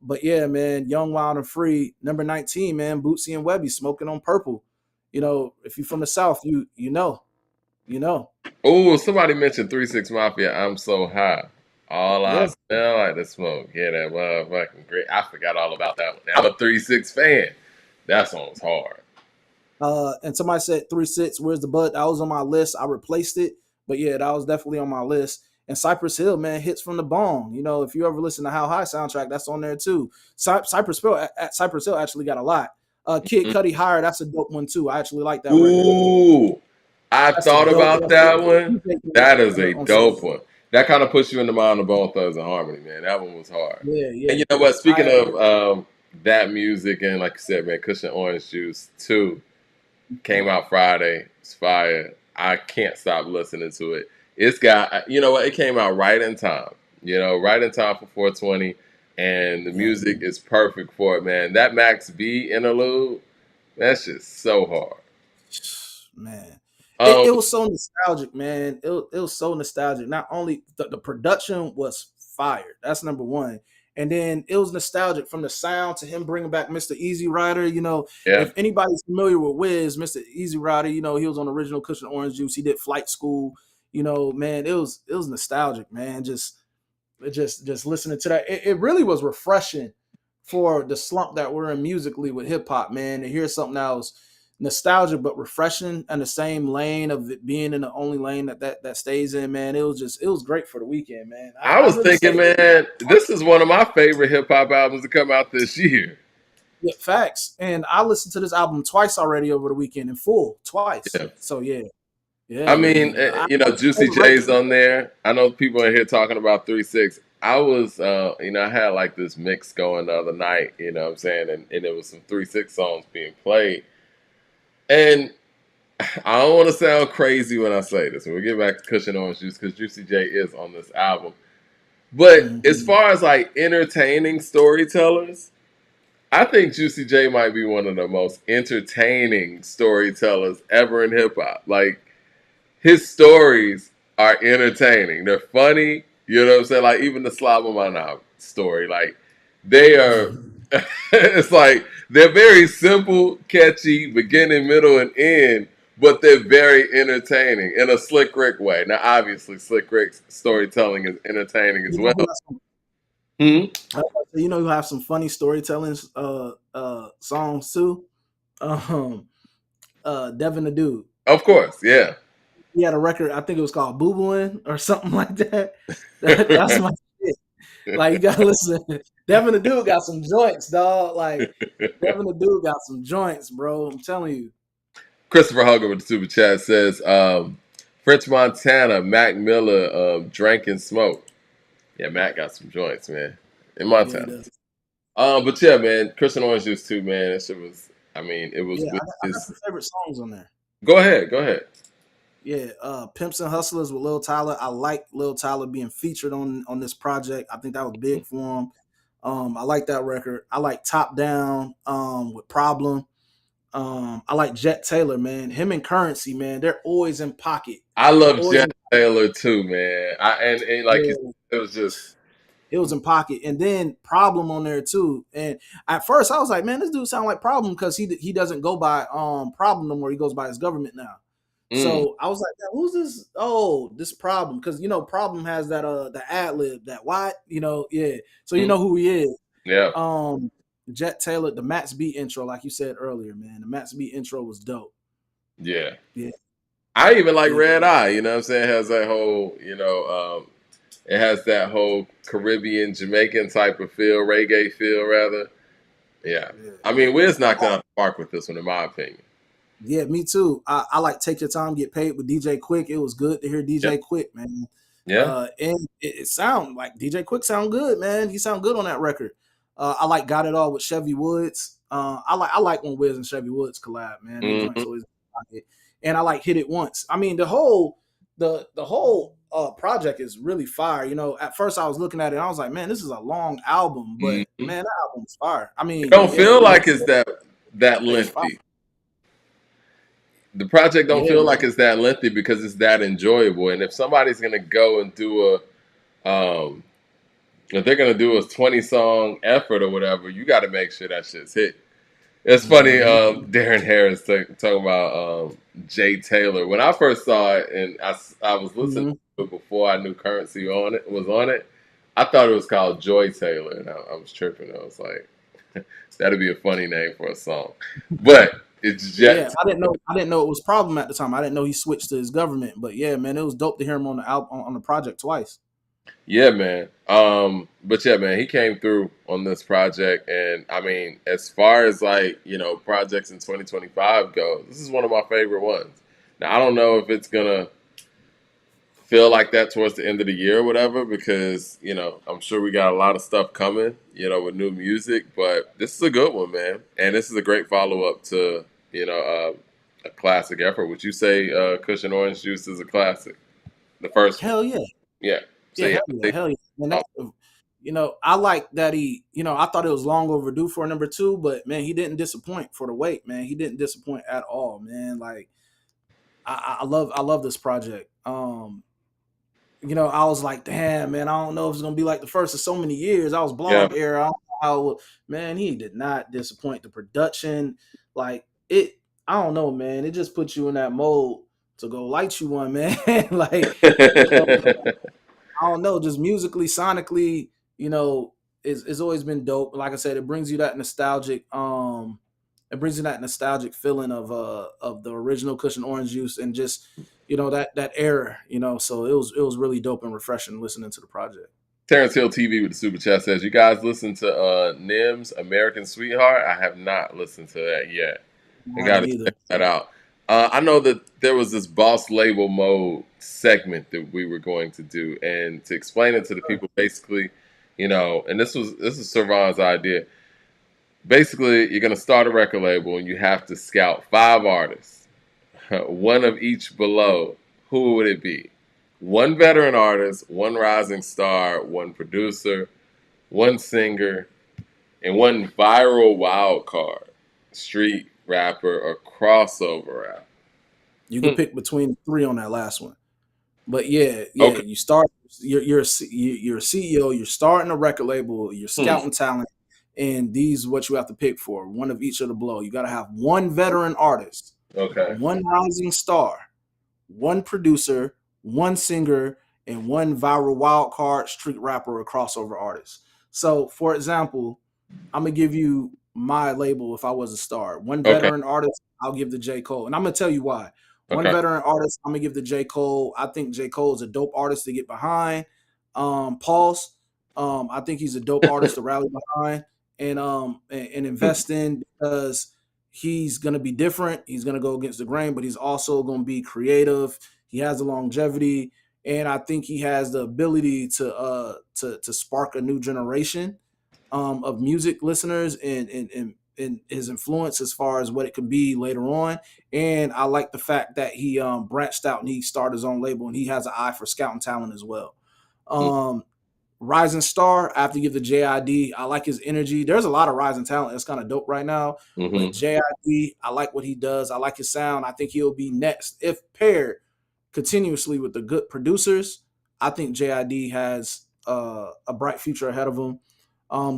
But yeah, man, Young, Wild and Free, number 19, man, Bootsy and Webby, Smoking on Purple. You know, if you're from the South, you know. Oh, somebody mentioned 3 6 Mafia. I'm so high. All I smell like the smoke. Yeah, that motherfucking great. I forgot all about that one. I'm a 3 6 fan. That song's hard. And somebody said 3 6. Where's the Bud? That was on my list. I replaced it, but yeah, that was definitely on my list. And Cypress Hill, man, Hits from the Bong. You know, if you ever listen to How High soundtrack, that's on there too. Cypress Hill actually got a lot. Kid Cudi Higher, that's a dope one too. I actually like that record. I thought about that one. That is a dope one. That kind of puts you in the mind of Bone Thugs and Harmony, man. That one was hard. Yeah. And you know what? Speaking of that music, and like you said, man, Kush and Orange Juice 2 came out Friday. It's fire. I can't stop listening to it. It's got, you know what? It came out right in time. You know, right in time for 420. And the music is perfect for it, man. That Max B interlude, that's just so hard. Man. It was so nostalgic, man. It was so nostalgic. Not only the production was fire. That's number one. And then it was nostalgic from the sound to him bringing back Mr. Easy Rider. You know, if anybody's familiar with Wiz, Mr. Easy Rider, you know, he was on the original Kush and Orange Juice. He did Flight School. You know, man, it was nostalgic, man. Just listening to that. It really was refreshing for the slump that we're in musically with hip hop, man, to hear something that was nostalgic but refreshing in the same lane of it being in the only lane that stays in, man. It was great for the weekend, man. I was really thinking, man, this is one of my favorite hip hop albums to come out this year. Yeah, facts. And I listened to this album twice already over the weekend in full, twice. Yeah. So yeah. I mean, you know, Juicy J's on there. I know people in here talking about 3 6. I was, you know, I had like this mix going the other night, you know what I'm saying? And there was some 3 6 songs being played. And I don't want to sound crazy when I say this. We'll get back to Kush and Orange Juice because Juicy J is on this album. But as far as like entertaining storytellers, I think Juicy J might be one of the most entertaining storytellers ever in hip hop. Like, his stories are entertaining. They're funny. You know what I'm saying? Like, even the Slobberman story, like, they are, it's like, they're very simple, catchy, beginning, middle, and end, but they're very entertaining in a Slick Rick way. Now, obviously, Slick Rick's storytelling is entertaining as well. You know, you have some funny storytelling songs too. Devin the Dude. Of course, yeah. He had a record, I think it was called Boo Booin' or something like that. That's my shit. Like you gotta listen. Devin the Dude got some joints, dog. Like Devin the Dude got some joints, bro. I'm telling you. Christopher Hugger with the super chat says, French Montana, Mac Miller, Drank and Smoke. Yeah, Mac got some joints, man. In Montana. But yeah, man, Christian Orange Juice too, man. That shit was, I mean, it was with I got some favorite songs on there. Go ahead. Yeah, Pimps and Hustlers with Lil Tyler. I like Lil Tyler being featured on this project. I think that was big for him. I like that record. I like Top Down with Problem. I like Jet Taylor, man. Him and Currency, man. They're always in pocket. I love Jet Taylor too, man. And like it was just. It was in pocket, and then Problem on there too. And at first, I was like, "Man, this dude sound like Problem," because he doesn't go by Problem no more. He goes by his government now. So I was like, "Who's this? Oh, this Problem," because Problem has that the ad lib that what yeah. So you know who he is. Yeah. Jet Taylor, the Max B intro, like you said earlier, man. The Max B intro was dope. Yeah. Yeah. I even like Red Eye. You know what I'm saying? It has that whole it has that whole Caribbean, Jamaican type of feel, reggae feel, rather. Yeah. I mean, Wiz knocked out the park with this one, in my opinion. Yeah, me too. I like Take Your Time, Get Paid with DJ Quick. It was good to hear DJ Quick, man. Yeah. And it sound like DJ Quick sound good, man. He sound good on that record. I like Got It All with Chevy Woods. I like when Wiz and Chevy Woods collab, man. And I like Hit It Once. I mean, the whole project is really fire. At first I was looking at it, and I was like, man, this is a long album, but man, that album's fire. I mean, it don't feel like it's that lengthy. The project don't feel like it's that lengthy because it's that enjoyable. And if somebody's gonna go and do if they're gonna do a 20-song effort or whatever, you got to make sure that shit's hit. It's funny, Darren Harris talking about Jay Taylor. When I first saw it, and I was listening to it before I knew Currency was on it, I thought it was called Joy Taylor, and I was tripping. I was like, that'd be a funny name for a song, but it's just I didn't know it was Problem at the time. I didn't know he switched to his government, but yeah, man, it was dope to hear him on the album on the project twice. Yeah, man. But yeah, man, he came through on this project, and I mean, as far as projects in 2025 go, this is one of my favorite ones. Now, I don't know if it's gonna feel like that towards the end of the year or whatever, because I'm sure we got a lot of stuff coming, with new music. But this is a good one, man, and this is a great follow up to a classic effort. Would you say Kush and Orange Juice is a classic? The first Hell one? Yeah. Yeah. So, hell yeah. Man, I like that he, I thought it was long overdue for number 2, but man, he didn't disappoint for the wait, man. He didn't disappoint at all, man. Like, I love this project. I was like, damn, man, I don't know if it's gonna be like the first of so many years. I was blog era. I don't know how, man, he did not disappoint. The production, like it, I don't know, man. It just puts you in that mode to go light you one, man. Like, I don't know, just musically, sonically, it's always been dope. Like I said, it brings you that nostalgic, feeling of the original Kush and Orange Juice, and just that era. So it was really dope and refreshing listening to the project. Terrence Hill TV with the super chat says, "You guys listen to Nim's American Sweetheart? I have not listened to that yet. I got to check that out." I know that there was this Boss Label Mode segment that we were going to do, and to explain it to the people, basically, and this is Servan's idea. Basically, you're going to start a record label, and you have to scout 5 artists, one of each below. Who would it be? 1 veteran artist, 1 rising star, 1 producer, 1 singer, and 1 viral wild card, street rapper or crossover rap. You can pick between 3 on that last one. But yeah, okay. You start. You're a CEO. You're starting a record label. You're scouting talent, and these are what you have to pick for. 1 of each of the below. You got to have 1 veteran artist, 1 rising star, 1 producer, 1 singer, and 1 viral wild card, street rapper, or crossover artist. So, for example, I'm gonna give you my label if I was a star. 1 veteran artist, I'll give the J. Cole, and I'm gonna tell you why. 1 veteran artist, I'm gonna give the J. Cole. I think J. Cole is a dope artist to get behind. Pulse. I think he's a dope artist to rally behind and invest in, because he's gonna be different. He's gonna go against the grain, but he's also gonna be creative. He has the longevity, and I think he has the ability to spark a new generation of music listeners and his influence as far as what it could be later on. And I like the fact that he branched out and he started his own label, and he has an eye for scouting talent as well. Rising star, I have to give the JID. I like his energy. There's a lot of rising talent that's kind of dope right now. But JID, I like what he does. I like his sound. I think he'll be next. If paired continuously with the good producers, I think JID has a bright future ahead of him.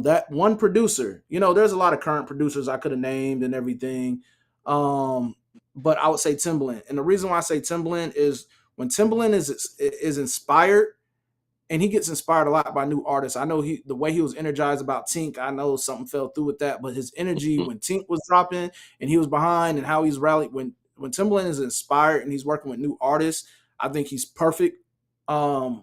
That one producer, there's a lot of current producers I could have named and everything. But I would say Timbaland. And the reason why I say Timbaland is when Timbaland is inspired, and he gets inspired a lot by new artists. I know the way he was energized about Tink, I know something fell through with that, but his energy when Tink was dropping and he was behind and how he's rallied when Timbaland is inspired and he's working with new artists, I think he's perfect with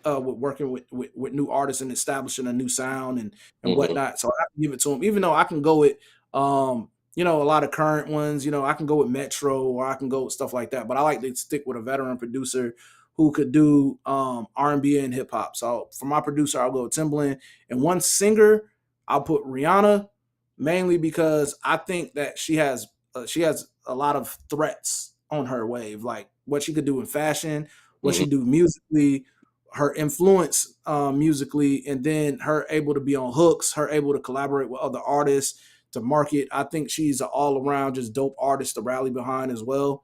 working with new artists and establishing a new sound and whatnot. So I have to give it to him, even though I can go with a lot of current ones. I can go with Metro or I can go with stuff like that, but I like to stick with a veteran producer who could do R&B and hip hop. So for my producer, I'll go with Timbaland. And one singer, I'll put Rihanna, mainly because I think that she has a lot of threats on her wave, like what she could do in fashion, what she do musically, her influence musically, and then her able to be on hooks, her able to collaborate with other artists to market. I think she's an all-around just dope artist to rally behind as well.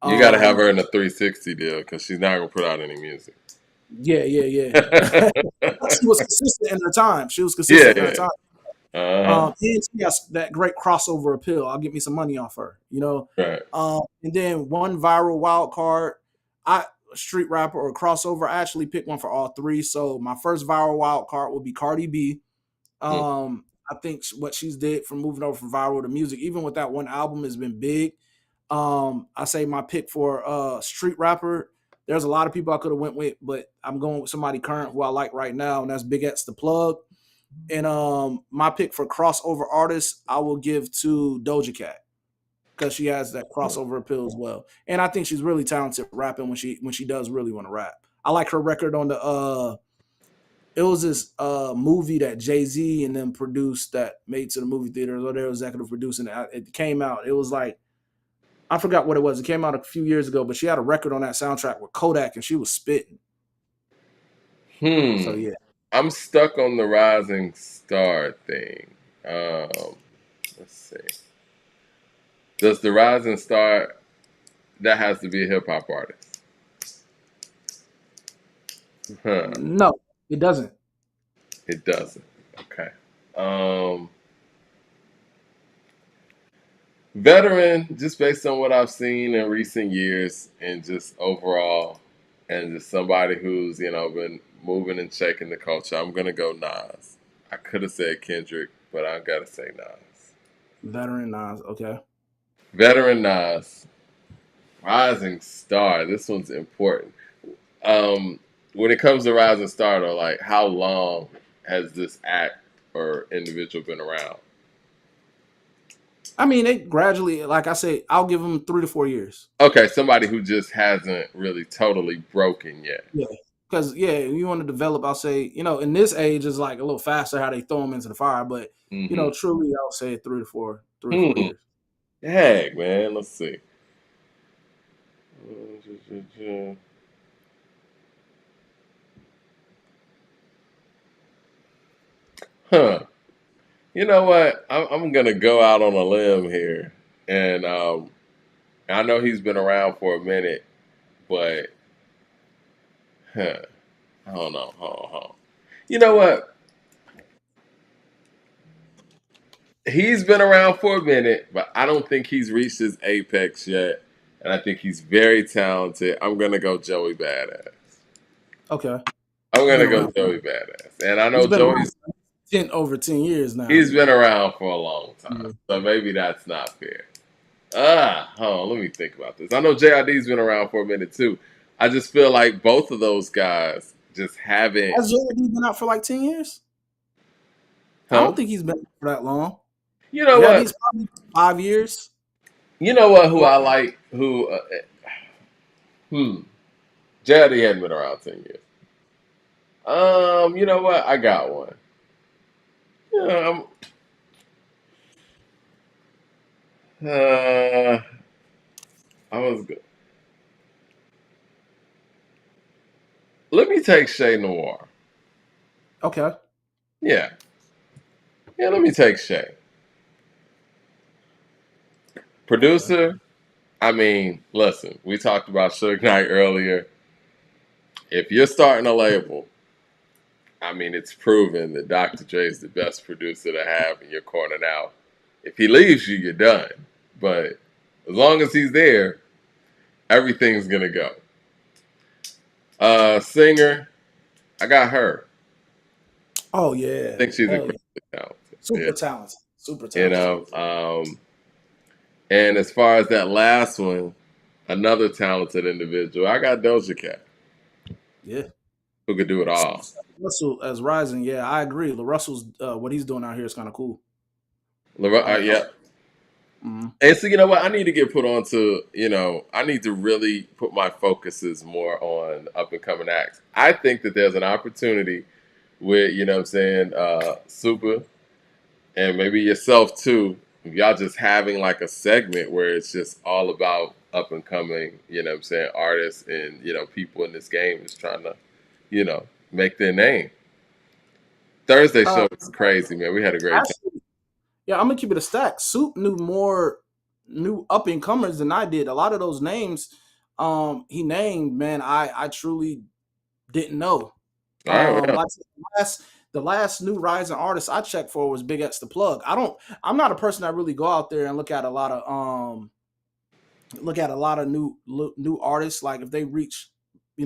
You got to have her in a 360 deal because she's not going to put out any music. Yeah. She was consistent in her time. In her time. And she has that great crossover appeal. I'll get me some money off her, Right. And then one viral wild card, street rapper or crossover. I actually picked one for all three. So my first viral wild card will be Cardi B. I think what she's did from moving over from viral to music, even with that one album, has been big. I say my pick for street rapper. There's a lot of people I could have went with, but I'm going with somebody current who I like right now, and that's Big X the Plug. And my pick for crossover artist, I will give to Doja Cat because she has that crossover appeal as well, and I think she's really talented rapping when she does really want to rap. I like her record on the it was this movie that Jay-Z and them produced that made to the movie theaters, or they were executive producing it. It came out. It was like, I forgot what it was. It came out a few years ago, but she had a record on that soundtrack with Kodak, and she was spitting. So yeah, I'm stuck on the rising star thing. Let's see. Does the rising star, that has to be a hip hop artist? No, it doesn't. It doesn't. Okay. Veteran, just based on what I've seen in recent years and just overall, and just somebody who's, been moving and shaking the culture, I'm going to go Nas. I could have said Kendrick, but I got to say Nas. Veteran Nas, okay. Veteran Nas. Rising star. This one's important. When it comes to rising star, though, like, how long has this act or individual been around? I mean, they gradually, like I say, I'll give them 3 to 4 years. Okay, somebody who just hasn't really totally broken yet. Yeah, because you want to develop. I'll say, in this age is like a little faster how they throw them into the fire, but truly, I'll say 3 to 4 years. Heck, man, let's see. You know what? I'm gonna go out on a limb here, and I know he's been around for a minute, but I don't know. Hold on. You know what? He's been around for a minute, but I don't think he's reached his apex yet, and I think he's very talented. I'm gonna go Joey Badass. Okay. I'm gonna go Joey Badass, and I know Joey's over 10 years now. He's been around for a long time, so maybe that's not fair. Hold on, let me think about this. I know JID's been around for a minute too. I just feel like both of those guys just haven't. Has JD been out for like 10 years? I Huh? don't think he's been out for that long. You know JID's what? probably 5 years. You know what? Who Four. I like? Who? JD hadn't been around 10 years. You know what? I got one. Yeah, I was good. Let me take Shay Noir. Okay. Yeah. Yeah, let me take Shay. Okay. Producer, I mean, listen, we talked about Suge Knight earlier. If you're starting a label, I mean, it's proven that Dr. Dre is the best producer to have in your corner now. If he leaves you, you're done. But as long as he's there, everything's going to go. Singer, I got her. Oh I yeah. think she's Hell yeah. incredibly talented. Super Yeah. talented. Super You talented. know, and as far as that last one, another talented individual, I got Doja Cat, Yeah. who could do it all. Russell as Rising, yeah, I agree. LaRussell's what he's doing out here is kind of cool. I like. Yeah. And so, you know what? I need to get put on to, I need to really put my focuses more on up and coming acts. I think that there's an opportunity with, you know what I'm saying, Super and maybe yourself too. Y'all just having like a segment where it's just all about up and coming, you know what I'm saying, artists and, people in this game is trying to, make their name. Thursday show was crazy, man. We had a great time. Actually, yeah, I'm gonna keep it a stack. Soup knew more new up and comers than I did. A lot of those names he named, man, I truly didn't know. All right, yeah. Like the last new rising artist I checked for was Big X the Plug. I'm not a person that really go out there and look at a lot of new artists. Like if they reach,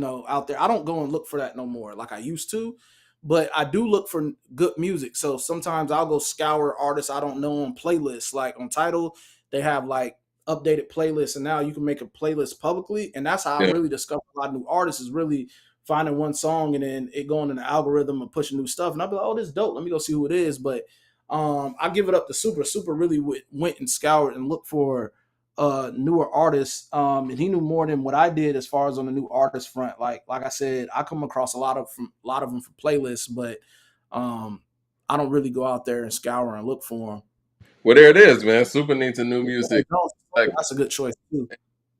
out there, I don't go and look for that no more like I used to. But I do look for good music. So sometimes I'll go scour artists I don't know on playlists. Like on Tidal, they have like updated playlists, and now you can make a playlist publicly. And that's how I Yeah. really discover a lot of new artists, is really finding one song and then it going in the algorithm and pushing new stuff. And I'll be like, oh, this is dope. Let me go see who it is. But I give it up to Super. Super really went and scoured and looked for newer artists, and he knew more than what I did as far as on the new artist front. Like I said, I come across a lot of them for playlists, but I don't really go out there and scour and look for them. Well, there it is, man. Super needs a new music. That's a good choice too.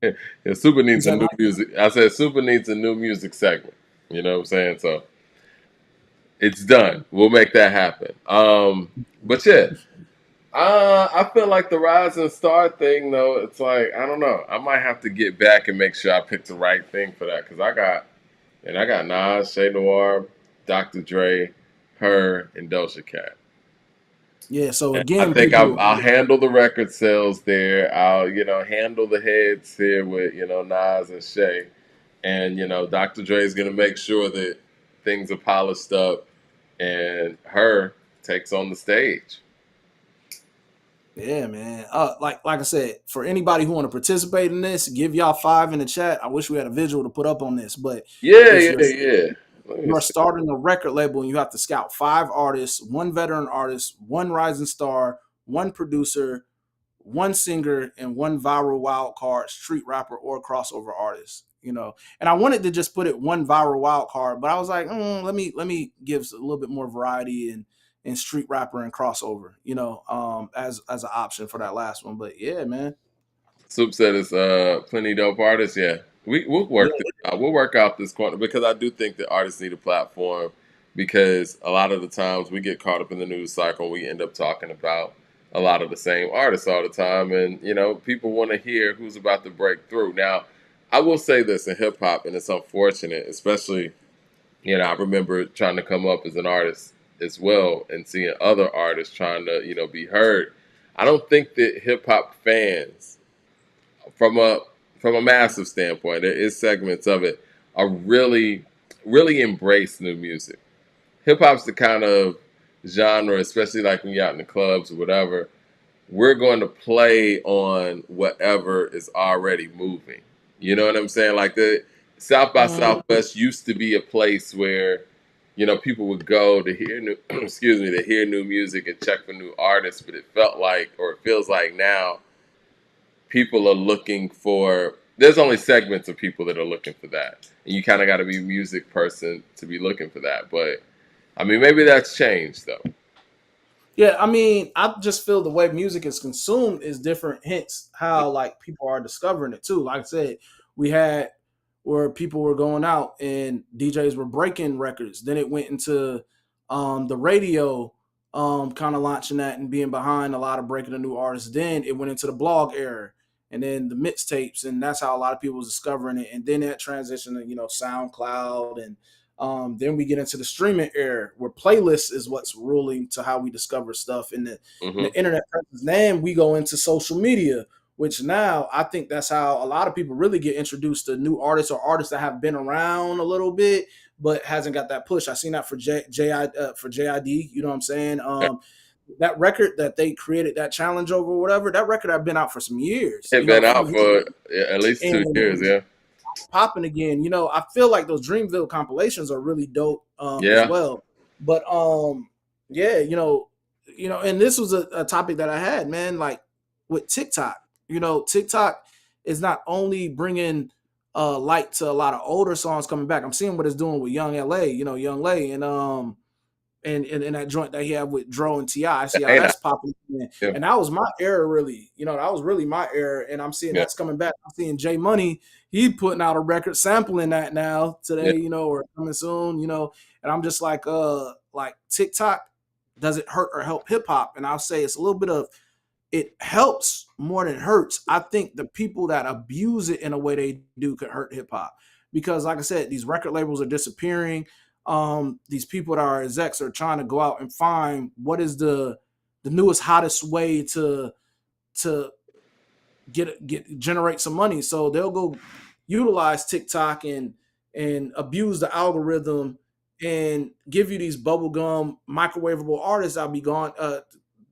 Yeah, Super needs a new music. I said Super needs a new music segment. You know what I'm saying? So it's done. We'll make that happen. But yeah, I feel like the Rising Star thing, though, it's like, I don't know. I might have to get back and make sure I pick the right thing for that. Because I got Nas, Shay Noir, Dr. Dre, her, and Doja Cat. Yeah, so And again, I think I'll handle the record sales there. I'll, handle the heads here with, Nas and Shay. And, Dr. Dre is going to make sure that things are polished up and her takes on the stage. Yeah, man. Like I said, for anybody who want to participate in this, give y'all 5 in the chat. I wish we had a visual to put up on this, but Yeah. You're starting a record label and you have to scout 5 artists, 1 veteran artist, 1 rising star, 1 producer, 1 singer, and 1 viral wild card, street rapper or crossover artist. And I wanted to just put it 1 viral wild card, but I was like, let me give a little bit more variety and street rapper and crossover, as an option for that last one. But yeah, man. Soup said it's plenty dope artists. Yeah, we'll work this out. We'll work out this corner because I do think that artists need a platform, because a lot of the times we get caught up in the news cycle and we end up talking about a lot of the same artists all the time, and people want to hear who's about to break through. Now, I will say this in hip hop, and it's unfortunate, especially I remember trying to come up as an artist as well and seeing other artists trying to be heard. I don't think that hip hop fans, from a massive standpoint, there is segments of it, are really embrace new music. Hip hop's the kind of genre, especially like when you're out in the clubs or whatever, we're going to play on whatever is already moving. You know what I'm saying? Like South by Southwest used to be a place where, you know, people would go to hear new, excuse me, to hear new music and check for new artists. But it felt like, or it feels like now, people are looking for. There's only segments of people that are looking for that, and you kind of got to be a music person to be looking for that. But I mean, maybe that's changed though. Yeah, I mean, I just feel the way music is consumed is different. Hence, how like people are discovering it too. Like I said, we had where people were going out and DJs were breaking records. Then it went into the radio, kind of launching that and being behind a lot of breaking the new artists. Then it went into the blog era, and then the mixtapes, and that's how a lot of people was discovering it. And then that transition to SoundCloud and then we get into the streaming era where playlists is what's ruling to how we discover stuff in the internet presence. Then we go into social media, which now I think that's how a lot of people really get introduced to new artists or artists that have been around a little bit but hasn't got that push. I seen that for JID. You know what I'm saying? That record that they created that challenge over, whatever, that record had been out for some years. It's been out for at least 2 years, yeah. Popping again. I feel like those Dreamville compilations are really dope as well. But yeah, and this was a topic that I had, man, like with TikTok. TikTok is not only bringing light to a lot of older songs coming back. I'm seeing what it's doing with Young LA, Young Lay and that joint that he had with Dro and T.I. I see how that's popping. Yeah. And that was my era, really. That was really my era. And I'm seeing that's coming back. I'm seeing J Money, he putting out a record sampling that now today, or coming soon, and I'm just like TikTok, does it hurt or help hip hop? And I'll say it's a little bit of, it helps more than it hurts. I think the people that abuse it in a way they do could hurt hip hop. Because like I said, these record labels are disappearing. These people that are execs are trying to go out and find what is the newest, hottest way to generate some money. So they'll go utilize TikTok and abuse the algorithm and give you these bubblegum microwavable artists that'll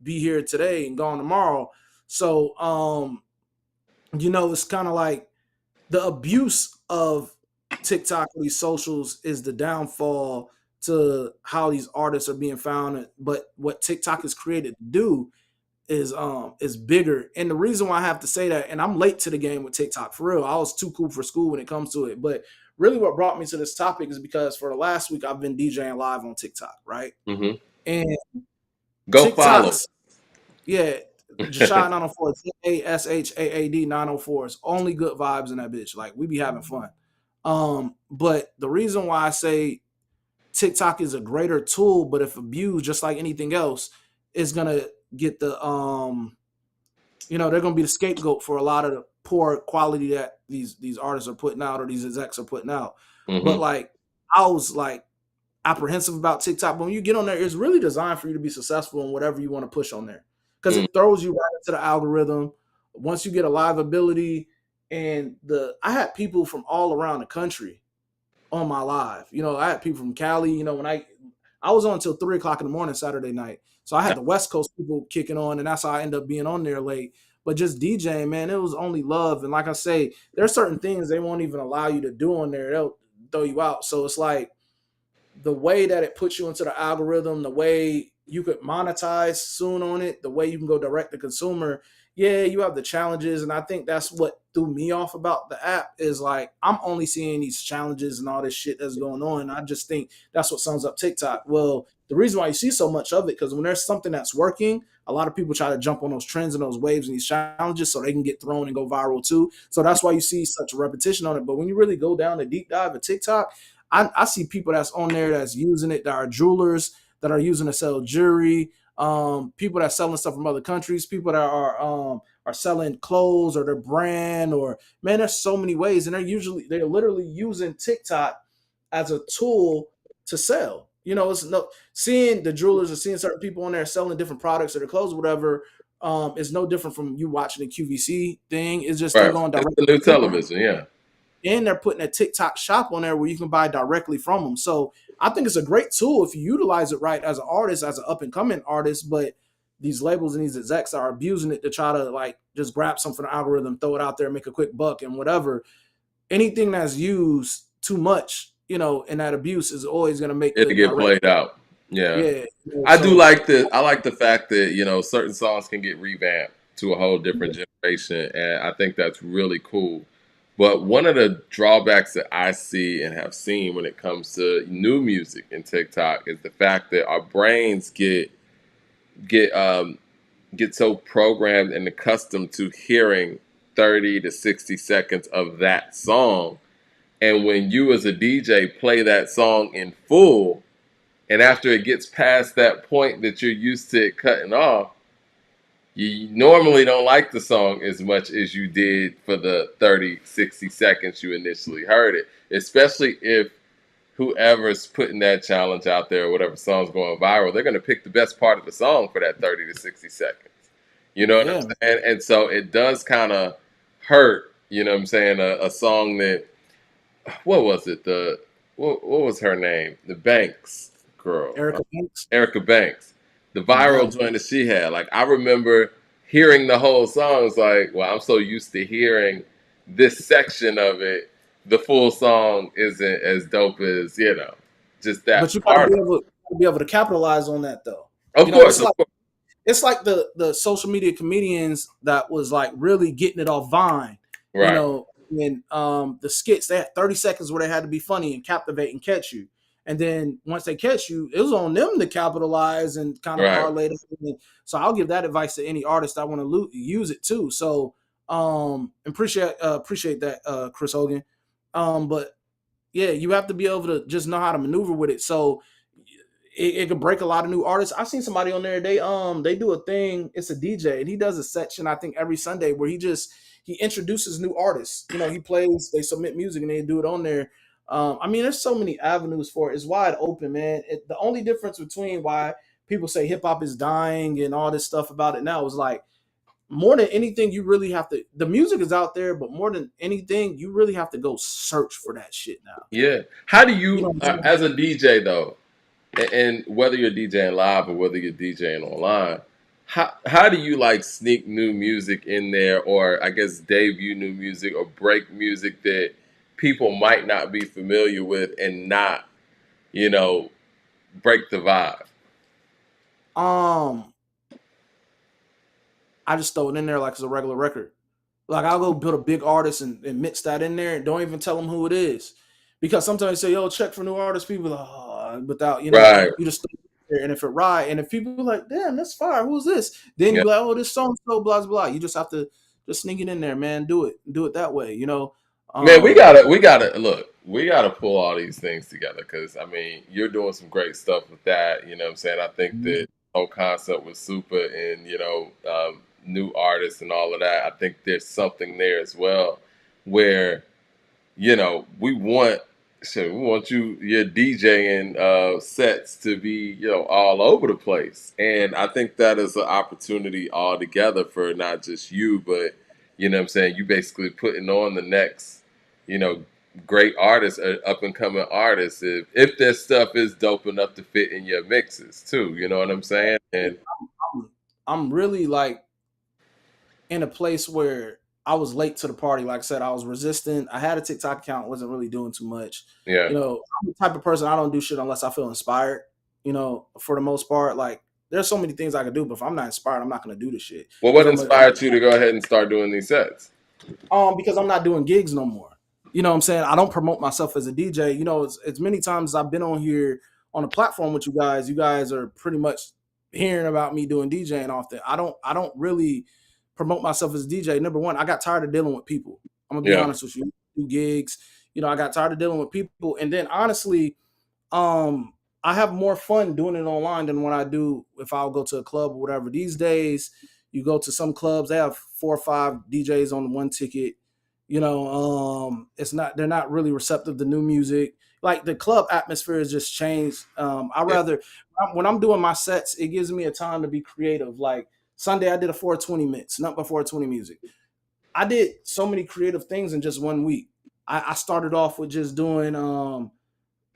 be here today and gone tomorrow. So it's kind of like the abuse of TikTok, these socials, is the downfall to how these artists are being found. But what TikTok is created to do is bigger. And the reason why I have to say that, and I'm late to the game with TikTok, for real, I was too cool for school when it comes to it. But really what brought me to this topic is because for the last week I've been DJing live on TikTok, right? Mm-hmm. And go follow. Yeah, Jashad 904, JASHAAD 904 is only good vibes in that bitch. Like, we be having fun. But the reason why I say TikTok is a greater tool, but if abused, just like anything else, is gonna get the they're gonna be the scapegoat for a lot of the poor quality that these artists are putting out or these execs are putting out. Mm-hmm. But like, I was like apprehensive about TikTok, but when you get on there, it's really designed for you to be successful in whatever you want to push on there, because it throws you right into the algorithm. Once you get a live ability, and I had people from all around the country on my live. I had people from Cali. When I was on until 3:00 in the morning Saturday night, so I had the West Coast people kicking on, and that's how I ended up being on there late. But just DJing, man, it was only love. And like I say, there are certain things they won't even allow you to do on there. They'll throw you out. So it's like the way that it puts you into the algorithm, the way you could monetize soon on it, the way you can go direct to consumer. Yeah, you have the challenges, and I think that's what threw me off about the app, is like, I'm only seeing these challenges and all this shit that's going on. I just think that's what sums up TikTok. Well, the reason why you see so much of it, because when there's something that's working, a lot of people try to jump on those trends and those waves and these challenges so they can get thrown and go viral too. So that's why you see such a repetition on it. But when you really go down the deep dive of TikTok, I see people that's on there that's using it, that are jewelers, that are using to sell jewelry, people that are selling stuff from other countries, people that are selling clothes or their brand, or, man, there's so many ways. And they're literally using TikTok as a tool to sell. It's seeing the jewelers or seeing certain people on there selling different products or their clothes or whatever, is no different from you watching the QVC thing. It's just, right, they're going directly to the new television, yeah. And they're putting a TikTok shop on there where you can buy directly from them. So I think it's a great tool if you utilize it right as an artist, as an up-and-coming artist. But these labels and these execs are abusing it to try to, like, just grab something from the algorithm, throw it out there, make a quick buck and whatever. anything that's used too much, and that abuse is always going to make It'll the get direct. played out. Yeah. Yeah. I do like I like the fact that, certain songs can get revamped to a whole different generation. And I think that's really cool. But one of the drawbacks that I see and have seen when it comes to new music and TikTok is the fact that our brains get get so programmed and accustomed to hearing 30 to 60 seconds of that song. And when you as a DJ play that song in full, and after it gets past that point that you're used to it cutting off, you normally don't like the song as much as you did for the 30, 60 seconds you initially heard it, especially if whoever's putting that challenge out there or whatever song's going viral, they're going to pick the best part of the song for that 30 to 60 seconds. You know what I'm saying? And so it does kind of hurt, you know what I'm saying, a song that, what was it? What was her name? The Banks girl. Erica Banks. The viral joint that she had. Like, I remember hearing the whole song. It's like, well, I'm so used to hearing this section of it. The full song isn't as dope as, just that. But you gotta be able to capitalize on that, though. Of course. It's like the social media comedians that was like really getting it off Vine. Right. And the skits, they had 30 seconds where they had to be funny and captivate and catch you. And then once they catch you, it was on them to capitalize and kind of parlay it. So I'll give that advice to any artist that want to use it too. So appreciate that, Chris Hogan. But yeah, you have to be able to just know how to maneuver with it. So it could break a lot of new artists. I've seen somebody on there. They do a thing. It's a DJ, and he does a section, I think, every Sunday where he introduces new artists. He plays. They submit music, and they do it on there. I mean, there's so many avenues for it. It's wide open, man. The only difference between why people say hip hop is dying and all this stuff about it now is like, more than anything, you really have to. The music is out there, but more than anything, you really have to go search for that shit now. Yeah. How do you as a DJ though? And whether you're DJing live or whether you're DJing online, how do you like sneak new music in there, or I guess debut new music or break music that people might not be familiar with and not, break the vibe? I just throw it in there like it's a regular record. Like, I'll go build a big artist and mix that in there and don't even tell them who it is. Because sometimes they say, yo, check for new artists. People are like, without, right. You just there. And if it right, and if people are like, damn, that's fire, who's this? Then you're like, oh, this song so blah, blah, blah. You just have to just sneak it in there, man. Do it that way, Man, we gotta look. We gotta pull all these things together because I mean, you're doing some great stuff with that. You know what I'm saying? I think that the whole concept with Super and new artists and all of that. I think there's something there as well, where we want your DJing sets to be all over the place, and I think that is an opportunity altogether for not just you, but what I'm saying, you basically putting on the next great artists, up and coming artists, if their stuff is dope enough to fit in your mixes too. You know what I'm saying? And I'm really like in a place where I was late to the party. Like I said, I was resistant. I had a TikTok account, wasn't really doing too much. Yeah. I'm the type of person, I don't do shit unless I feel inspired. For the most part, like there's so many things I can do, but if I'm not inspired, I'm not going to do the shit. Well, what inspired you to go ahead and start doing these sets? Because I'm not doing gigs no more. You know what I'm saying? I don't promote myself as a DJ. It's many times I've been on here on a platform with you guys. You guys are pretty much hearing about me doing DJing often. I don't really promote myself as a DJ. Number one, I got tired of dealing with people. I'm gonna be honest with you. Do gigs. I got tired of dealing with people. And then honestly, I have more fun doing it online than when I do if I'll go to a club or whatever. These days, you go to some clubs, they have 4 or 5 DJs on one ticket. They're not really receptive to new music. Like the club atmosphere has just changed. When I'm doing my sets, it gives me a time to be creative. Like Sunday, I did a 420 mix, not but 420 music. I did so many creative things in just 1 week. I started off with just doing,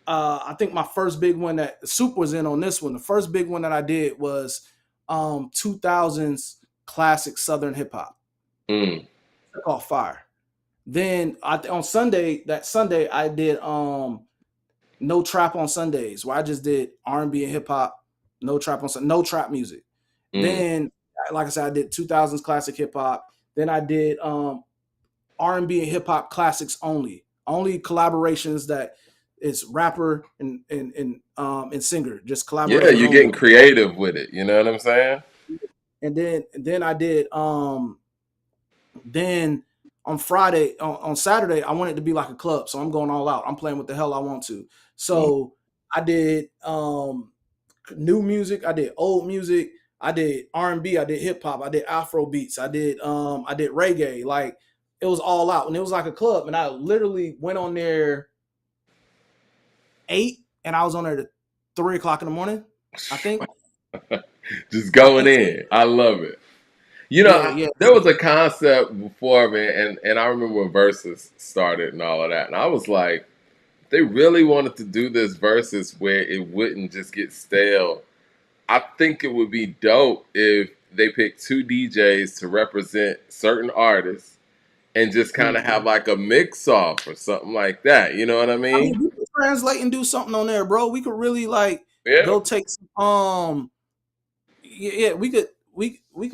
I think my first big one that Soup was in on this one. The first big one that I did was 2000s classic Southern hip hop. Called Fire. Then on Sunday, I did no trap on Sundays, where I just did R&B and hip hop, no trap on no trap music. Then, like I said, I did 2000s classic hip hop. Then I did R&B and hip hop classics only collaborations that it's rapper and singer, just collaboration. Yeah, you're getting creative with it. You know what I'm saying? And then I did then on Friday, on Saturday, I want it to be like a club, so I'm going all out. I'm playing what the hell I want to. So I did new music, I did old music, I did R&B, I did hip hop, I did Afro beats, I did reggae. Like, it was all out, and it was like a club. And I literally went on there 8, and I was on there to 3 o'clock in the morning, I think. Just going in. I love it. You know, Yeah. there was a concept before, man, and I remember when Versus started and all of that, and I was like, they really wanted to do this Versus where it wouldn't just get stale. I think it would be dope if they picked 2 DJs to represent certain artists and just kind of have like a mix off or something like that. You know what I mean? We could translate and do something on there, bro. We could really go take some we could really we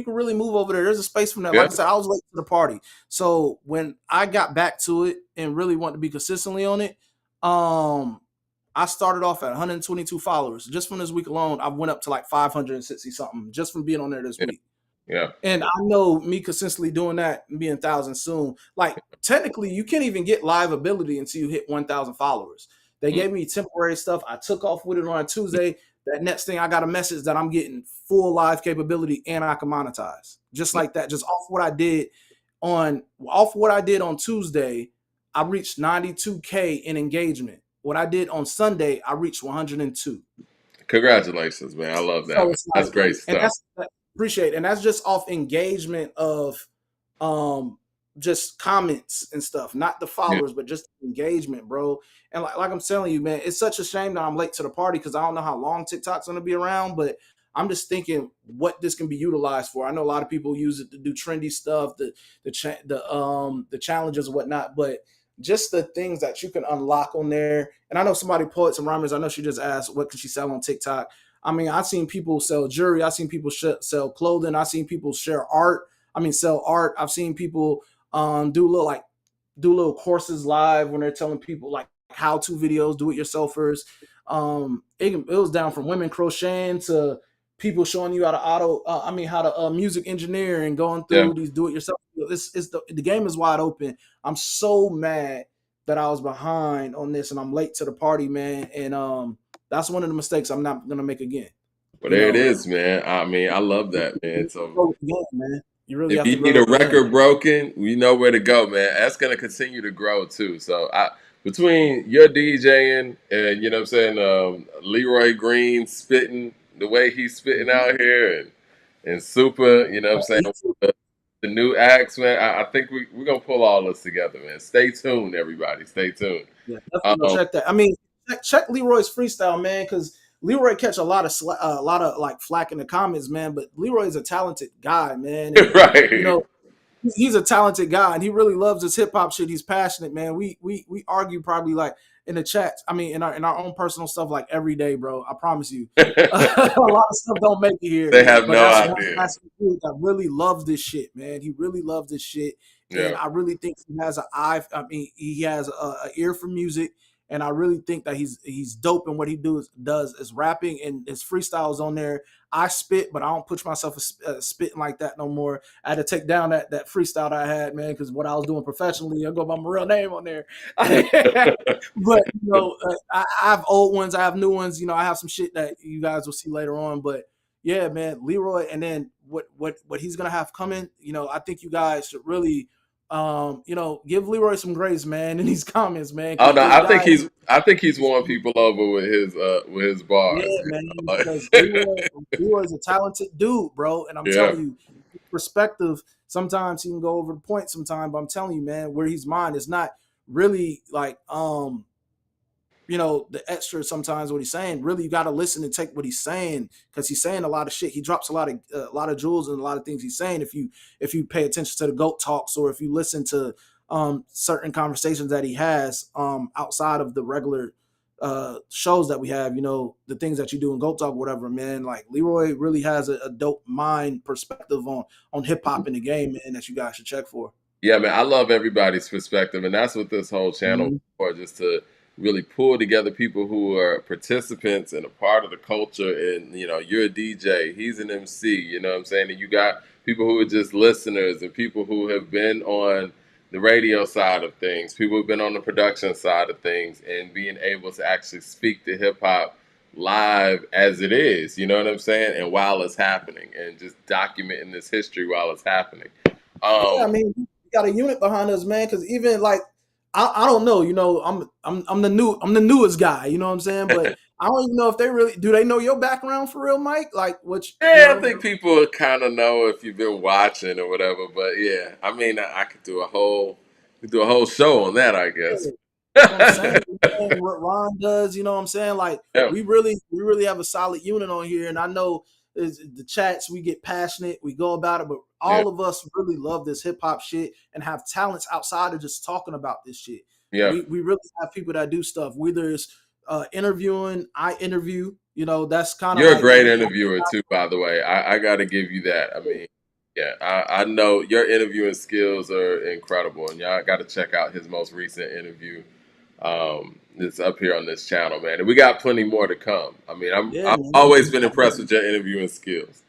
could really move over there. There's a space from that. Yeah. Like I said, I was late to the party. So when I got back to it and really wanted to be consistently on it, I started off at 122 followers. Just from this week alone, I went up to like 560 something just from being on there this week. Yeah. And I know me consistently doing that and being 1,000 soon. Like, technically, you can't even get live ability until you hit 1,000 followers. They gave me temporary stuff. I took off with it on a Tuesday. That next thing, I got a message that I'm getting full live capability and I can monetize. Just like that. Just off what I did on Tuesday, I reached 92K in engagement. What I did on Sunday, I reached 102. Congratulations, man. I love that. So that's great stuff. Appreciate it. And that's just off engagement of just comments and stuff, not the followers, but just engagement, bro. And like I'm telling you, man, it's such a shame that I'm late to the party because I don't know how long TikTok's going to be around, but I'm just thinking what this can be utilized for. I know a lot of people use it to do trendy stuff, the challenges and whatnot, but just the things that you can unlock on there. And I know somebody, Poets and Rhymers, I know she just asked, what can she sell on TikTok? I mean, I've seen people sell jewelry. I've seen people sell clothing. I've seen people sell art. I've seen people do little courses live when they're telling people like how-to videos, do-it-yourselfers. It was down from women crocheting to people showing you how to music engineer and going through these do-it-yourself. The game is wide open. I'm so mad that I was behind on this and I'm late to the party, man. And that's one of the mistakes I'm not gonna make again. Well, there it is, man. I mean, I love that, man. So, man, you really if you need a record broken, you know where to go, man. That's gonna continue to grow too. So, between your DJing and you know what I'm saying, Leroy Green spitting the way he's spitting out here, and Super, you know what I'm saying, the new acts, man. I think we're gonna pull all this together, man. Stay tuned, everybody. Stay tuned. Yeah, definitely check that. I mean, check Leroy's freestyle, man, because Leroy catch a lot of like flack in the comments, man. But Leroy is a talented guy, man. And, right. You know, he's a talented guy, and he really loves his hip hop shit. He's passionate, man. We argue probably like in the chats. I mean, in our own personal stuff, like every day, bro. I promise you, a lot of stuff don't make it here. They have no idea. That really loves this shit, man. He really loves this shit, and I really think he has an eye. I mean, he has an ear for music. And I really think that he's dope in what he does is rapping and his freestyles on there. I spit, but I don't push myself spitting like that no more. I had to take down that freestyle that I had, man, because what I was doing professionally, I go by my real name on there. But you know, I have old ones, I have new ones. You know, I have some shit that you guys will see later on. But yeah, man, Leroy, and then what he's gonna have coming. You know, I think you guys should really. You know, give Leroy some grace, man, in these comments, man. Oh no, I think he's won people over with his bars. Yeah, man, because Leroy's a talented dude, bro. And I'm telling you, perspective, sometimes he can go over the point sometimes, but I'm telling you, man, where he's mine is not really like the extra sometimes what he's saying. Really, you got to listen and take what he's saying, because he's saying a lot of shit. He drops a lot of jewels and a lot of things he's saying. If you pay attention to the GOAT talks, or if you listen to certain conversations that he has outside of the regular shows that we have, the things that you do in GOAT Talk, whatever, man. Like Leroy really has a dope mind perspective on hip hop in the game, man, that you guys should check for. Yeah, man, I love everybody's perspective, and that's what this whole channel is for, just to really pull together people who are participants and a part of the culture. And, you're a DJ, he's an MC, you know what I'm saying? And you got people who are just listeners, and people who have been on the radio side of things, people who've been on the production side of things, and being able to actually speak to hip hop live as it is, you know what I'm saying? And while it's happening, and just documenting this history while it's happening. Yeah, I mean, we got a unit behind us, man. Because even like, I don't know, I'm the newest guy, you know what I'm saying? But I don't even know if they know your background for real, Mike. Like, I think people kind of know if you've been watching or whatever. But yeah, I mean, I could do a whole show on that, I guess. That's what I'm saying. What Ron does, you know what I'm saying? Like, we really have a solid unit on here, and I know the chats, we get passionate, we go about it, but all of us really love this hip hop shit and have talents outside of just talking about this shit. Yeah, we really have people that do stuff. Whether it's interviewing, I interview. That's kind of. You're a great interviewer too, by the way. I got to give you that. I mean, yeah, I know your interviewing skills are incredible, and y'all got to check out his most recent interview. It's up here on this channel, man, and we got plenty more to come. I mean, I've always been impressed with your interviewing skills.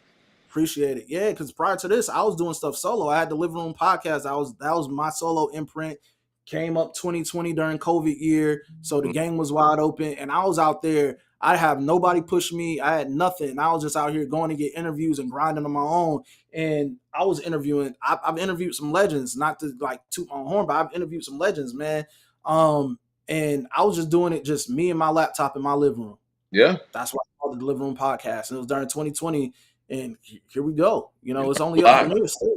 Appreciate it. Yeah, because prior to this, I was doing stuff solo. I had the Living Room podcast. That was my solo imprint. Came up 2020 during COVID year, so the game was wide open, and I was out there. I have nobody push me. I had nothing. I was just out here going to get interviews and grinding on my own. And I was interviewing. I've interviewed some legends, not to like toot my own horn, but I've interviewed some legends, man. And I was just doing it, just me and my laptop in my living room. Yeah, that's why I called it the Living Room Podcast. And it was during 2020, and here we go. It's only up from here still.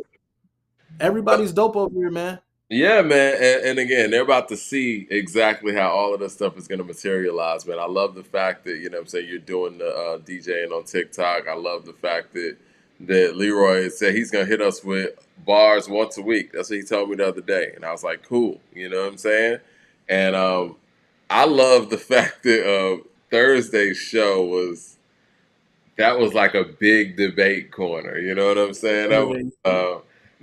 Everybody's dope over here, man. Yeah, man. And again, they're about to see exactly how all of this stuff is going to materialize, man. I love the fact that, what I'm saying, you're doing the DJing on TikTok. I love the fact that Leroy said he's going to hit us with bars once a week. That's what he told me the other day. And I was like, cool. You know what I'm saying? And I love the fact that Thursday's show was like a big debate corner. You know what I'm saying?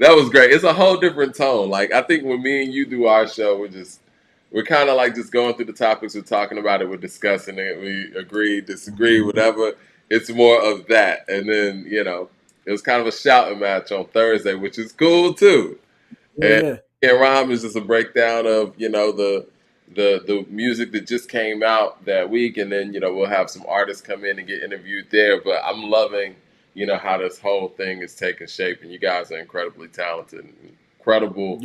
That was great. It's a whole different tone. Like, I think when me and you do our show, we're kind of like just going through the topics, we're talking about it, we're discussing it, we agree, disagree, whatever. It's more of that. And then, it was kind of a shouting match on Thursday, which is cool too. And Rhyme is just a breakdown of, the music that just came out that week. And then, we'll have some artists come in and get interviewed there. But I'm loving how this whole thing is taking shape, and you guys are incredibly talented, incredible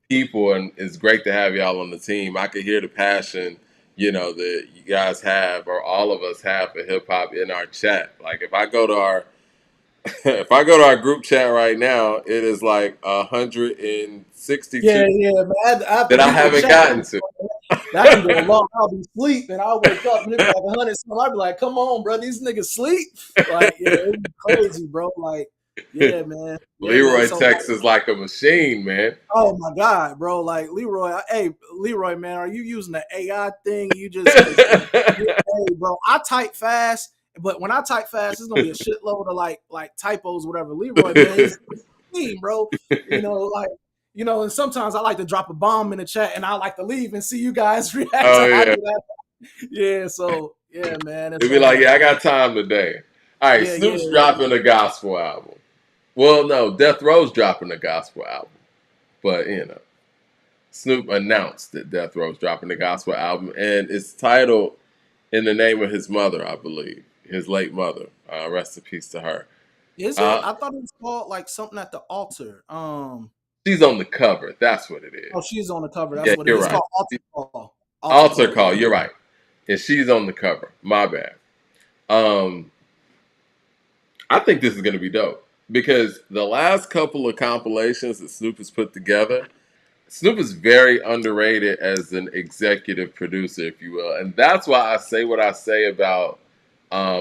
people, and it's great to have y'all on the team. I could hear the passion, that you guys have, or all of us have, for hip hop in our chat. Like, if I go to our group chat right now, it is like 162 that I haven't gotten to. That can go long. I'll be asleep, and I'll wake up and it's like 100. I'll be like, "Come on, bro, these niggas sleep." Like, it'd be crazy, bro. Like, yeah, man. Leroy Tex is like a machine, man. Oh my god, bro. Like, Leroy, man, are you using the AI thing? You just, hey, bro. I type fast, but when I type fast, it's gonna be a shitload of like typos, whatever. Leroy, man, he's a machine, bro. And sometimes I like to drop a bomb in the chat, and I like to leave and see you guys react. So yeah, man. It'd be like, I got time today. All right, Snoop's dropping a gospel album. Well, no, Death Row's dropping a gospel album. But, Snoop announced that Death Row's dropping a gospel album, and it's titled in the name of his mother, I believe, his late mother. Rest in peace to her. Is it? I thought it was called like something at the altar. She's on the cover. That's what it is. Oh, she's on the cover. That's what it is. Right. It's called Altar Call. Altar Call. You're right. And she's on the cover. My bad. I think this is going to be dope, because the last couple of compilations that Snoop has put together, Snoop is very underrated as an executive producer, if you will, and that's why I say what I say about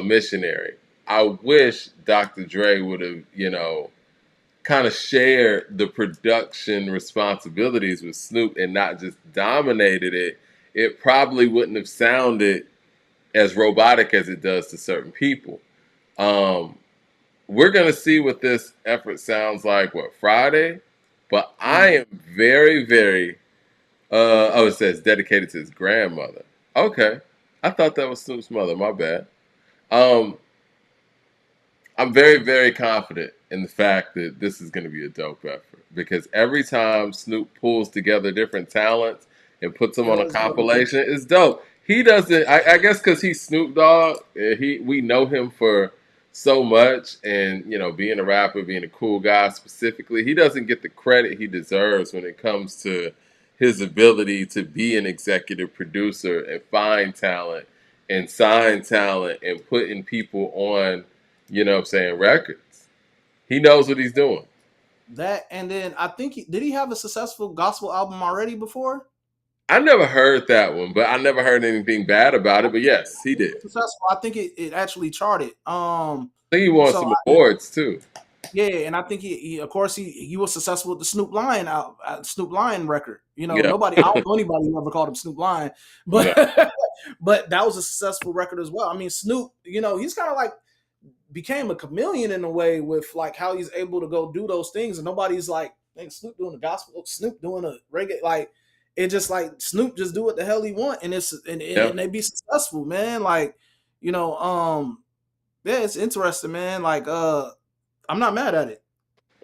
Missionary. I wish Dr. Dre would have, kind of shared the production responsibilities with Snoop and not just dominated it. It probably wouldn't have sounded as robotic as it does to certain people. Um, we're gonna see what this effort sounds like. What, Friday? But I am very, very. Oh, it says dedicated to his grandmother. Okay, I thought that was Snoop's mother. My bad. Um, I'm very, very confident in the fact that this is going to be a dope effort because every time Snoop pulls together different talents and puts them on a compilation, it's dope. He doesn't. I guess because he's Snoop Dogg, we know him for so much, and being a rapper, being a cool guy specifically, he doesn't get the credit he deserves when it comes to his ability to be an executive producer and find talent and sign talent and putting people on records. He knows what he's doing. That, and then I think did he have a successful gospel album already before? I never heard that one, but I never heard anything bad about it. But yes, he did. Successful. I think it actually charted. I think he won some awards too. Yeah, and I think he of course he was successful with the Snoop Lion record. Nobody, I don't know anybody who ever called him Snoop Lion, but but that was a successful record as well. I mean, Snoop, he's kind of like became a chameleon in a way with like how he's able to go do those things, and nobody's like, hey, Snoop doing the gospel, Snoop doing a reggae, like it just like Snoop just do what the hell he want, and and they be successful, man. Like, yeah, it's interesting, man. Like, I'm not mad at it.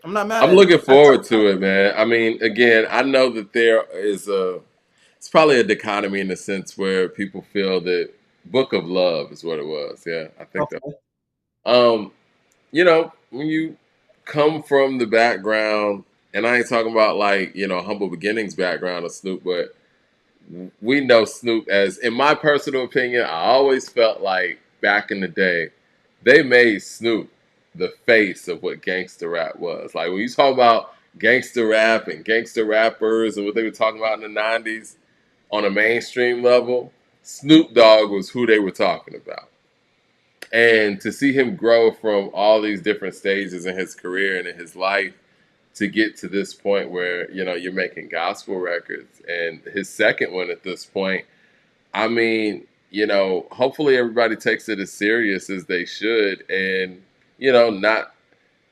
I'm not mad. I'm looking forward to it, man. I mean, again, I know that there is it's probably a dichotomy in the sense where people feel that Book of Love is what it was. Yeah, I think that. When you come from the background, and I ain't talking about like, humble beginnings background of Snoop, but we know Snoop as, in my personal opinion, I always felt like back in the day, they made Snoop the face of what gangster rap was. Like when you talk about gangster rap and gangster rappers and what they were talking about in the 90s on a mainstream level, Snoop Dogg was who they were talking about. And to see him grow from all these different stages in his career and in his life to get to this point where, you're making gospel records and his second one at this point, I mean, hopefully everybody takes it as serious as they should and,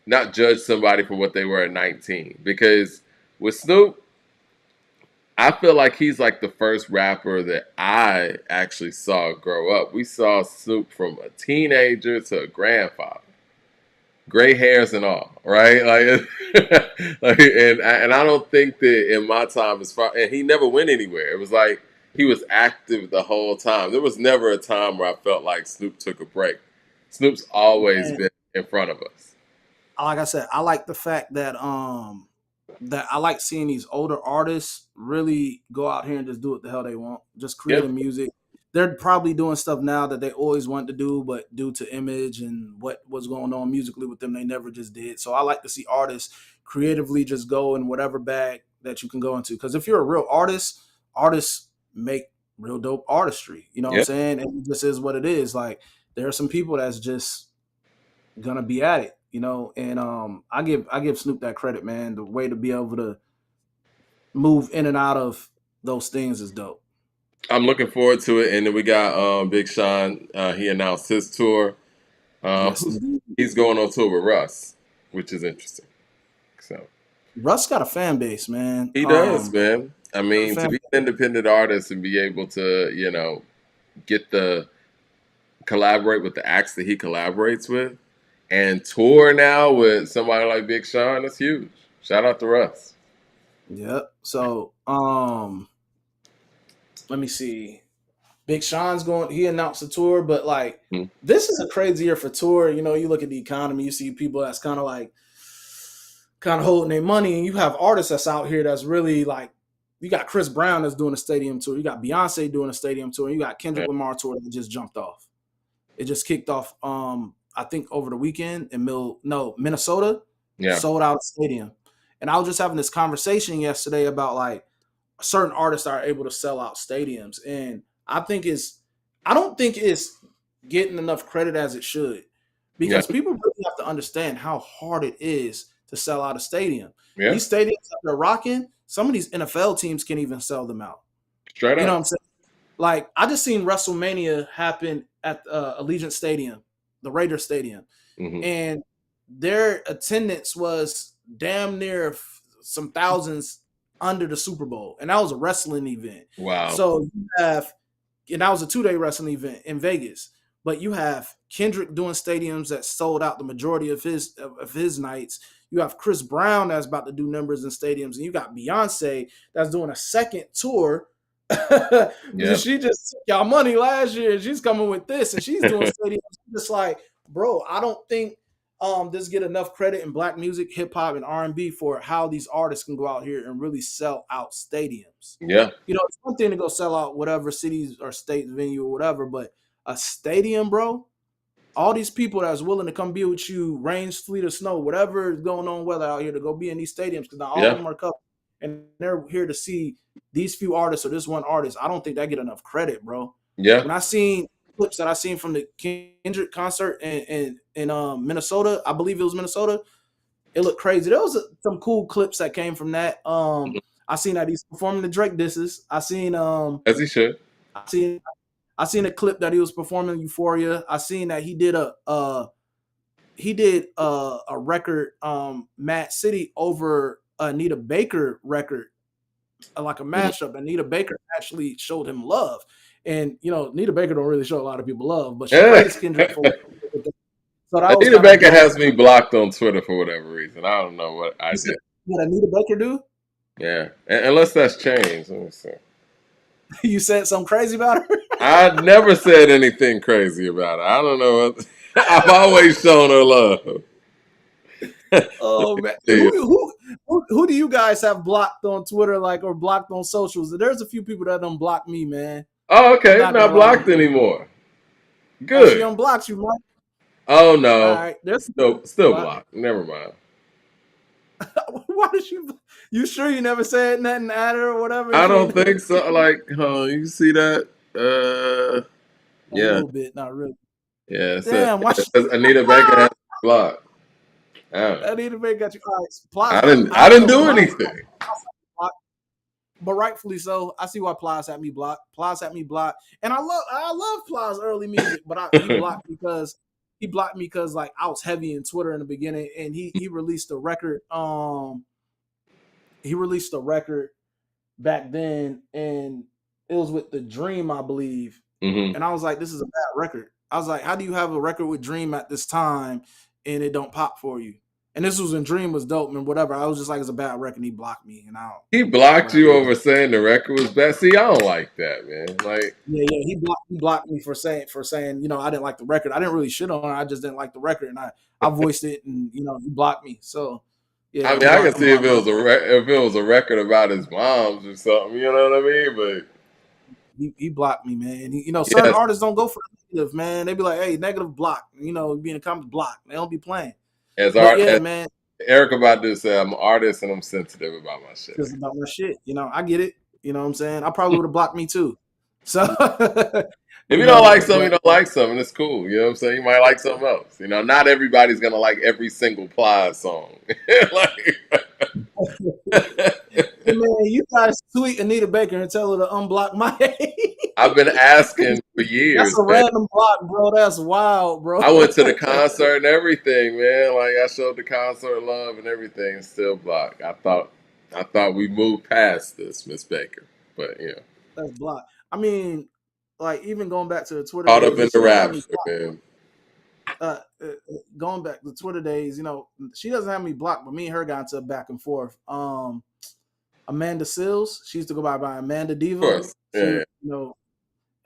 not judge somebody for what they were at 19. Because with Snoop, I feel like he's like the first rapper that I actually saw grow up. We saw Snoop from a teenager to a grandfather, gray hairs and all, right? And I don't think that in my time and he never went anywhere. It was like he was active the whole time. There was never a time where I felt like Snoop took a break. Snoop's always been in front of us. Like I said, I like the fact that that I like seeing these older artists really go out here and just do what the hell they want, just creating music. They're probably doing stuff now that they always wanted to do, but due to image and what was going on musically with them, they never just did. So I like to see artists creatively just go in whatever bag that you can go into. Because if you're a real artist, artists make real dope artistry. You know what I'm saying? And it just is what it is. Like there are some people that's just gonna be at it. And I give Snoop that credit, man. The way to be able to move in and out of those things is dope. I'm looking forward to it. And then we got Big Sean. He announced his tour. He's going on tour with Russ, which is interesting. So Russ got a fan base, man. He does, man. I mean, to be an independent artist and be able to, collaborate with the acts that he collaborates with and tour now with somebody like Big Sean, that's huge. Shout out to Russ. Yep. So, let me see. Big Sean's he announced a tour, but like this is a crazy year for tour. You look at the economy, you see people that's kind of holding their money, and you have artists that's out here that's really like, you got Chris Brown that's doing a stadium tour, you got Beyonce doing a stadium tour, and you got Kendrick Lamar tour that just jumped off. It just kicked off, I think over the weekend in Minnesota, sold out a stadium. And I was just having this conversation yesterday about like certain artists are able to sell out stadiums, and I don't think it's getting enough credit as it should, because people really have to understand how hard it is to sell out a stadium. Yeah. These stadiums that they're rocking, some of these NFL teams can't even sell them out. Straight up. You know what I'm saying? Like, I just seen WrestleMania happen at Allegiant Stadium, the Raiders Stadium, and their attendance was damn near some thousands under the Super Bowl, and that was a wrestling event. Wow. So you have, and that was a 2-day wrestling event in Vegas. But you have Kendrick doing stadiums that sold out the majority of his nights. You have Chris Brown that's about to do numbers in stadiums, and you got Beyonce that's doing a second tour. She just took y'all money last year, and she's coming with this, and she's doing stadiums. Just like, bro, I don't think this get enough credit in Black music, hip hop, and R&B for how these artists can go out here and really sell out stadiums. Yeah, you know, it's one thing to go sell out whatever cities or state venue or whatever, but a stadium, bro, all these people that's willing to come be with you, rain, sleet, or snow, whatever is going on weather out here, to go be in these stadiums, because not all of them are covered, and they're here to see these few artists or this one artist. I don't think they get enough credit, bro. Yeah. When I seen clips that I seen from the Kendrick concert in Minnesota, I believe it was Minnesota, it looked crazy. There was some cool clips that came from that. I seen that he's performing the Drake disses. I seen as he should. I seen a clip that he was performing Euphoria. I seen that he did a record, Mad City, over Anita Baker record, like a mashup. Anita Baker actually showed him love, and you know, Anita Baker don't really show a lot of people love, but she praised Kendrick for. So that Anita Baker has me blocked on Twitter for whatever reason. I don't know what I did. What Anita Baker do? Yeah, unless that's changed. Let me see. You said something crazy about her? I never said anything crazy about her. I don't know. I've always shown her love. Oh man, who do you guys have blocked on Twitter, like, or blocked on socials? There's a few people that don't block me, man. Oh, okay, not blocked anymore. Good. She unblocks you, Mike. Oh no, all right, there's still blocked. Never mind. Why did you sure you never said nothing at her or whatever? I don't think so. Like, you see that? A little bit, not really. Yeah. Damn, why Anita Baker has blocked. Anita Baker got you. All I right, didn't do anything. But rightfully so. I see why Plies had me blocked. Plies had me blocked, and I love Plies' early music, but he blocked me because like I was heavy in Twitter in the beginning, and he released a record. He released a record back then, and it was with the Dream, I believe. And I was like, this is a bad record. I was like, how do you have a record with Dream at this time and it don't pop for you? And this was when Dream was dope and whatever. I was just like, it's a bad record. And he blocked me, and he blocked you over saying the record was bad. See, I don't like that, man. Like, yeah, he blocked me for saying, you know, I didn't like the record. I didn't really shit on it. I just didn't like the record, and I voiced it, and you know, he blocked me. So yeah, I mean, I can see if it was a record about his mom's or something. You know what I mean? But he blocked me, man. You know, certain artists don't go for the negative, man. They be like, hey, negative block. You know, be in the comments block. They don't be playing. Man. Eric about to say, I'm an artist and I'm sensitive about my shit. Just about my shit. You know, I get it. You know what I'm saying? I probably would have blocked me too. So if you don't like something, you don't like something. It's cool. You know what I'm saying? You might like something else. You know, not everybody's gonna like every single Plies song. Man, you guys tweet Anita Baker and tell her to unblock my I've been asking for years. That's a random block, bro. That's wild, bro. I went to the concert and everything, man. Like, I showed the concert love and everything, and still blocked. I thought we moved past this, Miss Baker, but yeah, that's blocked. I mean, like, even going back to the Twitter caught up in the raps, man. Going back to Twitter days, you know, she doesn't have me blocked, but me and her got into a back and forth. Amanda Seals, she used to go by Amanda Diva. Of course. Yeah. You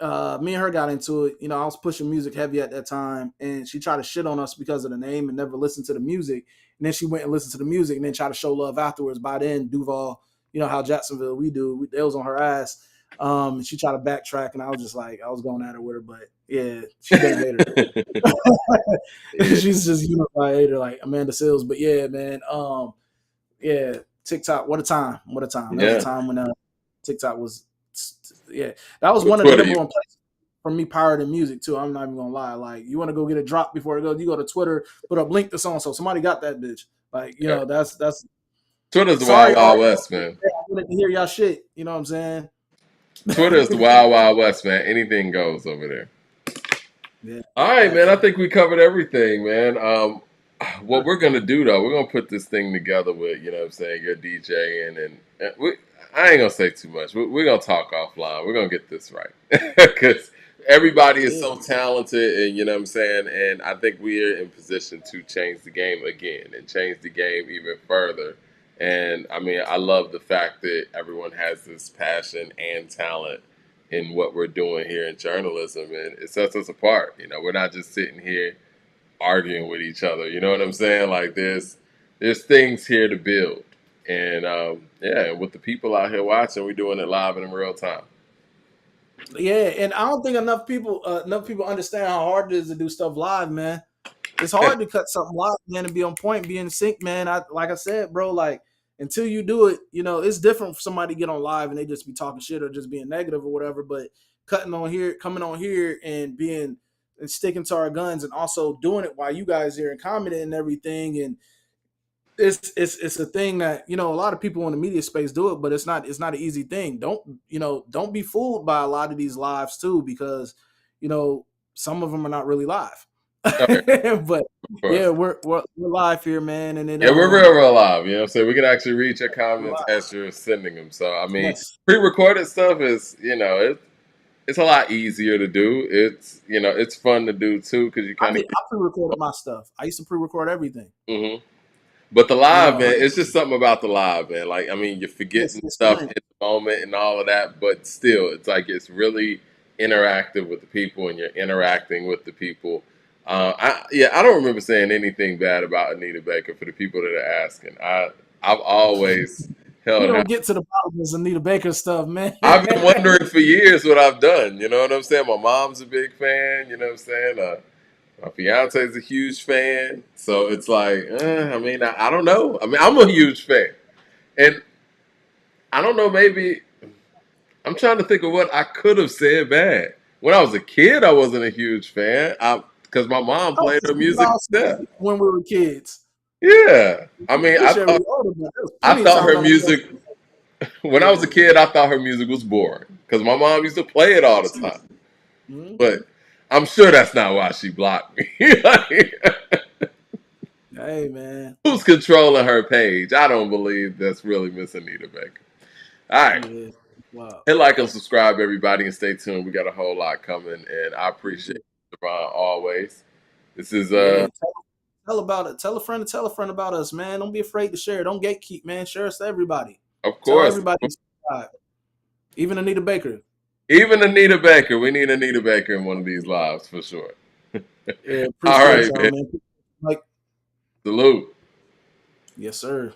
know, me and her got into it. You know, I was pushing music heavy at that time, and she tried to shit on us because of the name and never listened to the music. And then she went and listened to the music and then tried to show love afterwards. By then, Duval, you know how Jacksonville they was on her ass. And she tried to backtrack, and I was just like, I was going at her with her, but yeah, she didn't hate her. She's just unified hater like Amanda Seals. But yeah, man, Yeah, TikTok. What a time! What a time! There was a time when TikTok was, that was one of the number one places for me prior to music too. I'm not even gonna lie. Like, you want to go get a drop before it goes, you go to Twitter, put up link to song, so somebody got that bitch. Like, you know, that's Twitter's the wild, wild west, man. I wanted to hear y'all shit. You know what I'm saying? Twitter is the wild, wild west, man. Anything goes over there. Yeah. All right, man. I think we covered everything, man. What we're gonna do though, we're gonna put this thing together with, you know what I'm saying, your DJing, and I ain't gonna say too much. We're gonna talk offline. We're gonna get this right because everybody is so talented, and you know what I'm saying. And I think we are in position to change the game again and change the game even further. And I mean, I love the fact that everyone has this passion and talent in what we're doing here in journalism, and it sets us apart. You know, we're not just sitting here arguing with each other. You know what I'm saying? Like, there's things here to build, and with the people out here watching, we're doing it live and in real time. Yeah, and I don't think enough people understand how hard it is to do stuff live, man. It's hard to cut something live, man, and be on point, be in sync, man. Like I said, bro, like, until you do it, you know, it's different for somebody to get on live and they just be talking shit or just being negative or whatever. But coming on here and sticking to our guns and also doing it while you guys are in commenting and everything, and it's a thing that, you know, a lot of people in the media space do it, but it's not an easy thing. Don't be fooled by a lot of these lives too, because, you know, some of them are not really live. Okay. But yeah, we're live here, man, and then, we're real live. You know what I'm saying? We can actually read your comments as you're sending them. So I mean, pre-recorded stuff is, you know, it's a lot easier to do. It's, you know, it's fun to do too, because you kind of. I pre-recorded my stuff. I used to pre-record everything. Mm-hmm. But the live, man, it's just something about the live, man. Like, I mean, you're forgetting stuff in the moment and all of that, but still, it's like it's really interactive with the people, and you're interacting with the people. I don't remember saying anything bad about Anita Baker for the people that are asking. I've always held. We don't get to the bottom of this Anita Baker stuff, man. I've been wondering for years what I've done. You know what I'm saying? My mom's a big fan. You know what I'm saying? My fiance is a huge fan, so it's like, I mean, I don't know. I mean, I'm a huge fan, and I don't know. Maybe I'm trying to think of what I could have said bad. When I was a kid, I wasn't a huge fan because my mom played her music when we were kids. Yeah, I mean, I thought her music. When I was a kid, I thought her music was boring because my mom used to play it all the time. Mm-hmm. But I'm sure that's not why she blocked me. Hey, man. Who's controlling her page? I don't believe that's really Miss Anita Baker. All right. Yeah. Wow. Hit like and subscribe, everybody, and stay tuned. We got a whole lot coming, and I appreciate Devon always. This is Tell about it. Tell a friend to tell a friend about us, man. Don't be afraid to share. Don't gatekeep, man. Share us to everybody. Of course. Tell everybody. Even Anita Baker. Even Anita Baker. We need Anita Baker in one of these lives for sure. Yeah, all right, man. Like, salute. Yes, sir.